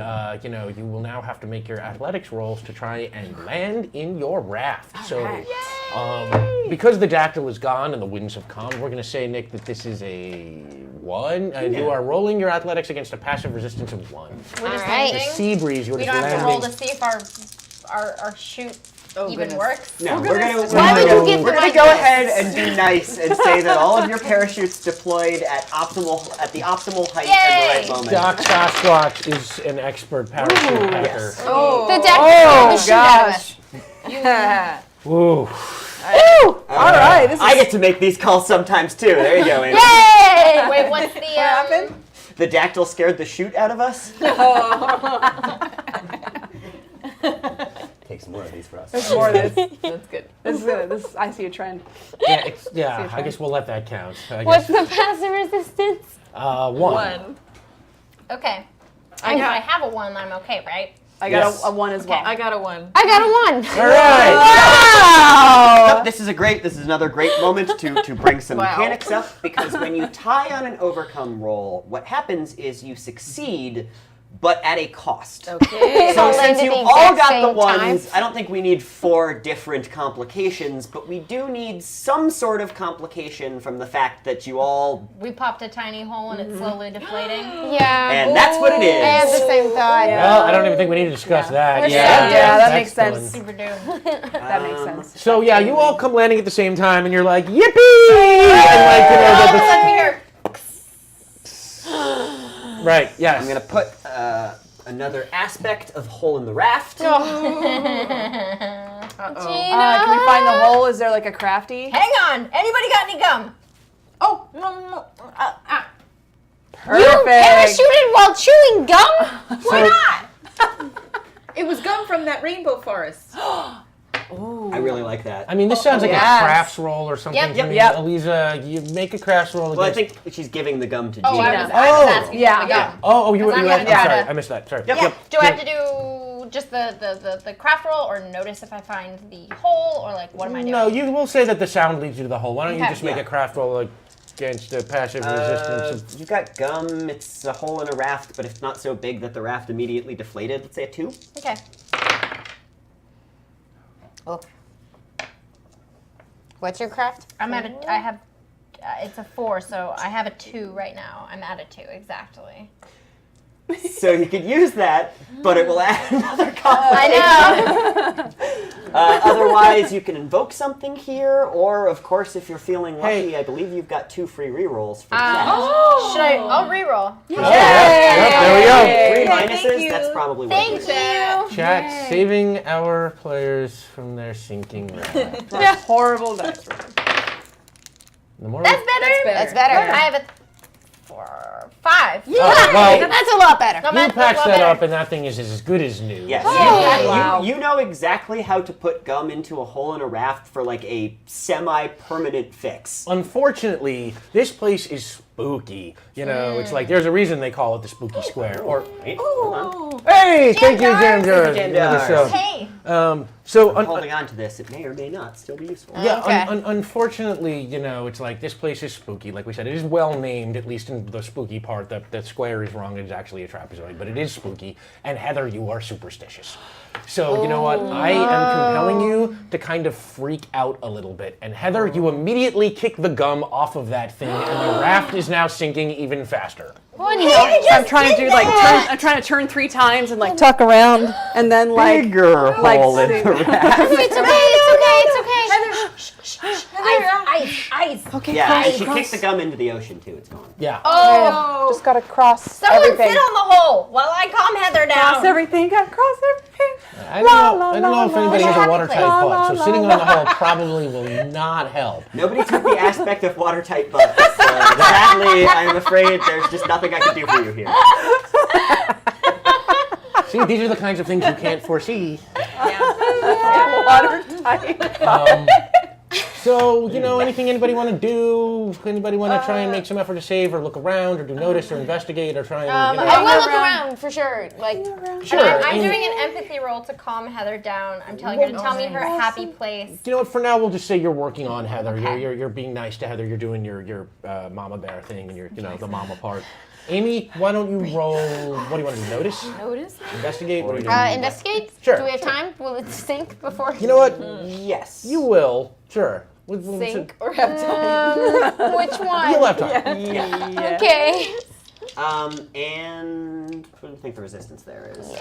you will now have to make your athletics rolls to try and land in your raft. So, because the dactyl is gone and the winds have come, we're going to say, Nick, that this is a 1. You are rolling your athletics against a passive resistance of 1. We're just right. The landing. sea breeze, you're We just don't have to roll to landing. see if our chute even goodness. works. No, we're gonna Why would you give we're them gonna like go this? ahead and be nice and say that all of your parachutes deployed at the optimal height at the right moment. Doc Sasquatch is an expert parachute packer. Yes. The deck the shit out of us. Yeah. Whoa. All right. This is I get to make these calls sometimes too. There you go, Amy. Yay! Wait, what's the happened? The dactyl scared the shoot out of us. Take some more of these for us. There's more of this. That's good. This I see a trend. Yeah, I guess we'll let that count. What's the passive resistance? 1. 1. Okay. I I got- have a 1, I'm okay, right? I got Yes. a 1 as well. I got a 1. I got a 1. All right. This is another great moment to bring some Wow. mechanics up, because when you tie on an overcome roll, what happens is you succeed, but at a cost. Okay. So All since landed you the all exact got the same ones, time. I don't think we need 4 different complications, but we do need some sort of complication from the fact that you all, We popped a tiny hole and it's slowly deflating. Yeah. and that's what it I had the is. same thought. Well, I don't even think we need to discuss that. We're Yeah, Yeah, that that's makes sense. done. Super doom. That makes sense. So yeah, you all come landing at the same time, and you're like, yippee! And Let me hear. right, yes. I'm gonna put another aspect of hole in the raft. Can we find the hole? Is there like a crafty? Hang on. Anybody got any gum? Oh, no. You parachuted while chewing gum? Why not? It was gum from that rainbow forest. I really like that. I mean, this sounds like Yes. a crafts roll or something. Yep, to yep, me. yep. Elisa, you make a crafts roll Well, I against... think she's giving the gum to Oh, Gina. I was Oh. asking Yeah. for the gum. you I'm I'm gonna sorry, do I missed that. Sorry. Yeah. Do I have to do just the craft roll, or notice if I find the hole, or like what am I doing? No, you will say that the sound leads you to the hole. Why don't you Okay. just make a craft roll against the passive resistance? You've got gum. It's a hole in a raft, but it's not so big that the raft immediately deflated. Let's say a 2. Okay. Oh. What's your craft? I have. It's a 4, so I have a 2 right now. I'm at a 2 exactly. So you could use that, but it will add another complication. I know. Otherwise, you can invoke something here, or of course, if you're feeling lucky, Hey. I believe you've got 2 free rerolls for chat. Should I? I'll reroll. There we go. 3 minuses, that's probably worth Thank it. you. Chat, saving our players from their sinking raft. That's horrible dice roll. The more That's better. That's better. I have a 4, 5. Oh, well, That's a lot better. No, you that's a patched lot that better. up, and that thing is as good as new. Yes. Wow. You know exactly how to put gum into a hole in a raft for like a semi-permanent fix. Unfortunately, this place is spooky. You know, it's like there's a reason they call it the Spooky Square. Or Wait, hold on. hey, thank you, Jam Jar. Jam Jars. Hey. So I'm holding on to this. It may or may not still be useful. yeah, Okay. unfortunately, you know, it's like this place is spooky. Like we said, it is well named, at least in the spooky part. That square is wrong. It is actually a trapezoid, but it is spooky. And Heather, you are superstitious. So you know what? I am compelling you to kind of freak out a little bit. And Heather, you immediately kick the gum off of that thing, and the raft is now sinking even faster. I'm trying to do like I'm trying to turn 3 times and like tuck around and then like Bigger like hole in sing- the raft. It's okay. It's okay. Ice. Okay, Yeah, cross, and she cross. kicked the gum into the ocean too. It's gone. Yeah. Oh. Just gotta cross Someone everything. sit on the hole while I calm Heather down. Cross everything. Gotta cross everything. I don't know if anybody has a happy watertight place. butt, so sitting on the hull probably will not help. Nobody took the aspect of watertight butts. Sadly, I'm afraid there's just nothing I can do for you here. See, these are the kinds of things you can't foresee. Watertight. So, you know, anything anybody want to do? Anybody want to try and make some effort to save or look around or do notice or investigate or try and, you know? I will look around for sure. Like, Sure. I'm and- doing an empathy roll to calm Heather down. I'm telling her to tell me her happy place. You know what? For now, we'll just say you're working on Heather. You're being nice to Heather. You're doing your mama bear thing and your the mama part. Amy, why don't you roll? What do you want to do? Notice? Investigate? What do you do? investigate? Sure, Do we have sure. time? Will it sink before? You know what? Yes. You will. Sure. Sink or have time. Which one? You'll have time. Yeah. Okay. And what do you think the resistance there is?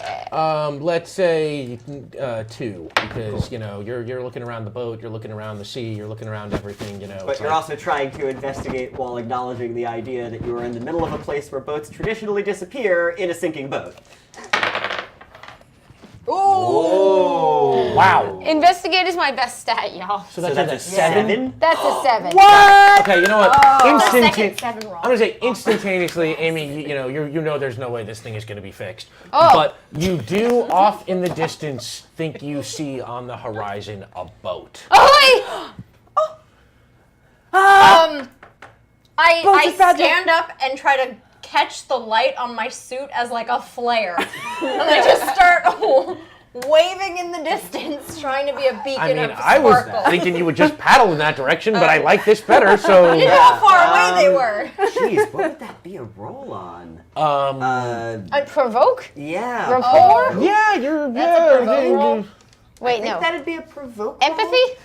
Let's say 2, because you know you're looking around the boat, you're looking around the sea, you're looking around everything. You know. But it's you're like- also trying to investigate while acknowledging the idea that you are in the middle of a place where boats traditionally disappear in a sinking boat. Oh! Wow. Investigate is my best stat, y'all. So So that's, that's a a 7. 7? That's a 7. Okay, you know what? Second 7 roll. I'm gonna say instantaneously, Amy. You know there's no way this thing is gonna be fixed. Oh. But you do, off in the distance, think you see on the horizon a boat. Oh, I stand up and try to catch the light on my suit as like a flare. And I just start waving in the distance, trying to be a beacon I mean, of I was sparkle. thinking you would just paddle in that direction, but I like this better. So, I didn't know how far away they were. Jeez, what would that be a roll on? provoke? Yeah. Rapport? yeah, you're That's a provoke roll. Wait, I think no. that'd be a provoke roll. Empathy?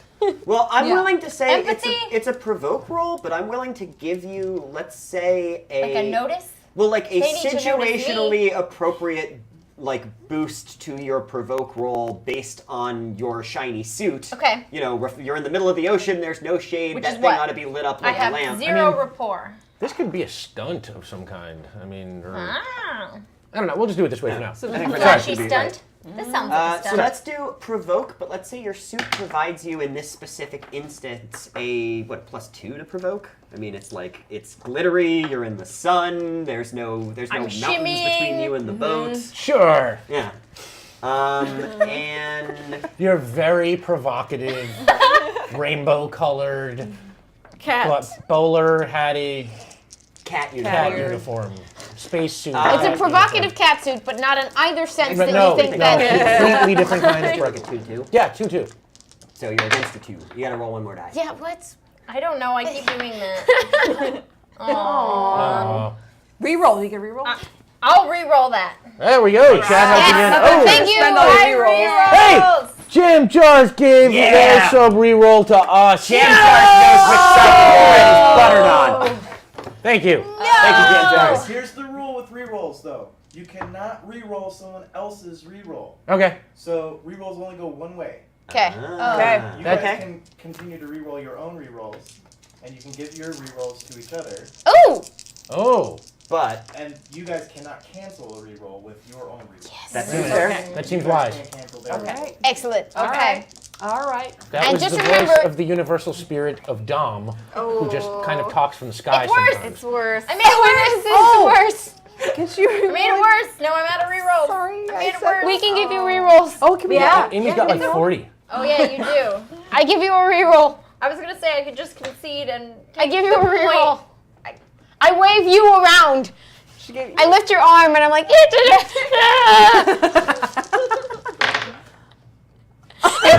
Well, I'm willing to say Empathy? it's a provoke roll, but I'm willing to give you, let's say, Like a notice? well, like a They need to notice situationally appropriate like boost to your provoke roll based on your shiny suit. Okay. You know, you're in the middle of the ocean. There's no shade. Which that is thing what? ought to be lit up I like a have lamp. 0 rapport. This could be a stunt of some kind. I mean, or, Ah. I don't know. We'll just do it this way for now. I think for now it Flashy should be stunt? This sounds like a So stunt. let's do provoke, but let's say your suit provides you in this specific instance a +2 to provoke. I mean, it's like it's glittery. You're in the sun. There's no mountains between you and the boat. Sure. Yeah. And You're very provocative, rainbow-colored. Bowler had a cat cat uniform. uniform, spacesuit. It's a provocative cat suit, but not in either sense But that no, you think no, that. completely different kind of Like a provocative. 2-2. Yeah, 2-2. So you're against a 2. You gotta roll one more die. Yeah, what? I don't know. I keep doing that. Aww. Reroll. You can reroll. I'll re-roll that. There we go. Chat helping Yes, in. Oh, thank you. Spend all your I rerolls. re-rolls. Jim just gave Yeah. their sub reroll to us. Jam Jar knows what buttered on. Thank you. Thank you, Jam Jar. Here's the rule with rerolls, though. You cannot re-roll someone else's re-roll. Okay. So re-rolls only go one way. Okay. Okay. You guys can continue to re-roll your own re-rolls, and you can give your re-rolls to each other. Oh! Oh. And you guys cannot cancel a re-roll with your own re-roll. Yes. That Seems seems fair. fair. That seems You guys wise. can't cancel their Okay. re-roll. Excellent. Okay. All right. That And was just the remember- voice of the universal spirit of Dom, who just kind of talks from the sky It's worse. sometimes. It's worse. I made it worse. Can you I made it worse. No, I'm out of rerolls. Sorry, I made it said- worse. We can give you rerolls. Oh, can we? Yeah. Amy's got like 40. Oh yeah, you do. I give you a reroll. I was gonna say I could just concede and I give you a the point. reroll. I wave you around. She gave you. I lift your arm and I'm like,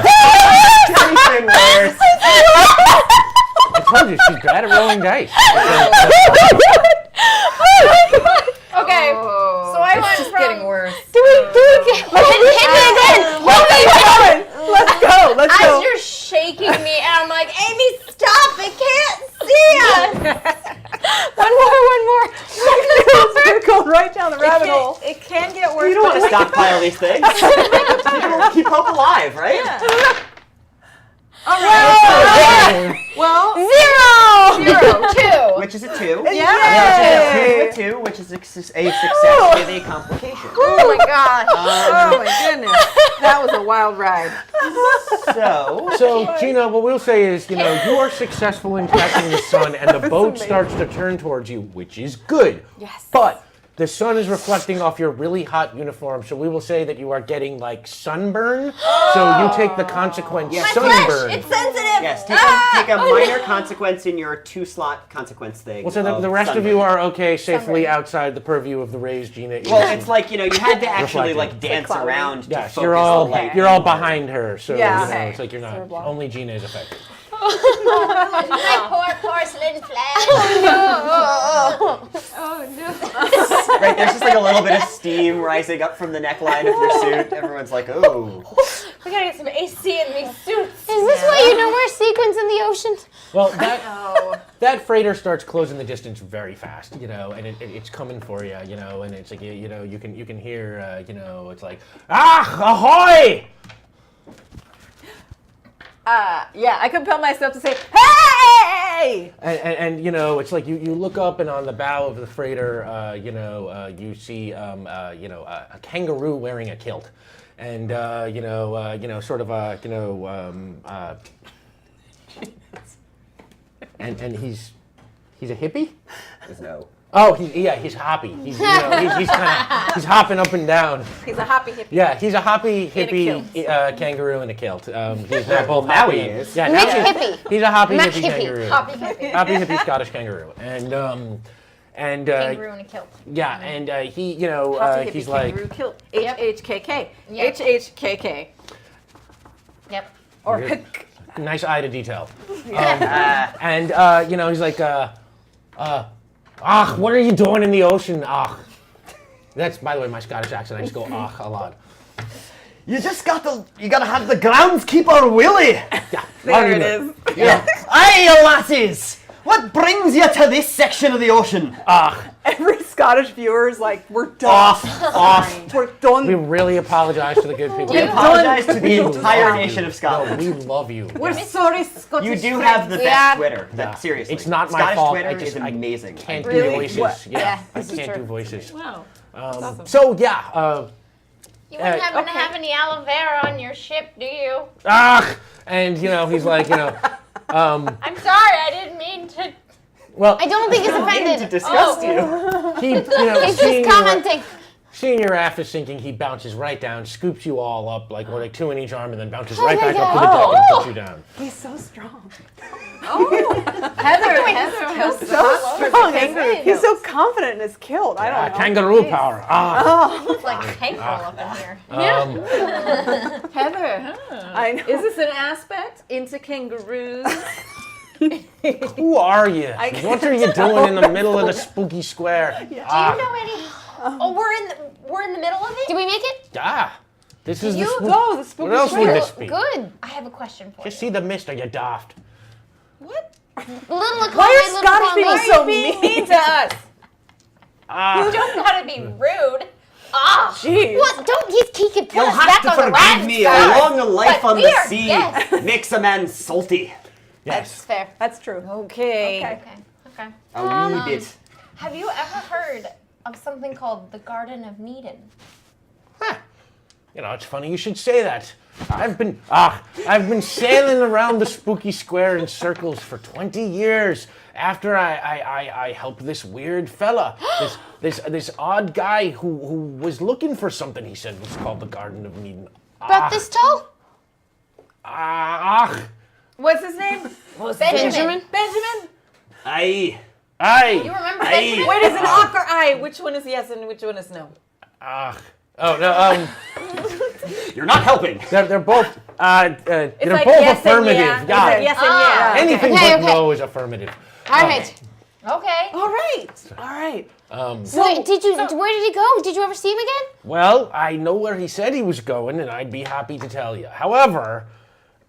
Even worse. I told you, she's bad at rolling dice. Okay, Oh, so I it's went just from getting worse. do it again. Hit me again. Let's go. Let's as go. you're shaking me, and I'm like, Amy, stop! I can't see us. One more. We're going right down the rabbit hole. It can get worse. You don't want to stockpile these things. Keep hope alive, right? Well, 0. 2. Which is a 2. Yay! 2, which is a success with a complication. oh my gosh. Oh my goodness. That was a wild ride. So, Gina, what we'll say is, you are successful in catching the sun, and the boat starts to turn towards you, which is good. Yes. But the sun is reflecting off your really hot uniform, so we will say that you are getting like sunburn. So you take the consequence sunburn. It's sensitive. yes, take a minor consequence in your 2-slot consequence thing. Well, so the rest of you are okay, safely outside the purview of the rays, Gina. Well, it's like, you had to actually Reflecting. dance around to yes, focus you're all the light. you're all behind her, so Yeah. Okay. it's like you're not. Only Gina is affected. My poor porcelain flag. Right, there's just like a little bit of steam rising up from the neckline of your suit. Everyone's like, oh. We gotta get some AC in these suits. Is this why you know we're sequins in the ocean? Well, that freighter starts closing the distance very fast, and it's coming for you, and it's like you can hear, it's like ahoy! Yeah, I compel myself to say, hey! And it's like you look up, and on the bow of the freighter, you see a kangaroo wearing a kilt, and sort of and he's a hippie. No. Oh, he's hoppy. He's he's hopping up and down. He's a happy hippie. Yeah, he's a hoppy hippie kangaroo in a kilt. He's not both now happy. he is. Yeah, Mech now hippie. he's a hoppy Mech hippie hippie. kangaroo. Hoppy hippie. Happy hippie Scottish kangaroo. And Kangaroo in a kilt. yeah, and he Happy he's hippie like kangaroo kilt. Yep. HHKK. Yep. HHKK. Yep. Or nice eye to detail. And he's like what are you doing in the ocean? That's, by the way, my Scottish accent. I just go a lot. You gotta have the groundskeeper willy. Yeah, there it is. Yeah. Aye, lasses! What brings you to this section of the ocean? Every Scottish viewer is like, we're done. Off. We're done. We really apologize to the good people. We apologize to the We entire love nation you. of Scotland. No, we love you. We're sorry, Scottish. You do have the best Twitter. Seriously. It's not my Scottish fault. Twitter I just is amazing. can't do Really? voices. What? Yeah, I this is can't true. do voices. Wow. So yeah, You wouldn't happen to have any aloe vera on your ship, do you? and he's like, I'm sorry, I didn't mean to. well, I don't think he's To offended. disgust you. he, He's just commenting. Seeing your raft is sinking, he bounces right down, scoops you all up, like 2 in each arm, and then bounces right back up to the deck and puts you down. He's so strong. Heather So strong. He's so confident in his kilt. I don't know. Kangaroo power. It's like tank roll up in here. Heather, I know. is this an aspect into kangaroos? Who are you? can't What are you doing in the middle of the spooky square? Do you know any? Oh, we're in the middle of it. Did we make it? This is the You spooky. Oh, the spooky What else would square. this be? Good. I have a question for Just you. see the mist, or you daft. Little Why Akame, are little Scottish Akame. people so mean? Mean to us. You don't gotta be rude. Jeez. What? Don't he can put You'll us have back to on the forgive raft. me. A long life on the we're- sea yes. makes a man salty. That's fair. That's true. Okay. Okay. A wee bit. Have you ever heard of something called the Garden of Eden? You know, it's funny you should say that. I've been sailing around the spooky square in circles for 20 years after I helped this weird fella, this odd guy who was looking for something he said was called the Garden of Eden. About this tall? What's his name? Benjamin? Benjamin. Aye. You remember Aye. Benjamin? Wait, is it Ach or I? Which one is yes and which one is no? Oh no, You're not helping. they're both they're like both yes and affirmative. yeah. It's Yeah. like yes and yeah. Anything Okay, but okay. no is affirmative. All right. Okay. All right. All right. Wait, where did he go? Did you ever see him again? Well, I know where he said he was going, and I'd be happy to tell you. However,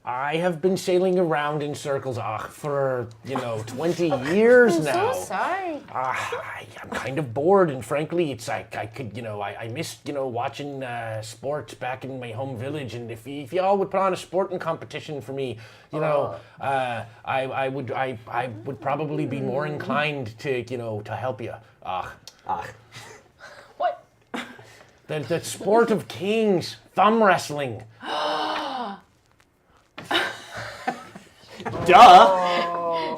I have been sailing around in circles for 20 years now. So sorry. I'm kind of bored, and frankly, it's like I could, I missed, watching sports back in my home village. And if y'all would put on a sporting competition for me, I would probably be more inclined to help you. What? The sport of kings, thumb wrestling. Duh.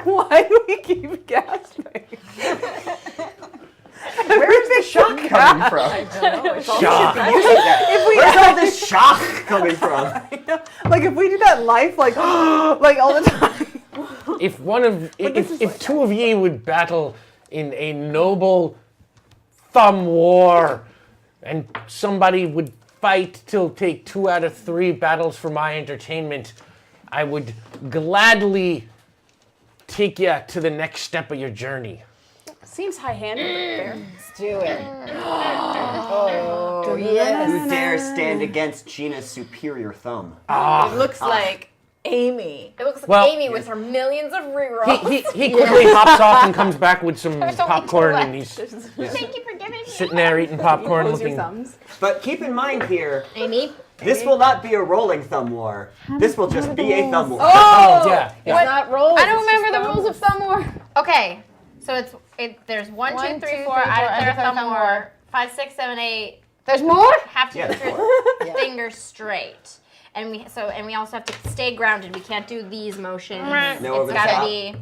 Why do we keep gasping? Where's the shock coming from? Shock. Where's all this shock coming from? Like if we do that in life, like like all the time. If two of ye would battle in a noble thumb war, and somebody would fight till take 2 out of 3 battles for my entertainment, I would gladly take you to the next step of your journey. Seems high-handed, but fair. Let's do it. Oh, Who dare stand against Gina's superior thumb? It looks like Amy. It looks like Well- Amy with her millions of rerolls. He quickly hops off and comes back with some There's only popcorn, 2 and left. he's Thank you for giving me. sitting there eating popcorn, Close your looking. thumbs. But keep in mind here, Amy. this will not be a rolling thumb war. This will just be a thumb war. Oh yeah. It's not rolls. I don't remember the rules of thumb war. Okay, so there's 1, 2, 3, 4. I declare thumb war. 5, 6, 7, 8. There's more? Have to Yeah, keep your fingers straight, and we also have to stay grounded. We can't do these motions. No over It's the gotta top. be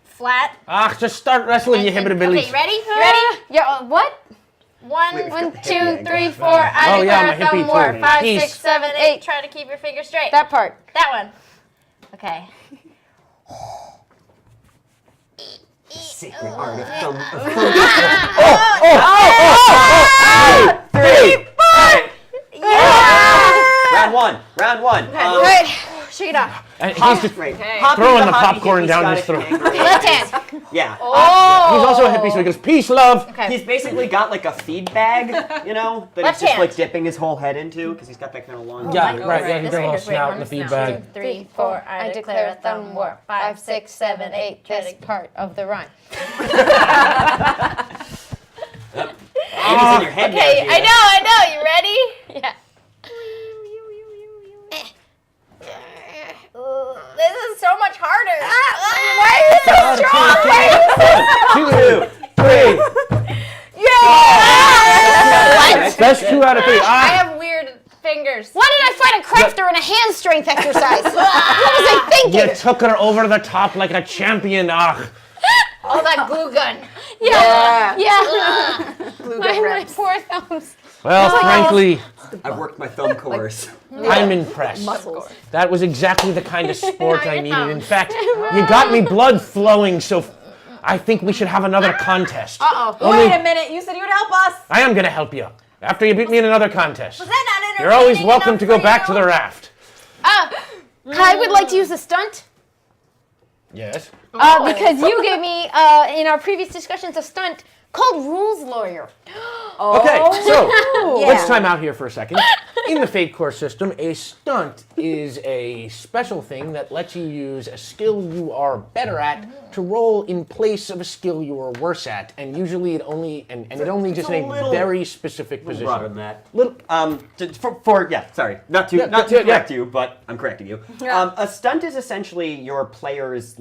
flat. Just start wrestling, you hibbity-billies. Okay, you ready? You ready? Yeah, what? Wait, 1, hippie 2, angle. 3, 4. I Oh, yeah, declare my hippie thumb war. too. 5, Peace. 6, 7, 8. Try to keep your fingers straight. That part. That one. Okay. Sacred art of thumb. Round one. Good. Shake it off. And he's just Right. Okay. Poppy Throwing the hottie popcorn hippie down his Scottish throat. kangaroo. Left hand. Yeah. he's also a hippie, so he goes, "Peace, love." Okay. He's basically got like a feed bag, that Left he's just hand. like dipping his whole head into because he's got that kind of long. Yeah, beard. right. Yeah, he's This got a little finger's way snout more in the than feed snout. bag. 3, 4. I declare a thumb war. 5, 6, 7, 8. This part of the rhyme. Amy's in your head now, Okay, Gina. I know. You ready? Yeah. This is so much harder. Why is it so strong? 2, 3. Yeah! That's 2 out of 3. I have weird fingers. Why did I fight a crafter in a hand strength exercise? What was I thinking? You took her over the top like a champion. Oh, that glue gun. Yeah. Glue My gun reps. poor thumbs. Well, frankly, I've worked my thumb course. I'm impressed. Muscles. That was exactly the kind of sport I needed. In fact, you got me blood flowing, so I think we should have another contest. Uh-oh. Wait a minute. You said you would help us. I am going to help you. After you beat me in another contest. Was that not You're always entertaining welcome enough to go for back to you? the raft. I would like to use a stunt Yes? because you gave me, in our previous discussions, a stunt called Rules Lawyer. Okay, so Yeah. let's time out here for a second. In the Fate Core system, a stunt is a special thing that lets you use a skill you are better at to roll in place of a skill you are worse at, and usually it only just in a very specific position. Broader than that. Little, Sorry, not to correct you, but I'm correcting you. A stunt is essentially your player's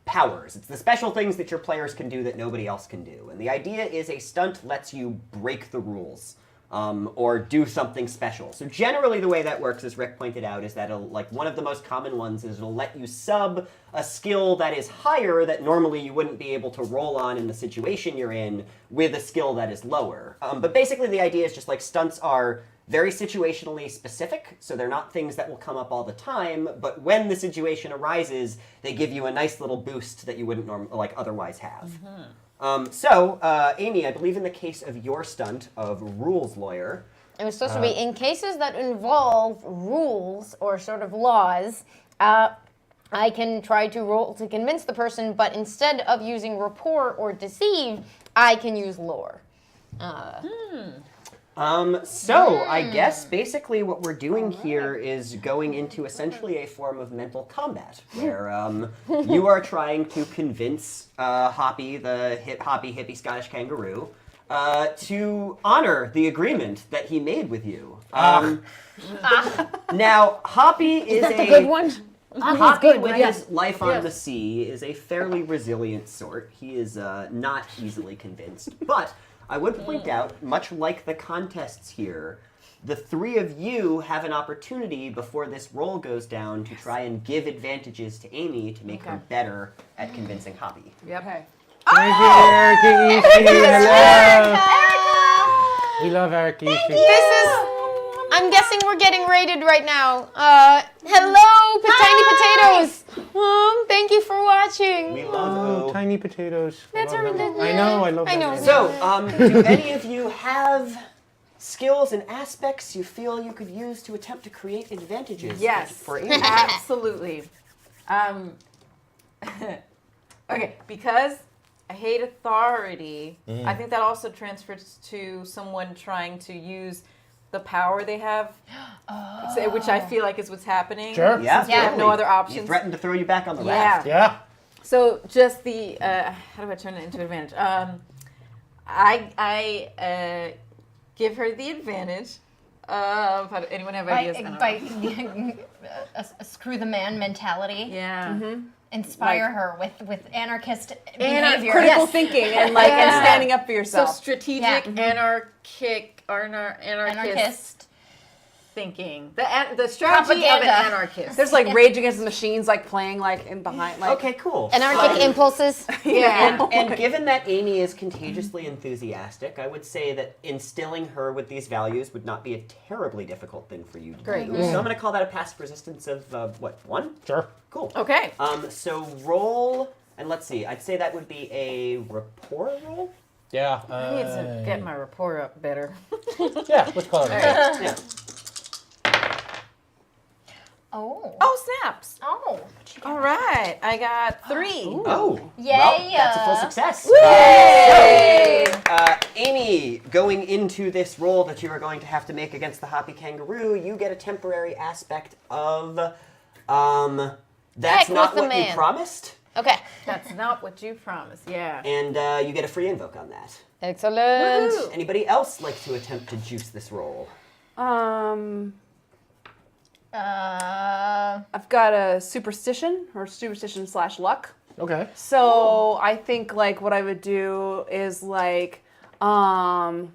powers. It's the special things that your players can do that nobody else can do. And the idea is a stunt lets you break the rules. Or do something special. So generally the way that works, as Rick pointed out, is that one of the most common ones is it'll let you sub a skill that is higher that normally you wouldn't be able to roll on in the situation you're in with a skill that is lower. But basically the idea is just stunts are very situationally specific, so they're not things that will come up all the time, but when the situation arises, they give you a nice little boost that you wouldn't otherwise have. Amy, I believe in the case of your stunt of rules lawyer, It was supposed to be in cases that involve rules or sort of laws, I can try to roll to convince the person, but instead of using rapport or deceive, I can use lore. I guess basically what we're doing here is going into essentially a form of mental combat, where you are trying to convince Hoppy, the hippie Scottish kangaroo, to honor the agreement that he made with you. Now, Hoppy is a good one. Hoppy, with his life on the sea, is a fairly resilient sort. He is not easily convinced, but I would point out, much like the contests here, the three of you have an opportunity before this roll goes down to try and give advantages to Amy to make her better at convincing Hoppy. Yep. Okay. Thank you, Erica. We love Erica. This is. I'm guessing we're getting rated right now. Hello, tiny potatoes. Thank you for watching. We love tiny potatoes. That's I love them. ridiculous. I know, I love them. know. So, do any of you have skills and aspects you feel you could use to attempt to create advantages for Amy? Absolutely. Okay, because I hate authority, I think that also transfers to someone trying to use the power they have, which I feel like is what's happening. Sure. Yeah, They have no other options. He threatened to throw you back on the raft. Yeah. So just the how do I turn it into advantage? I give her the advantage. Anyone have ideas? A screw the man mentality. Yeah. Inspire her with anarchist behavior. Critical thinking and and standing up for So yourself. strategic, anarchist thinking. The strategy of an anarchist. There's Rage Against the Machines playing in behind. Okay, cool. Anarchic impulses. Yeah. And given that Amy is contagiously enthusiastic, I would say that instilling her with these values would not be a terribly difficult thing for you to do. So I'm going to call that a passive resistance of, 1? Sure. Cool. Okay. So roll, and let's see, I'd say that would be a rapport roll? Yeah. I need to get my rapport up better. Yeah, let's call it. Yeah. Oh, snaps. Oh. All right. I got 3. Oh. Yay. Well, that's a full success. So, Amy, going into this roll that you are going to have to make against the Hoppy Kangaroo, you get a temporary aspect of, that's Heck not with the what you man. promised, Okay. That's not what you promised. Yeah. and you get a free invoke on that. Excellent. Woohoo. Anybody else like to attempt to juice this roll? I've got a superstition or superstition/luck. Okay. So I think what I would do is I'll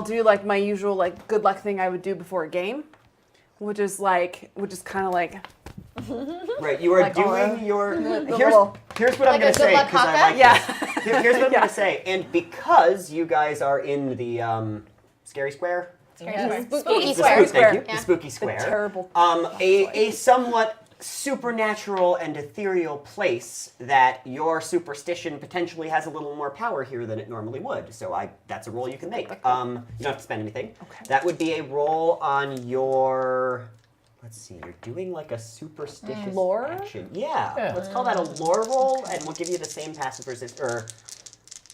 do my usual good luck thing I would do before a game, which is kind of Right, you are doing your. Here's what I'm going to say luck because I haka? like this. Here's what I'm going to say, and because you guys are in the scary square. Spooky The square. thank you. The spooky square. terrible. A somewhat supernatural and ethereal place that your superstition potentially has a little more power here than it normally would. So that's a roll you can make. You don't have to spend anything. Okay. That would be a roll on your. Let's see. You're doing a superstitious Lore? action. Yeah. Let's call that a lore roll, and we'll give you the same passive resist or.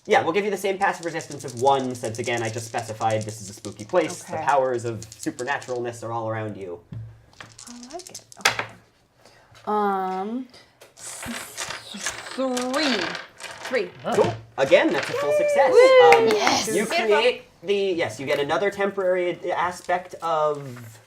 Yeah, we'll give you the same passive resistance of 1, since again I just specified this is a spooky place. The Okay. powers of supernaturalness are all around you. I like it. Okay. 3. Cool. Again, that's a full success. Yes. You create you get another temporary aspect of.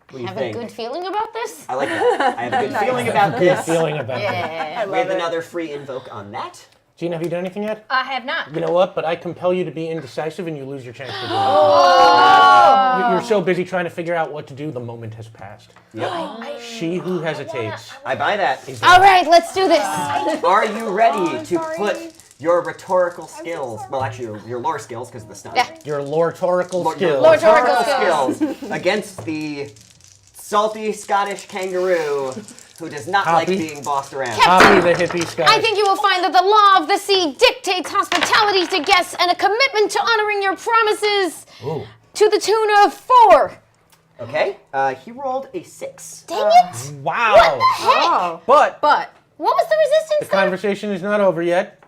What do you Have think? a good feeling about this? I like that. I have a good feeling about Good this. feeling about that. Yeah. With another free invoke on that. Gina, have you done anything yet? I have not. You know what? But I compel you to be indecisive, and you lose your chance to do it. Oh. You're so busy trying to figure out what to do, the moment has passed. Yep. She who hesitates. I buy that. All right, let's do this. Are you ready to put your rhetorical skills, well, actually your lore skills, because of the stun, Yeah. Your lore-torical your skills. Lore-torical skills against the salty Scottish kangaroo who does not like Hoppy. being bossed around. Hoppy the hippie Scottish. I think you will find that the law of the sea dictates hospitality to guests and a commitment to honoring your promises Ooh. to the tune of 4. Okay, he rolled a 6. Dang it! Wow. Oh. But What was the the resistance? conversation is not over yet.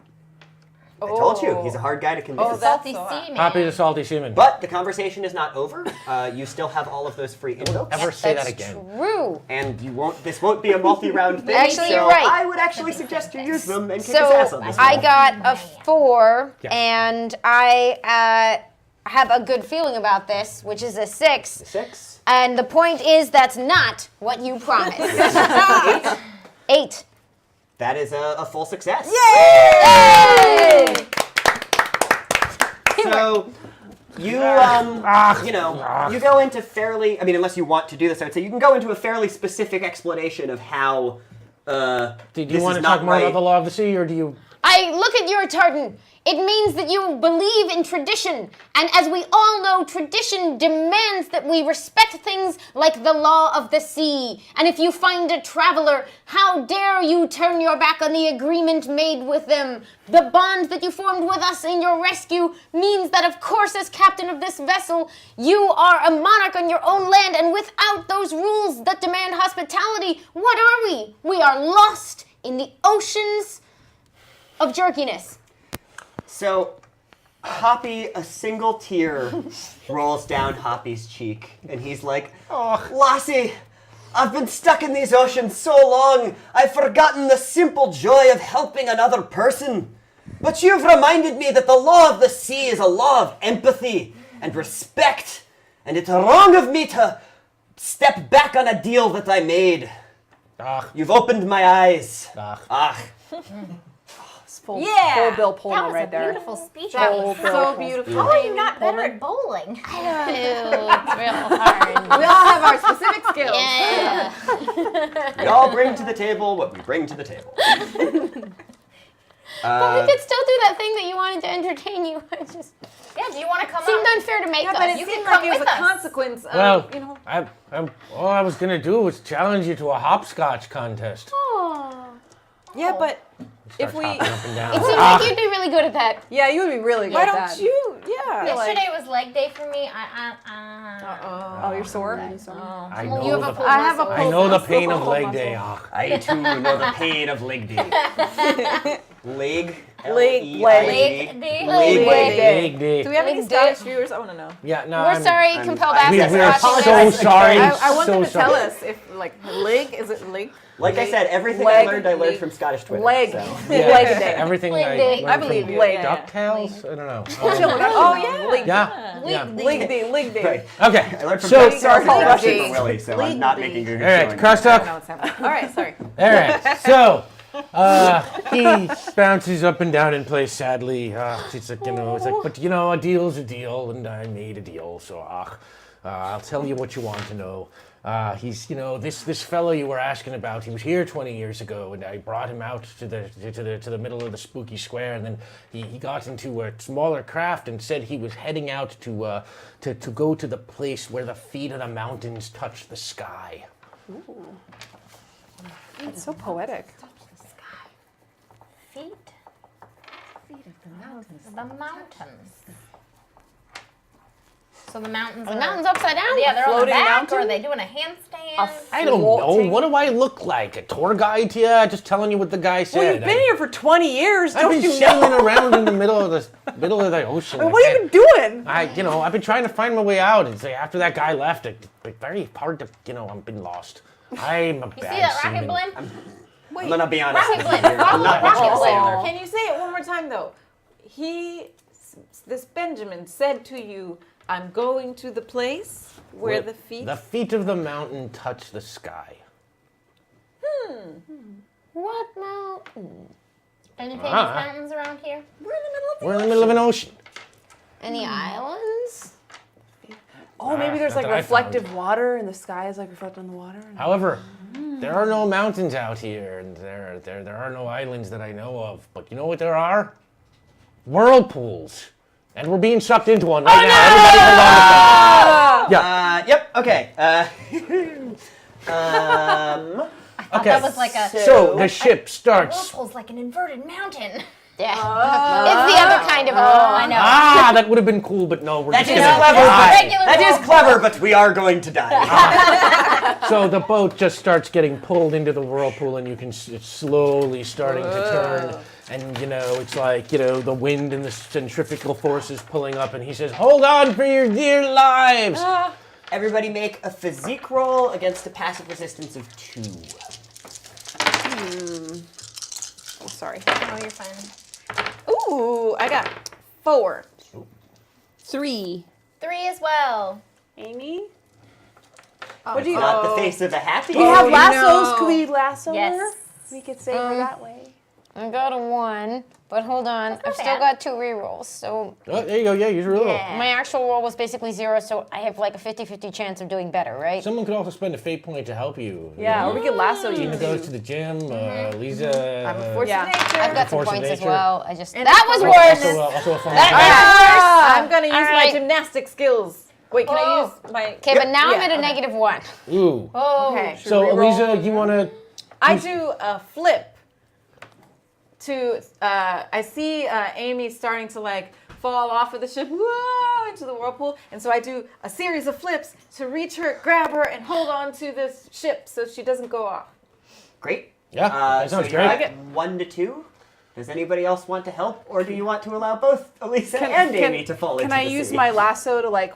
I told you, he's a hard guy to convince. Salty sea man. Hoppy the salty seaman. But the conversation is not over. You still have all of those free invokes. Ever say that That's again. true. And this won't be a multi-round thing. Actually, so you're right. I would actually suggest you use them and kick his ass So on this I one. got a 4, Yeah. and I have a good feeling about this, which is a 6. 6. And the point is, that's not what you promised. 8. That is a full success. Yay! So you you go into fairly, I mean, unless you want to do this, I would say you can go into a fairly specific explanation of how Did this you want is to talk not more right. about the law of the sea, or do you... I look at your tartan. It means that you believe in tradition. And as we all know, tradition demands that we respect things like the law of the sea. And if you find a traveler, how dare you turn your back on the agreement made with them? The bond that you formed with us in your rescue means that, of course, as captain of this vessel, you are a monarch on your own land. And without those rules that demand hospitality, what are we? We are lost in the oceans of jerkiness. So, Hoppy, a single tear rolls down Hoppy's cheek, and he's like, "Oh, Lassie, I've been stuck in these oceans so long, I've forgotten the simple joy of helping another person. But you've reminded me that the law of the sea is a law of empathy and respect, and it's wrong of me to step back on a deal that I made. You've opened my eyes. Full Yeah. Bill That Pullman was right a there. beautiful speech. That Full was Bill so Pullman. beautiful. How are you not better at bowling? Ew, it's real hard. We all have our specific skills. Yeah. We all bring to the table what we bring to the table." But we could still do that thing that you wanted to entertain you. It just do you want to come seemed on? unfair to make Yeah, us. but it You seemed can like come it was a with us. consequence of, Well, you know. all I was going to do was challenge you to a hopscotch contest. Yeah, but if Starts we... hopping up and down. It seems like you'd be really good at that. Yeah, you would be really good Why at don't that. you? Yeah. Yesterday was leg day for me. Oh, you're sore? I You know have a the, pulled I have a muscle. I know the pain of muscle. leg day. I too know the pain of leg day. Leg. Leg L-E-I-G. day. Leg Leg day. day. Leg day. Do we have any Leg Scottish day. viewers? I want to know. Yeah, no, We're sorry, compelled We access are watching so this. sorry. I want so them to sorry. tell us if, like, leg, is it leg? Like I said, everything Leg. I learned from Scottish Twitter. Leg. So. Yeah, Leg day. everything Leg I day. learned I believe from you. Leg. DuckTales? I don't know. Oh, yeah. Leg. Yeah. Yeah. Leg day. Leg day. Right. Okay. I learned from So, Scottish Leg Russian day. for Willie, so I'm not making a good all right, showing. crosstalk. No, it's happening. All right, sorry. All right. So, he bounces up and down and plays sadly. It's like, but a deal's a deal, and I made a deal, so I'll tell you what you want to know. He's, this fellow you were asking about. He was here 20 years ago, and I brought him out to the middle of the spooky square, and then he got into a smaller craft and said he was heading out to go to the place where the feet of the mountains touch the sky. It's so poetic. Feet of the mountains. The mountains. So the mountains. Are the mountains upside down? Yeah, they're on the Floating back, mountain? or are they doing a handstand? hands? I don't know. What do I look like? A tour guide to you? Just telling you what the guy said. Well, you've been here for 20 years. I've Don't been you sailing know? around in the middle of the ocean. What are you doing? I've been trying to find my way out. It's like after that guy left, it's very hard to, I've been lost. I'm a You see bad that rocket seaman. blimp? I'm gonna be honest Rocket with blimp. you here. I'm Follow not the much of a rocket blimp. sailor. Can you say it one more time though? This Benjamin said to you, "I'm going to the place where the feet." The feet of the mountain touch the sky. What mountain? Any famous Ah. mountains around here? We're in the middle of an ocean. Any islands? Oh, maybe there's not like that I reflective water, and the sky is like reflecting on the water. However, there are no mountains out here, and there are no islands that I know of. But you know what there are? Whirlpools. And we're being sucked into one right now. Everybody hold on to Yep. Okay. Okay. That was like a So the ship starts. whirlpool's like an inverted mountain. Yeah. It's the other kind of. I know. Ah, that would have been cool, but no, we're That just is gonna clever. die. Regular That is whirlpool. clever, but we are going to die. So the boat just starts getting pulled into the whirlpool, and it's slowly starting to turn. And it's like the wind and the centrifugal forces pulling up, and he says, "Hold on for your dear lives." Everybody make a physique roll against a passive resistance of 2. Oh, sorry. Oh, you're fine. Ooh, I got 4. 3. 3 as well. Amy? What do you not the face of a happy? We have lassos. no. Could we lasso Yes. her? We could save her that way. I got a 1, but hold on. I've still bad. got 2 rerolls. So Oh, there you go. Yeah, use your roll. my actual roll was basically 0, so I have like a 50-50 chance of doing better, right? Someone could also spend a fate point to help you. Yeah, or we could lasso you. Tina goes to the gym. Lisa. I'm a force Yeah. of nature. I've got some Force of points as nature. well. I just And that was also- worse. Also a fun I'm gonna use my Alright. gymnastic skills. Wait, can I use my? Okay, but now I'm Yeah, at a okay. -1. Ooh. Okay. So, Lisa, you want to. I do a flip to, I see Amy starting to like fall off of the ship, whoa, into the whirlpool. And so I do a series of flips to reach her, grab her, and hold on to this ship so she doesn't go off. Great. Yeah, that sounds so great. you're at 1 to 2. Does anybody else want to help, or do you want to allow both Elisa and Amy to fall into Can I the use sea? my lasso to like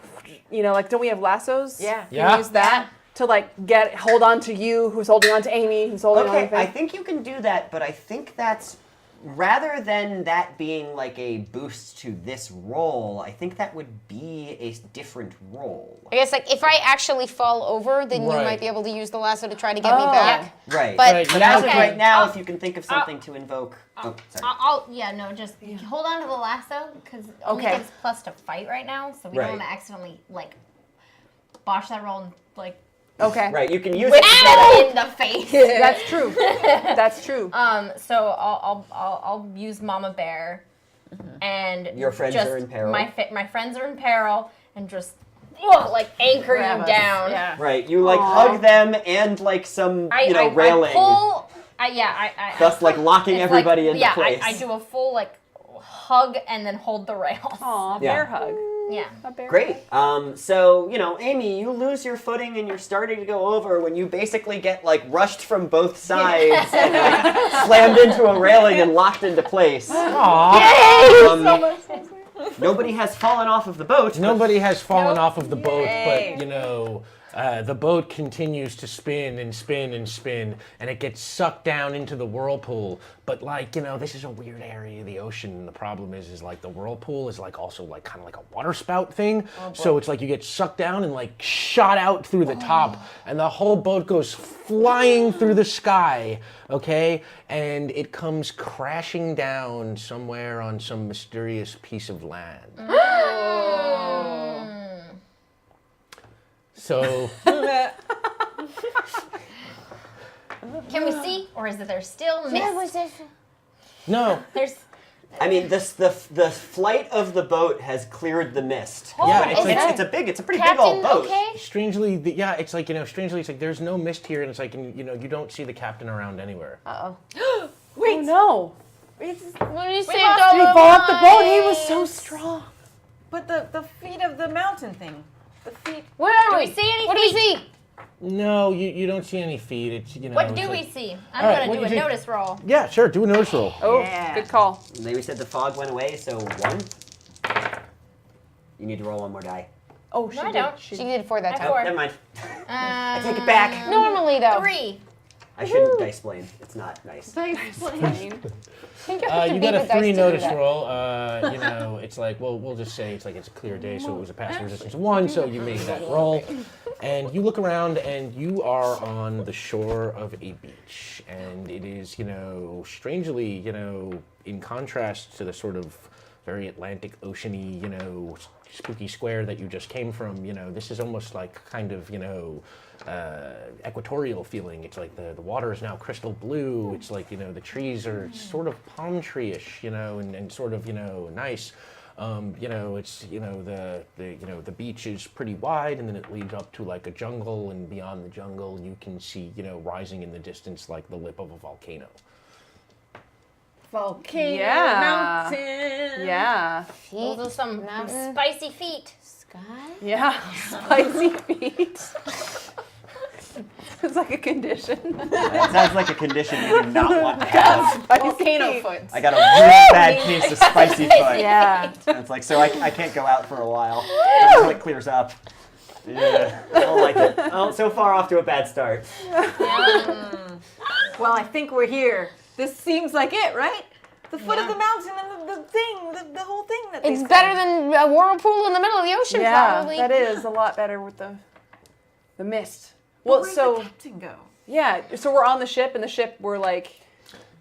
don't we have lassos? Yeah. Can Yeah. we use that to like hold on to you, who's holding on to Amy, who's holding on Okay, to I think you can do that, but I think that's rather than that being like a boost to this roll, I think that would be a different roll. I guess like if I actually fall over, then you Right. might be able to use the lasso to try to get me back. Right. But Right, But as of Okay. right now, if you can think of something to invoke. Oh, sorry. Just hold on to the lasso because it only Okay. gives plus to fight right now, so we Right. don't want to accidentally like bosh that roll and like Okay. Right, you can use whip it. them in the face. That's true. That's true. So I'll use Mama Bear, and Your friends just are in peril. My friends are in peril, and just like anchor Grab you us. down. Yeah. Right, you like hug them and like some, railing. I pull. Thus, like locking it's everybody like, into yeah, place. I do a full like hug and then hold the rails. Aw, Yeah. bear hug. Yeah. A bear Great. So, Amy, you lose your footing and you're starting to go over when you basically get like rushed from both sides and like slammed into a railing and locked into place. Nobody has fallen off of the boat. Nobody has fallen off of the boat, Yay. but the boat continues to spin and spin and spin, and it gets sucked down into the whirlpool. But this is a weird area of the ocean, and the problem is like the whirlpool is like also like kind of like a water spout thing. So it's like you get sucked down and like shot out through the top, and the whole boat goes flying through the sky. Okay, and it comes crashing down somewhere on some mysterious piece of land. So Can we see, or is it there still mist? no, There's. I mean, the flight of the boat has cleared the mist. Yeah, But it's like- it's a pretty big old Captain, boat. okay? strangely, it's like strangely, it's like there's no mist here, and it's like you don't see the captain around anywhere. Wait. Oh no. What did you say? Did he fall off the boat? He was so strong. But the feet of the mountain thing. The feet. Where are Do we? we see any What do we feet? see? No, you don't see any feet. It's What it's do we like- see? All I'm right, gonna what do do a you think? notice roll. Yeah, sure. Do a notice roll. Oh, Yeah. good call. And then we said the fog went away, so 1. You need to roll 1 more die. Oh, she No, I did. don't. She She did. did 4 that Oh, time. Uh, never mind. I take it back. Normally though. 3. I shouldn't dice blame. It's not nice. Plain. I think you have to You beat got a the dice 3 to do notice that. roll. It's like, well, we'll just say it's like it's a clear day, so it was a passive resistance of 1, so you made that roll. And you look around, and you are on the shore of a beach, and it is, strangely, in contrast to the sort of very Atlantic Ocean-y, spooky square that you just came from. This is almost like kind of, equatorial feeling. It's like the water is now crystal blue. It's like, the trees are sort of palm tree-ish, and sort of, nice. It's the beach is pretty wide, and then it leads up to like a jungle, and beyond the jungle you can see rising in the distance like the lip of a volcano. Volcano Yeah. mountain. Yeah. Those are some Mountain. spicy feet. Sky. Yeah. Spicy feet. It's like a condition. That sounds like a condition you do not want to have. Volcano foot. I got a real bad case of spicy foot. Yeah. And it's like, so I can't go out for a while until it clears up. Yeah, I don't like it. Oh, so far off to a bad start. Well, I think we're here. This seems like it, right? The foot of the mountain and the thing, the whole thing that they It's said. better than a whirlpool in the middle of the ocean, Yeah, probably. that is a lot better with the mist. But Well, where'd so the captain go? yeah, so we're on the ship, and the ship we're like,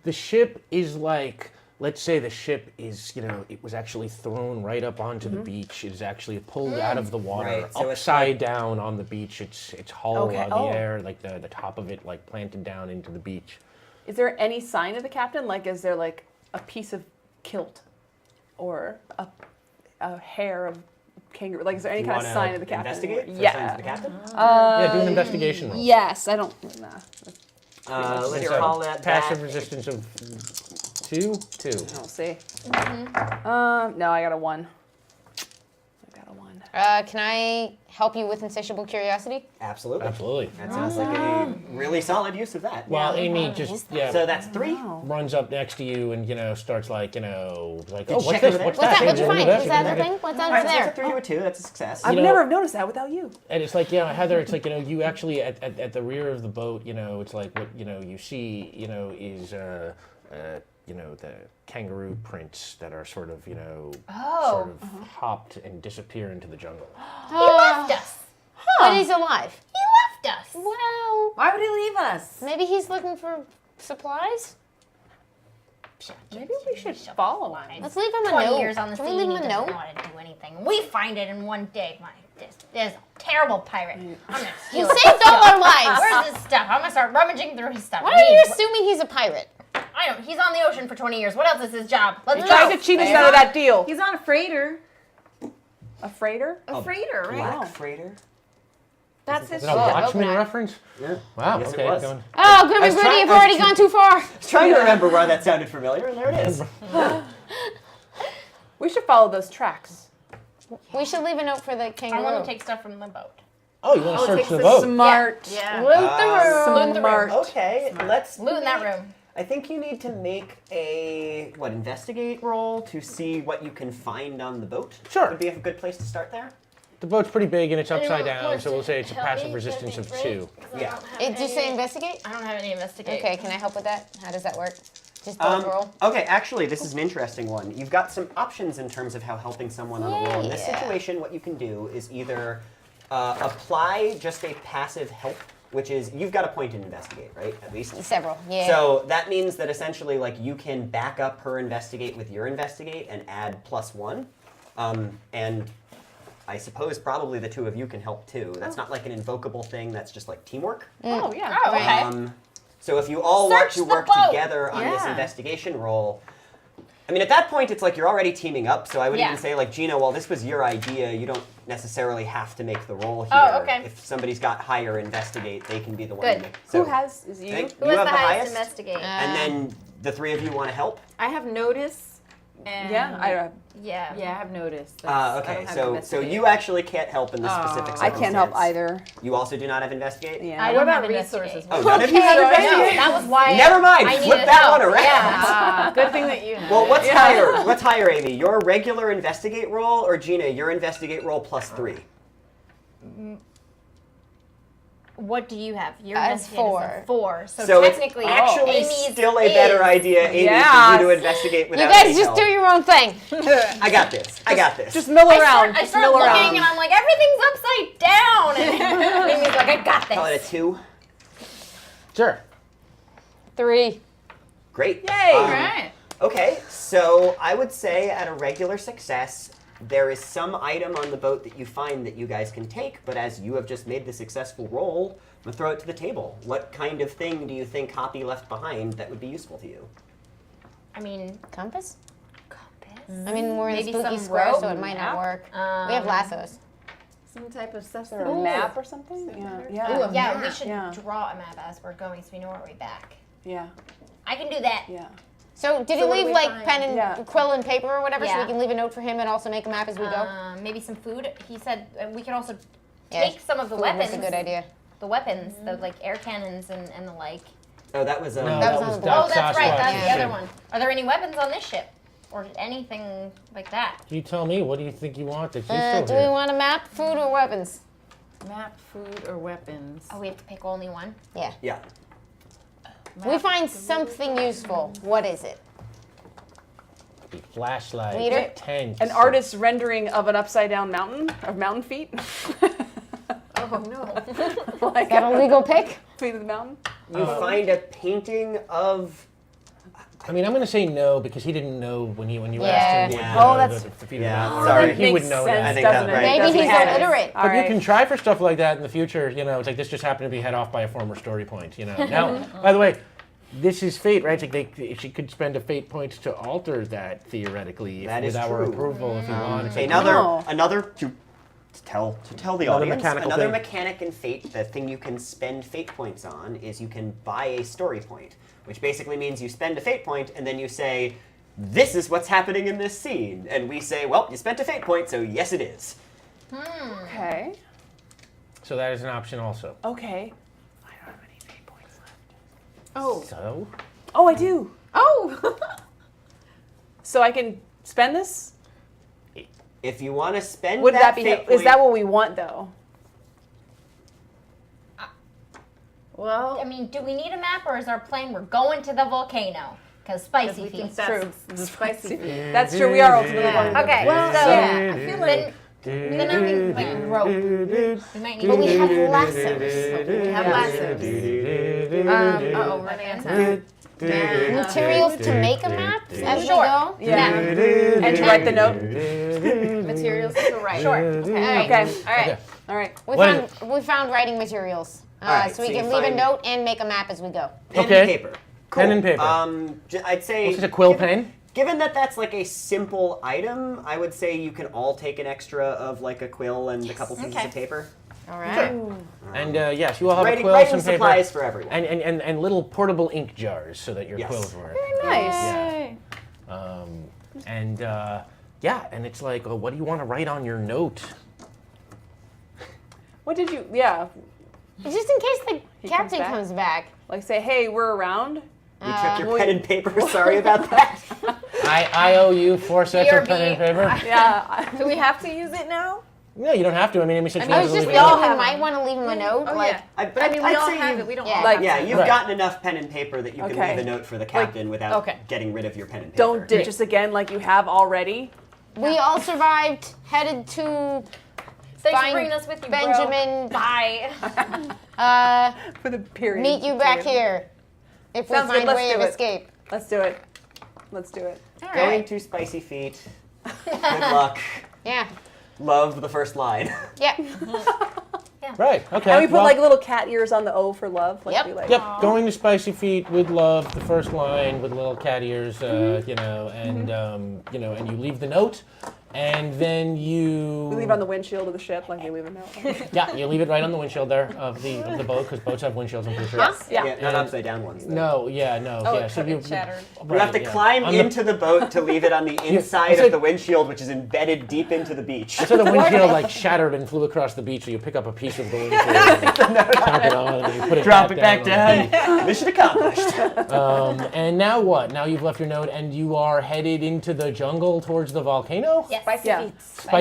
The ship is like, let's say the ship is, it was actually thrown right up onto the beach. It is actually pulled out of the water, Right, so it's upside down on the beach. It's hollow Okay, on oh. the air, like the top of it, like planted down into the beach. is there any sign of the captain? Like, is there like a piece of kilt or a hair of kangaroo? Like, is there any You kind of wanna sign of the captain? investigate for signs Yeah. of the captain? Yeah, do an investigation roll. Yes, I don't. Nah. Let's It's a call that passive back. resistance of 2. I don't see. No, I got a 1. I got a 1. Can I help you with insatiable curiosity? Absolutely. Absolutely. That sounds like a really solid use of that. Well, Amy just So that's 3. runs up next to you and starts like like, oh, you what's check this? over there? What's What's that? What'd you Over find? there? What's that other thing? What's All right, under so there? that's a 3 or a 2. That's a success. I've know- never noticed that without you. And it's like, Heather, it's like, you actually at the rear of the boat, it's like what, you see, is, the kangaroo prints that are sort of, sort of hopped and disappear into the jungle. He left us. But he's alive. He left us. Well, Why would he leave us? Maybe he's looking for supplies? Maybe we should follow him. Let's leave him a 20 note. years on the Can sea, we leave he him a doesn't note? want to do anything. We find it in one day. There's a terrible pirate. I'm gonna He steal saved all our lives. Where's his stuff? I'm gonna start rummaging through his stuff. Why are you assuming he's a pirate? I don't. He's on the ocean for 20 years. What else is his job? Let's Trying go. to cheat us out of that deal. He's on a freighter. A freighter? A freighter, right? Black freighter? That's his Is that a ship. Watchmen reference? Yeah. Wow, Yes, okay. it was. Going- Oh, Grim I and was Gritty trying- have I was already gone too far. I was trying to remember why that sounded familiar, and there it is. We should follow those tracks. We should leave a note for the I kangaroo. want to take stuff from the boat. Oh, you want to search takes the the boat? Smart. Yeah. Loot the room. Loot the room. Okay, let's Loot in that make- room. I think you need to make a investigate roll to see what you can find on the boat. Sure. Would be a good place to start there. The boat's pretty big and it's upside Anyone down, wants so we'll to say it's a help passive me? resistance of That'd be 2. great, 'cause I Yeah. don't have Did you say any- investigate? I don't have any investigate. Okay, can I help with that? How does that work? Just don't roll. Okay, actually, this is an interesting one. You've got some options in terms of how helping someone on a roll. In this Yeah. situation, what you can do is either apply just a passive help, which is you've got a point in investigate, right? At least. Several, yeah. So that means that essentially, like, you can back up her investigate with your investigate and add +1, and I suppose probably the two of you can help too. That's not like an invocable thing. That's just like teamwork. Oh, yeah. Oh, okay. So if you all want Search to the work boat. together on this Yeah. investigation roll, I mean, at that point, it's like you're already teaming up. So I would Yeah. even say, like, Gina, while this was your idea, you don't necessarily have to make the roll here. Oh, okay. If somebody's got higher investigate, they can be the one Good. to make. Who So has, is you? think Who you has have the the highest highest, investigate? and then the three of you want to help. I have notice, And Yeah, Yeah. yeah, I have noticed. I Okay, don't have so investigate. you actually can't help in this specific I can't help circumstance. either. You also do not have investigate? Yeah. I What don't about have investigate. resources? Oh, none of you have No, investigate? that was why. Never mind, I flip needed that help. one around. Ah, good thing that you know. Well, what's higher? What's higher, Amy? Your regular investigate roll, or Gina, your investigate roll +3? What do you have? Your It's investigate is a 4. So it's technically, actually Amy's still a better idea, Amy, for Yes. you to investigate You without guys any just help. do your own thing. I got this. I got this. Just mill around. I Just started mill looking around. and I'm like, everything's upside down. And Amy's like, I got Call it a this. 2. Sure. 3. Great. Yay. All right. Okay, so I would say at a regular success, there is some item on the boat that you find that you guys can take, but as you have just made the successful roll, I'm going to throw it to the table. What kind of thing do you think Hoppy left behind that would be useful to you? I mean, Compass? I mean, we're in Maybe the spooky some square, rope so it might not map. work. We have lassos. Some type of stuff. Or a map or something? Yeah. yeah, we should Yeah. draw a map as we're going so we know our way back. Yeah. I can do that. Yeah. So did So he what do leave we like find? pen and Yeah. quill and paper or whatever, so Yeah. we can leave a note for him and also make a map as we go? Maybe some food. He said we could also Yeah, take some of the food weapons. was a good idea. The weapons, the like air cannons and the like. Oh, that was No, That that was was on the Doc Oh, that's right. Sasquatch. That's the other ship. one. Are there any weapons on this ship, or anything like that? You tell me. What do you think you want? That you Do still we here? want a map, food, or weapons? Map, food, or weapons. Oh, we have to pick only one. Yeah. Yeah. We find something useful. What is it? Flashlight, Meter? tent. An artist's rendering of an upside down mountain, of mountain feet. Oh no. Like Is that a legal pick? feet of the mountain. You find a painting of... I mean, I'm going to say no because he didn't know when you Yeah. asked him. Yeah. what Oh, that's- the feet of Yeah, the mountain sorry. were. He Makes would know sense, that. I think that's doesn't it? right. Maybe Doesn't he's have it. illiterate. All But you right. can try for stuff like that in the future. You know, it's like this just happened to be head off by a former story point. You know. Now, by the way, this is fate, right? It's like she could spend a fate point to alter that theoretically That is with our true. approval if you want. It's like, Another to tell the Another audience, mechanical another thing. mechanic in Fate, the thing you can spend fate points on is you can buy a story point, which basically means you spend a fate point and then you say, this is what's happening in this scene, and we say, well, you spent a fate point, so yes, it is. Okay. So that is an option also. Okay. Oh. So Oh, I do. Oh. So I can spend this? If you want to spend Would that that be? fate Is point, that what we want though? Well, I mean, do we need a map, or is our plan we're going to the volcano? Because spicy we think feet. that's the spicy food. That's true. We are ultimately Yeah. going. Okay, Well, so yeah, I feel like then I mean, like rope. We might need. But we have lassos. we have lassos. Uh-oh, running out of time. Materials to make a map as we Sure. go? Yeah. And to write the note. Materials to write. Sure. All right. Okay. All right. Okay. All right. We found writing materials. All right, so we so can you leave a find- note and make a map as we go. pen Okay. and paper. Cool. Pen and paper. I'd say... This is a quill pen. Given that that's like a simple item, I would say you can all take an extra of like a quill and a couple pieces Okay. of paper. All right. And yes, you all have Writing, a quill, writing some paper, supplies for everyone. and little portable ink jars so that your Yes. quills work. Nice. Yeah, and it's like, oh, what do you want to write on your note? What did you? Yeah. Just in case the captain back? comes back. Like say, hey, we're around. You took your pen and paper. Sorry about that. I owe you 4 sets of pen and paper. Yeah. Do we have to use it now? No, you don't have to. I mean, Amy said she I wanted was to just leave thinking it. we might want to leave him a note. Oh like, yeah. But I mean, we I'd all say have you- it. We don't yeah. all Like, have Yeah, to. you've Right. gotten enough pen and paper that you can Okay. leave a note for the captain without okay. getting rid of your pen and paper. Don't ditch us again like you have already. we all survived, headed to Thanks Fine, for bringing us with you, Benjamin. Bro. Bye. For the period. Meet you back here if we Sounds good, find a let's way do of it. escape. Let's do it. Let's do it. All Going right. to Spicy Feet. Good luck. Yeah. Love the first line. Yeah. Right, okay. And we put well, like little cat ears on the O for love. Like Yep. we like. Yep, going to Spicy Feet with love, the first line with little cat ears, Mm-hmm. you know, and you know, and you leave the note, And then you... We leave it on the windshield of the ship, like we leave it now. Yeah, you leave it right on the windshield there of the boat, because boats have windshields, I'm pretty sure. Yes. Yeah. Yeah, not upside down ones. Though. No. Oh, So you shattered. You have to climb into the boat to leave it on the inside of the windshield, which is embedded deep into the beach. So the windshield like shattered and flew across the beach, so you pick up a piece of the windshield and tack it on, and you put it Drop it back down. down. Mission accomplished. And now what? Now you've left your note and you are headed into the jungle towards the volcano? Yes. Spicy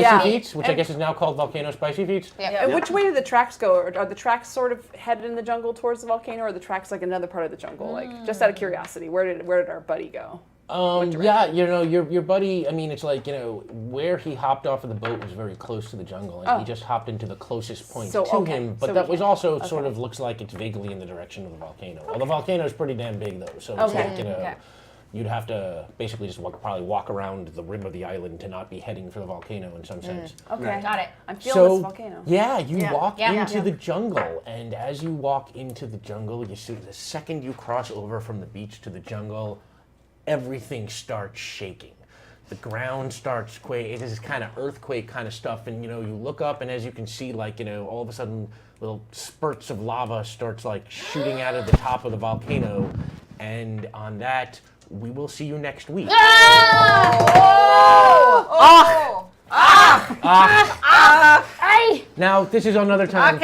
Yeah. Feats, which I guess is now called Volcano Spicy Feats? Yep. And which way do the tracks go? Are the tracks sort of headed in the jungle towards the volcano, or are the tracks like another part of the jungle? Like, just out of curiosity, where did our buddy go? Yeah, your buddy, I mean, it's like, where he hopped off of the boat was very close to the jungle, and he just hopped into the closest point So, to okay. him, but So that we was can't- also sort of looks like it's vaguely in the direction of the volcano. Well, the volcano is pretty damn big, though, so it's Okay. like, you'd have to basically just probably walk around the rim of the island to not be heading for the volcano in some sense. Okay. Got it. I'm feeling this volcano. Yeah, you walk Yeah. into the jungle, and as you walk into the jungle, you see the second you cross over from the beach to the jungle, everything starts shaking. The ground starts quaking. It is kind of earthquake kind of stuff, and you look up, and as you can see, like all of a sudden, little spurts of lava starts like shooting out of the top of the volcano, and on that, we will see you next week. Now, this is another time.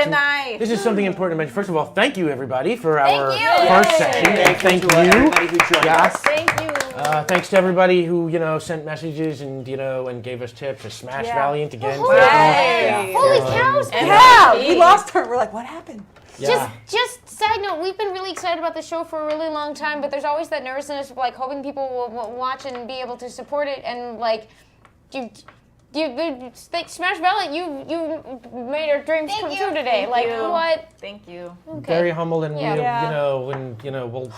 This is something important to mention. First of all, thank you everybody for our first session. And thank you, everybody who joined us. Thank you. thanks to everybody who sent messages and and gave us tips. A Smash Valiant again. Holy cows! Yeah, we lost her. We're like, what happened? Yeah. Just side note, we've been really excited about the show for a really long time, but there's always that nervousness of like hoping people will watch and be able to support it, and like, Smash Valiant, you made our dreams come true today. What? Thank you. Okay. Very humbled, and Yeah. we'll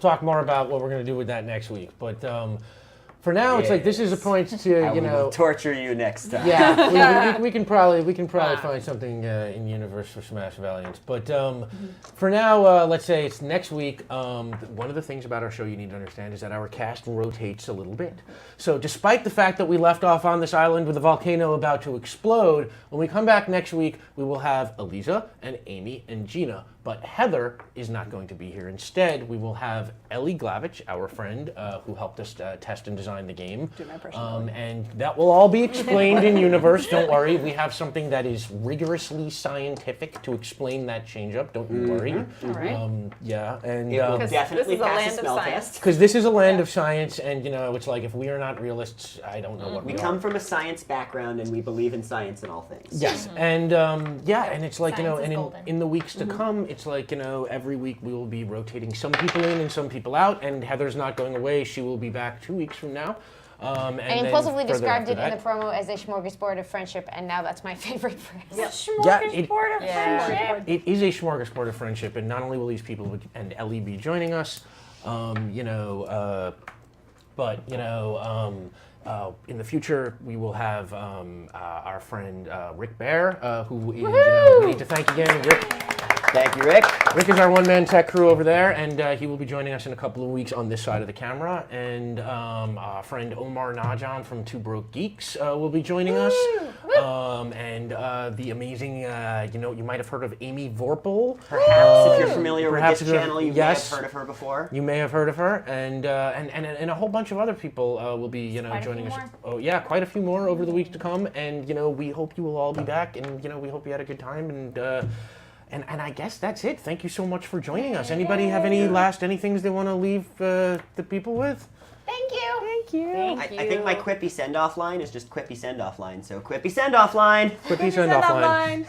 talk more about what we're gonna do with that next week. But for now, it's like this is a point to We will torture you next time. Yeah, we can probably find something in universe for Smash Valiant. But for now, let's say it's next week. One of the things about our show you need to understand is that our cast rotates a little bit. So despite the fact that we left off on this island with a volcano about to explode, when we come back next week, we will have Eliza and Amy and Gina. But Heather is not going to be here. Instead, we will have Ellie Glavich, our friend, who helped us test and design the game. Do my impression. And that will all be explained in universe. Don't worry. We have something that is rigorously scientific to explain that change-up. Don't you worry. All right. Yeah, and It will definitely this is a pass land the of smell science. test. because this is a land of science, and it's like if we are not realists, I don't know what we We are. come from a science background, and we believe in science in all things. Yes, and and it's like Science is and golden. in the weeks to come, it's like every week we will be rotating some people in and some people out, and Heather's not going away. She will be back 2 weeks from now. And I then impulsively further described after it in the that. promo as a smorgasbord of friendship, and now that's my favorite phrase. Yeah, it is a smorgasbord of friendship, and not only will these people and Ellie be joining us, but in the future we will have our friend Rick Bear, who is, we need to thank again, Rick. Thank you, Rick. Rick is our one-man tech crew over there, and he will be joining us in a couple of weeks on this side of the camera. And our friend Omar Najan from Two Broke Geeks will be joining us. And the amazing, you might have heard of Amy Vorpal. Perhaps if you're familiar with perhaps this if you're- channel, you yes. may have heard of her before. You may have heard of her, and a whole bunch of other people will be, joining us. Oh yeah, quite a few more over the weeks to come. And we hope you will all be back, and we hope you had a good time. And I guess that's it. Thank you so much for joining us. Anybody have any things they want to leave the people with? Thank you. Thank you. I think my quippy send-off line is just quippy send-off line. So quippy send-off line. Quippy send off line.